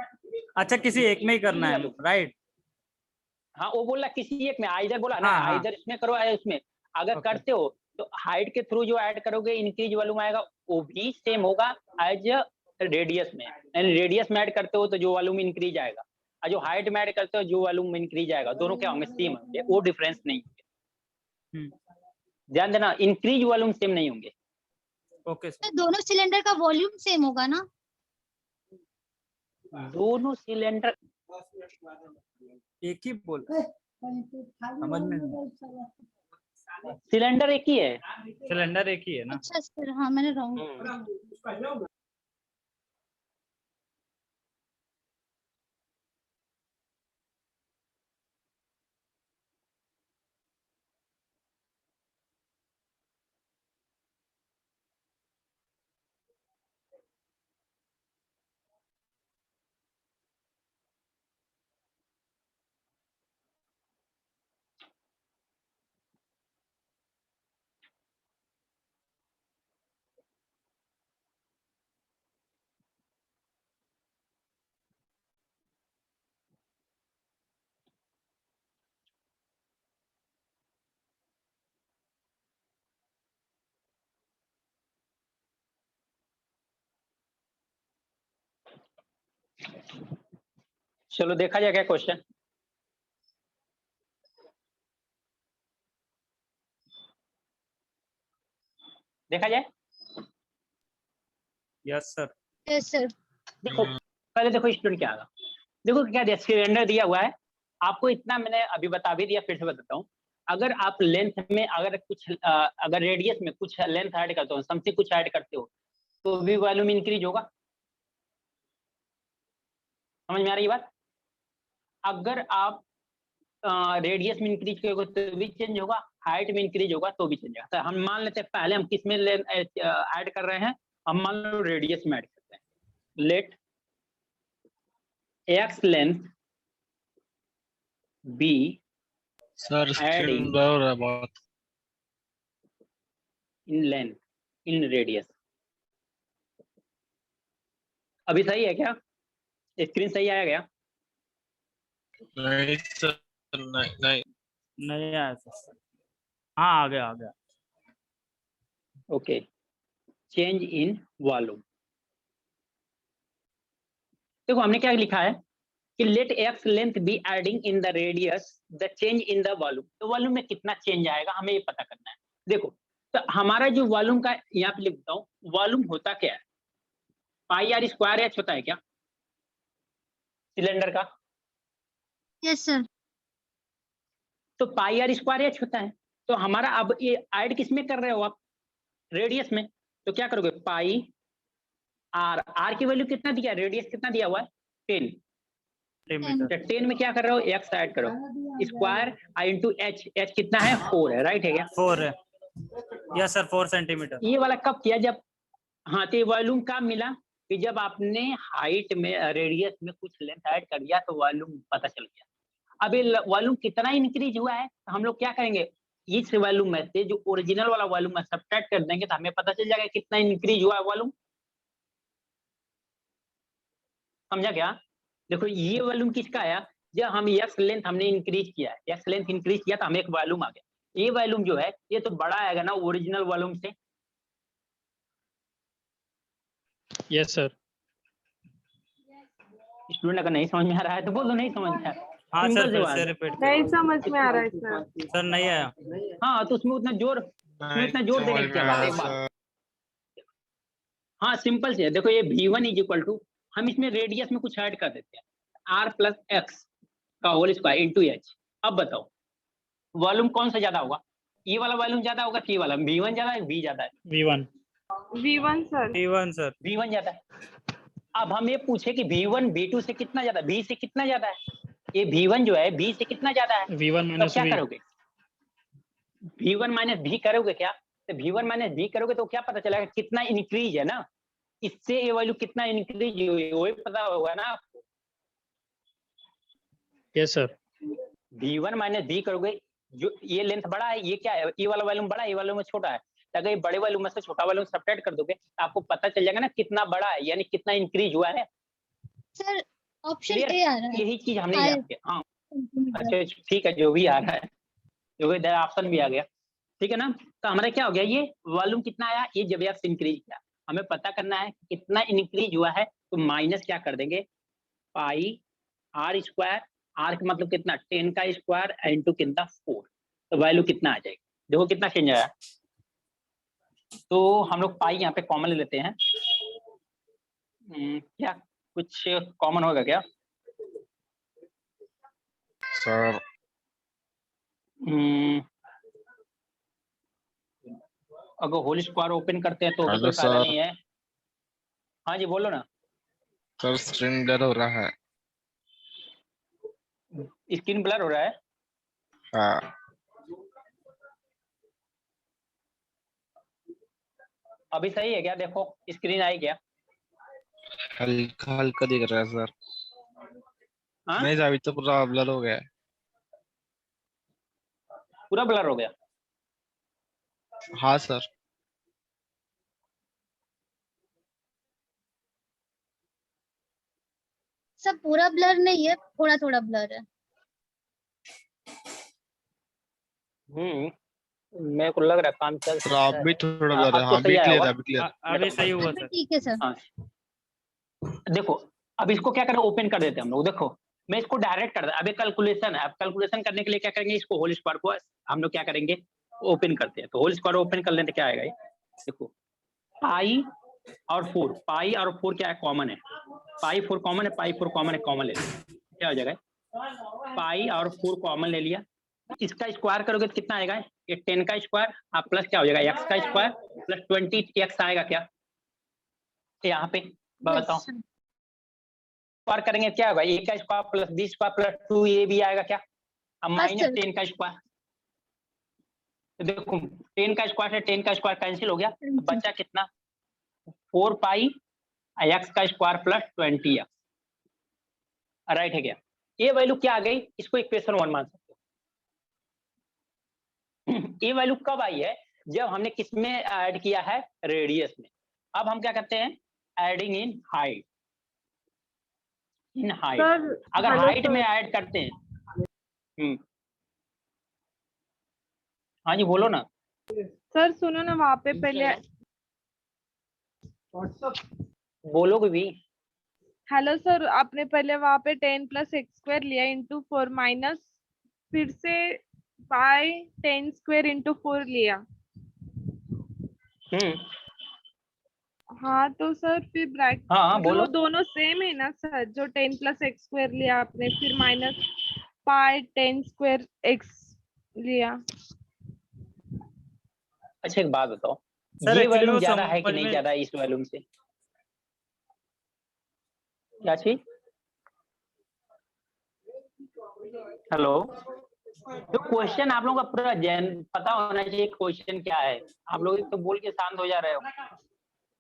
अच्छा, किसी एक में ही करना है, राइट? हाँ, वो बोला किसी एक में, आइदर बोला ना, आइदर इसमें करो या उसमें। अगर करते हो तो हाइट के थ्रू जो ऐड करोगे इंक्रीज वॉल्यूम आएगा वो भी सेम होगा एज रेडियस में। रेडियस में ऐड करते हो तो जो वॉल्यूम इंक्रीज आएगा, और जो हाइट में ऐड करते हो जो वॉल्यूम इंक्रीज आएगा, दोनों क्या होंगे? सेम होंगे, वो डिफरेंस नहीं होंगे। ध्यान देना, इंक्रीज वॉल्यूम सेम नहीं होंगे। ओके तो दोनों सिलेंडर का वॉल्यूम सेम होगा ना? दोनों सिलेंडर एक ही बोल, समझ में? सिलेंडर एक ही है, सिलेंडर एक ही है ना? अच्छा सर, हाँ मैंने रॉन्ग। चलो देखा जाए क्या क्वेश्चन। देखा जाए। Yes sir. Yes sir. देखो पहले देखो स्टूडेंट क्या आएगा। देखो क्या दिया, सिलेंडर दिया हुआ है आपको, इतना मैंने अभी बता भी दिया, फिर से बताता हूँ। अगर आप लेंथ में अगर कुछ अगर रेडियस में कुछ लेंथ ऐड करते हो, समथिंग कुछ ऐड करते हो, तो भी वॉल्यूम इंक्रीज होगा। समझ में आ रही है बात? अगर आप रेडियस में इंक्रीज करोगे तो भी चेंज होगा, हाइट में इंक्रीज होगा तो भी चेंज होगा। तो हम मान लेते हैं पहले हम किस में ऐड कर रहे हैं, हम मान लो रेडियस में ऐड करते हैं। Let X length B sir screen adding blur हो रहा है बहुत। in length in radius। अभी सही है क्या? स्क्रीन सही आया गया? नहीं सर, नहीं नहीं आया सर। हाँ आ गया आ गया। Okay, change in volume. देखो हमने क्या लिखा है कि let X length B adding in the radius the change in the volume. तो वॉल्यूम में कितना चेंज आएगा हमें ये पता करना है। देखो तो हमारा जो वॉल्यूम का यहाँ पे लिखता हूँ, वॉल्यूम होता क्या है, पाई आर स्क्वायर एच होता है क्या सिलेंडर का? Yes sir. तो पाई आर स्क्वायर एच होता है। तो हमारा अब ये ऐड किस में कर रहे हो आप, रेडियस में। तो क्या करोगे, पाई आर, आर की वैल्यू कितना दिया, रेडियस कितना दिया हुआ है 10। तो 10 में क्या कर रहे हो, एक्स ऐड करो, स्क्वायर आई इंटू एच, एच कितना है 4 है, राइट है क्या? 4 है। Yes sir 4 centimetre. ये वाला कब किया, जब हाँ तो वॉल्यूम कब मिला कि जब आपने हाइट में रेडियस में कुछ लेंथ ऐड कर दिया तो वॉल्यूम पता चल गया। अब ये वॉल्यूम कितना इंक्रीज हुआ है, तो हम लोग क्या करेंगे, इस वॉल्यूम में से जो ओरिजिनल वाला वॉल्यूम है सब्ट्रैक्ट कर देंगे तो हमें पता चल जाएगा कितना इंक्रीज हुआ है वॉल्यूम। समझा क्या? देखो ये वॉल्यूम किसका आया, जब हम एक्स लेंथ हमने इंक्रीज किया है, एक्स लेंथ इंक्रीज किया तो हमें एक वॉल्यूम आ गया। ये वॉल्यूम जो है ये तो बड़ा आएगा ना ओरिजिनल वॉल्यूम से। Yes sir. स्टूडेंट अगर नहीं समझ में आ रहा है तो बोलो नहीं समझ में आ रहा है। हाँ सिंपल सर सी फिर बात से है। रिपीट नहीं समझ में आ रहा है सर। सर नहीं आया। हाँ तो उसमें उतना जोर देने की क्या बात है, एक बात। हाँ सिंपल से है। देखो ये v1 इज इक्वल टू, हम इसमें रेडियस में कुछ ऐड कर देते हैं, r प्लस एक्स का होल स्क्वायर इंटू एच। अब बताओ वॉल्यूम कौन सा ज्यादा होगा, ये वाला वॉल्यूम ज्यादा होगा कि ये वाला, v1 ज्यादा है v ज्यादा है? V1। V1 sir. V1 sir. v1 ज्यादा है। अब हम ये पूछे कि v1 v2 से कितना ज्यादा, v से कितना ज्यादा है, ये v1 जो है v से कितना ज्यादा है, V1 तो माइनस क्या V। करोगे, v1 माइनस v करोगे क्या, तो v1 माइनस v करोगे तो क्या पता चलेगा कितना इंक्रीज है ना, इससे ये वैल्यू कितना इंक्रीज हुई वही पता होगा ना आपको। Yes sir. v1 minus v करोगे, जो ये लेंथ बड़ा है, ये क्या है, ये वाला वॉल्यूम बड़ा है, ये वॉल्यूम छोटा है, तो अगर ये बड़े वॉल्यूम में से छोटा वॉल्यूम सब्ट्रैक्ट कर दोगे तो आपको पता चल जाएगा ना कितना बड़ा है, यानी कितना इंक्रीज हुआ है। Sir option Clear? ए आ रहा है। यही चीज हमने याद किया। हाँ अच्छा ठीक है, जो भी आ रहा है, जो भी ऑप्शन भी आ गया, ठीक है ना। तो हमारा क्या हो गया, ये वॉल्यूम कितना आया, ये जब एक्स इंक्रीज किया, हमें पता करना है कितना इंक्रीज हुआ है, तो माइनस क्या कर देंगे, पाई आर स्क्वायर, आर का मतलब कितना 10 का स्क्वायर इंटू कितना 4, तो वैल्यू कितना आ जाएगी, देखो कितना चेंज आया। तो हम लोग पाई यहाँ पे कॉमन ले लेते हैं। क्या कुछ कॉमन होगा क्या सर? अगर होल स्क्वायर ओपन करते हैं तो भी हेलो कोई फायदा सर। नहीं है। हाँ जी बोलो ना। सर स्क्रीन ब्लर हो रहा है। स्क्रीन ब्लर हो रहा है? हाँ अभी सही है क्या, देखो स्क्रीन आई क्या? हल्का हल्का दिख रहा है सर। हाँ नहीं अभी तो पूरा ब्लर हो गया है। पूरा ब्लर हो गया? हाँ सर। सब पूरा ब्लर नहीं है, थोड़ा थोड़ा ब्लर है। मेरे को लग रहा है काम चल सर सकता आप है। भी थोड़ा ब्लर है। अब तो हाँ सही अभी आया क्लियर होगा? है, अभी क्लियर। अभी सही हुआ अभी सर। ठीक है सर। हाँ देखो अब इसको क्या करें, ओपन कर देते हैं हम लोग। देखो मैं इसको डायरेक्ट कर अब एक कैलकुलेशन है, अब कैलकुलेशन करने के लिए क्या करेंगे, इसको होल स्क्वायर को हम लोग क्या करेंगे, ओपन करते हैं। तो होल स्क्वायर ओपन कर लेते क्या आएगा ये, देखो पाई और 4, पाई और 4 क्या है, कॉमन है, पाई 4 कॉमन है, पाई 4 कॉमन है, कॉमन ले लिया, क्या हो जाएगा, पाई और 4 कॉमन ले लिया। इसका स्क्वायर करोगे तो कितना आएगा, ये 10 का स्क्वायर आप प्लस क्या हो जाएगा, x का स्क्वायर प्लस 20x आएगा क्या यहाँ पे, बताओ स्क्वायर करेंगे क्या होगा, a का square plus b square plus 2a भी आएगा क्या, अब माइनस 10 का स्क्वायर। तो देखो 10 का स्क्वायर है, 10 का स्क्वायर कैंसिल हो गया, बचा कितना 4 पाई x का स्क्वायर प्लस 20x, राइट है क्या। ये वैल्यू क्या आ गई, इसको इक्वेशन 1 मान सकते हो। ये वैल्यू कब आई है, जब हमने किसमें ऐड किया है, रेडियस में। अब हम क्या करते हैं, adding in height, in height अगर हाइट में ऐड करते हैं, हाँ जी बोलो ना सर सुनो ना, वहाँ पे पहले बोलोगे भी। हेलो सर, आपने पहले वहाँ पे 10 प्लस एक्स स्क्वायर लिया इंटू 4 माइनस फिर से पाई 10 स्क्वायर इंटू 4 लिया। हाँ तो सर फिर ब्रैकेट हाँ, बोलो। वो दोनों सेम है ना सर, जो 10 प्लस एक्स स्क्वायर लिया आपने, फिर माइनस पाई 10 स्क्वायर एक्स लिया। अच्छा एक बात बताओ, सर, ये actually वॉल्यूम वो ज्यादा है कि समझ नहीं में- ज्यादा इस वॉल्यूम से, क्या चीज, हेलो, तो क्वेश्चन आप लोगों का पूरा पता होना चाहिए क्वेश्चन क्या है। आप लोग तो बोल के शांत हो जा रहे हो,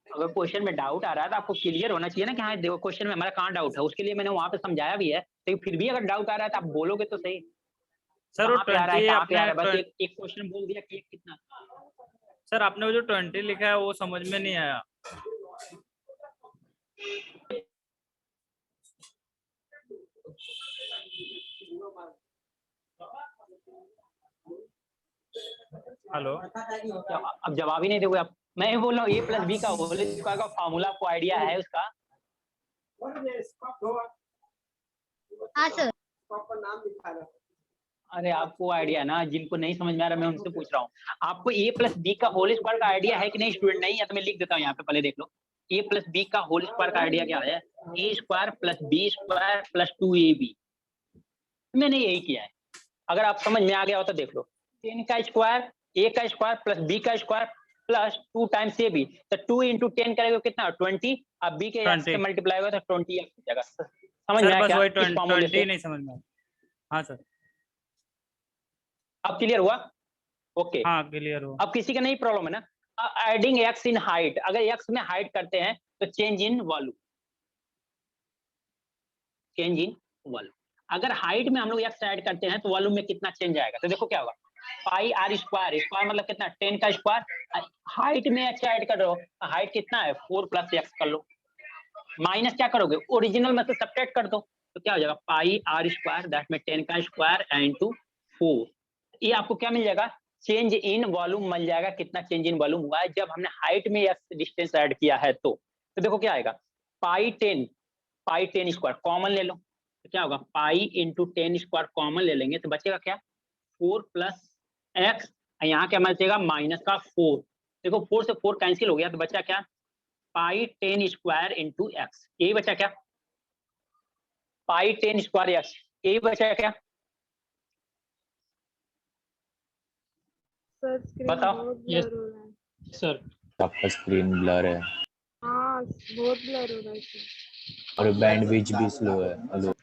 अगर क्वेश्चन में डाउट आ रहा है तो आपको क्लियर होना चाहिए ना कि हाँ देखो क्वेश्चन में हमारा कहाँ डाउट है, उसके लिए मैंने वहां पे समझाया भी है, लेकिन फिर भी अगर डाउट आ रहा है तो आप बोलोगे तो सही, सर वो कहाँ पे आ रहा है, 20 कहाँ पे आ रहा है, बस आपने एक क्वेश्चन बोल दिया कि कितना। सर आपने वो जो 20 लिखा है वो समझ में नहीं आया। हेलो, अब जवाब ही नहीं दोगे आप, मैं ही बोल रहा हूँ ए प्लस बी का होल स्क्वायर का फॉर्मूला आपको आइडिया है उसका। हाँ सर। अरे आपको आइडिया ना, जिनको नहीं समझ में आ रहा मैं उनसे पूछ रहा हूँ, आपको ए प्लस बी का होल स्क्वायर का आइडिया है कि नहीं स्टूडेंट, नहीं है तो मैं लिख देता हूँ यहाँ पे, पहले देख लो ए प्लस बी का होल स्क्वायर का आइडिया क्या है, A square plus B square plus 2ab, मैंने यही किया है। अगर आप समझ में आ गया हो तो देख लो, 10 का स्क्वायर ए का स्क्वायर प्लस बी का square plus 2 times A B, तो 2 इंटू 10 करेगा कितना 20, अब बी के x से मल्टीप्लाई होगा तो 20 हो जाएगा। समझ में सर आया बस क्या वही इस फॉर्मूले 20 से, नहीं समझ में आया। हाँ सर, अब क्लियर हुआ, ओके हाँ क्लियर हुआ। अब किसी का नहीं प्रॉब्लम है ना, एडिंग x इन हाइट, अगर x में हाइट करते हैं तो change in volume, change in volume, अगर हाइट में हम लोग x ऐड करते हैं तो वॉल्यूम में कितना चेंज आएगा, तो देखो क्या होगा, पाई आर स्क्वायर, स्क्वायर मतलब कितना 10 का स्क्वायर, हाइट में x ऐड कर रहे हो, हाइट कितना है 4 प्लस x कर लो, माइनस क्या करोगे ओरिजिनल में से सब्ट्रैक्ट कर दो, तो क्या हो जाएगा पाई आर स्क्वायर दैट में 10 का स्क्वायर इनटू 4, ये आपको क्या मिल जाएगा, चेंज इन वॉल्यूम मिल जाएगा, कितना चेंज इन वॉल्यूम हुआ है जब हमने हाइट में x डिस्टेंस ऐड किया है। तो देखो क्या आएगा, पाई 10 स्क्वायर कॉमन ले लो, तो क्या होगा पाई इंटू 10 स्क्वायर कॉमन ले लेंगे तो बचेगा क्या 4 प्लस एक्स, यहाँ क्या बचेगा माइनस का 4, देखो 4 से 4 कैंसिल हो गया तो बचा क्या पाई 10 स्क्वायर इंटू एक्स, यही बचा क्या पाई 10 स्क्वायर एक्स, यही बचा क्या, सर स्क्रीन बताओ। बहुत Yes. ब्लर हो रहा है। सर आपका स्क्रीन ब्लर है हाँ बहुत ब्लर हो रहा है सर। और बैंडविड्थ भी स्लो है। हेलो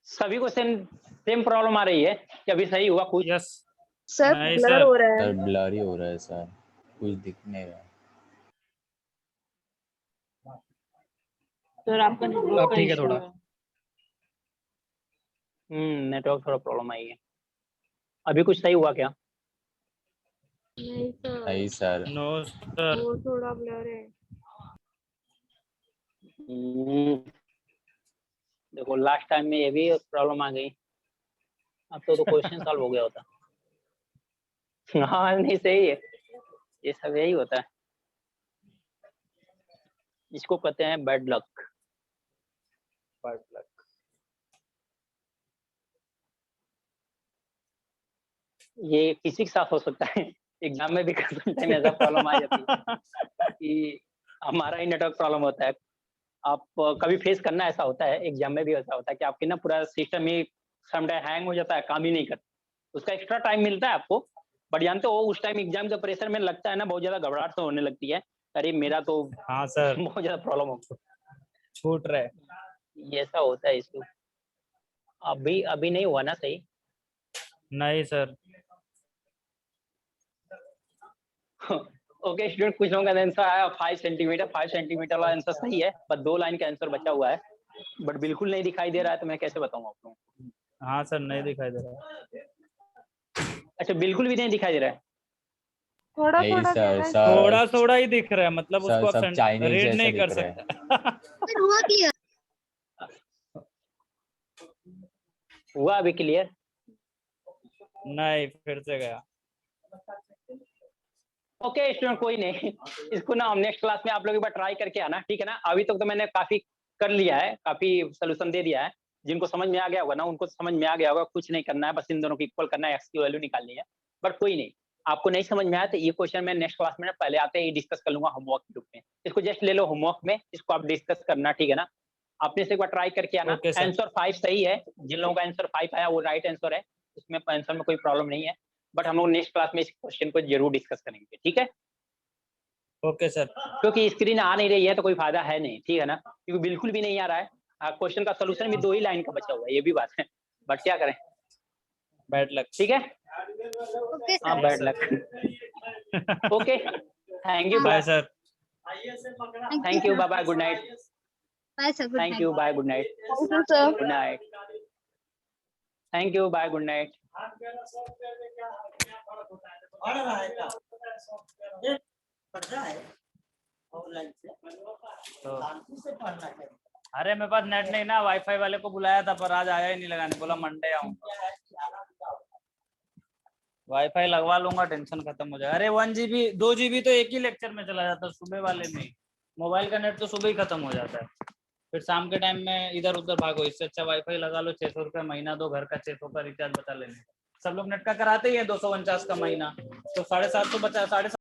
सभी को सेम प्रॉब्लम आ रही है कि अभी सही हुआ कुछ, यस सर नहीं ब्लर सर। हो रहा है। सर ब्लर ही हो रहा है सर, कुछ दिख नहीं रहा। सर आपका अब ठीक है थोड़ा, नेटवर्क थोड़ा प्रॉब्लम आई है, अभी कुछ सही हुआ क्या, नहीं सर, नहीं सर, नो सर, वो थोड़ा ब्लर है। देखो लास्ट टाइम में ये भी प्रॉब्लम आ गई, अब तो क्वेश्चन सॉल्व हो गया होता। हाँ नहीं सही है, ये सब यही होता है, इसको कहते हैं बैड लक। Bad luck. ये किसी के साथ हो सकता है, एग्जाम में भी टाइम ऐसा प्रॉब्लम आ जाती है कि हमारा ही नेटवर्क प्रॉब्लम होता है। आप कभी फेस करना, ऐसा होता है एग्जाम में भी ऐसा होता है कि आपकी ना पूरा सिस्टम ही समटाइम हैंग हो जाता है, काम ही नहीं करता। उसका एक्स्ट्रा टाइम मिलता है आपको, बट जानते हो उस टाइम एग्जाम के प्रेशर में लगता है ना, बहुत ज्यादा घबराहट तो होने लगती है, अरे मेरा तो हाँ सर, बहुत ज्यादा प्रॉब्लम हो छूट रहे। ये ऐसा होता है इसको। अभी नहीं हुआ ना सही? नहीं सर। ओके स्टूडेंट, कुछ लोगों का आंसर आया 5 सेंटीमीटर। 5 सेंटीमीटर वाला आंसर सही है, पर 2 लाइन का आंसर बचा हुआ है, बट बिल्कुल नहीं दिखाई दे रहा है, तो मैं कैसे बताऊं आप लोगों को? हाँ सर, नहीं दिखाई दे रहा है। अच्छा, बिल्कुल भी नहीं दिखाई दे रहा है? थोड़ा नहीं थोड़ा सर, थोड़ा थोड़ा ही दिख रहा है, मतलब उसको सब आप चाइनीज रीड जैसे नहीं कर दिख रहा है। सकते। हुआ क्लियर? हुआ अभी क्लियर? नहीं, फिर से गया। ओके स्टूडेंट, कोई नहीं, इसको ना हम नेक्स्ट क्लास में आप लोग एक बार ट्राई करके आना, ठीक है ना? अभी तक तो मैंने काफी कर लिया है, काफी सोल्यूशन दे दिया है। जिनको समझ में आ गया होगा ना, उनको समझ में आ गया होगा, कुछ नहीं करना है, बस इन दोनों को इक्वल करना है, एक्स की वैल्यू निकालनी है। बट कोई नहीं, आपको नहीं समझ में आया तो ये क्वेश्चन मैं नेक्स्ट क्लास में ना पहले आते ही डिस्कस कर लूंगा होमवर्क के रूप में। इसको जस्ट ले लो होमवर्क में, इसको आप डिस्कस करना, ठीक है ना? आपने से एक बार ट्राई करके आना। Okay, sir. आंसर 5 सही है, जिन लोगों का आंसर 5 आया वो राइट आंसर है, उसमें आंसर में कोई प्रॉब्लम नहीं है। बट हम लोग नेक्स्ट क्लास में इस क्वेश्चन को जरूर डिस्कस करेंगे, ठीक है? Okay sir. क्योंकि स्क्रीन आ नहीं रही है तो कोई फायदा है नहीं, ठीक है ना? क्योंकि बिल्कुल भी नहीं आ रहा है, क्वेश्चन का सोल्यूशन भी 2 ही लाइन का बचा हुआ है, ये भी बात है, बट क्या करें, बैड लक। ठीक है? ओके हाँ, sir. Bad luck. Okay, thank you, bye sir. Thank you, bye bye, good night. Bye sir, good thank you, bye, good night, sir. Good night, thank you, bye, good night. अरे मेरे पास net नहीं ना, wifi वाले को बुलाया था पर आज आया ही नहीं लगाने, बोला मंडे आऊंगा। वाईफाई लगवा लूंगा, टेंशन खत्म हो जाएगा। अरे 1 GB 2 GB तो एक ही लेक्चर में चला जाता है, सुबह वाले में। मोबाइल का नेट तो सुबह ही खत्म हो जाता है, फिर शाम के टाइम में इधर उधर भागो। इससे अच्छा वाईफाई लगा लो, 600 रुपये महीना दो, घर का 600 का रिचार्ज बचा लेने। सब लोग नेट का कराते ही है 249 का महीना, तो 750 बचा, 750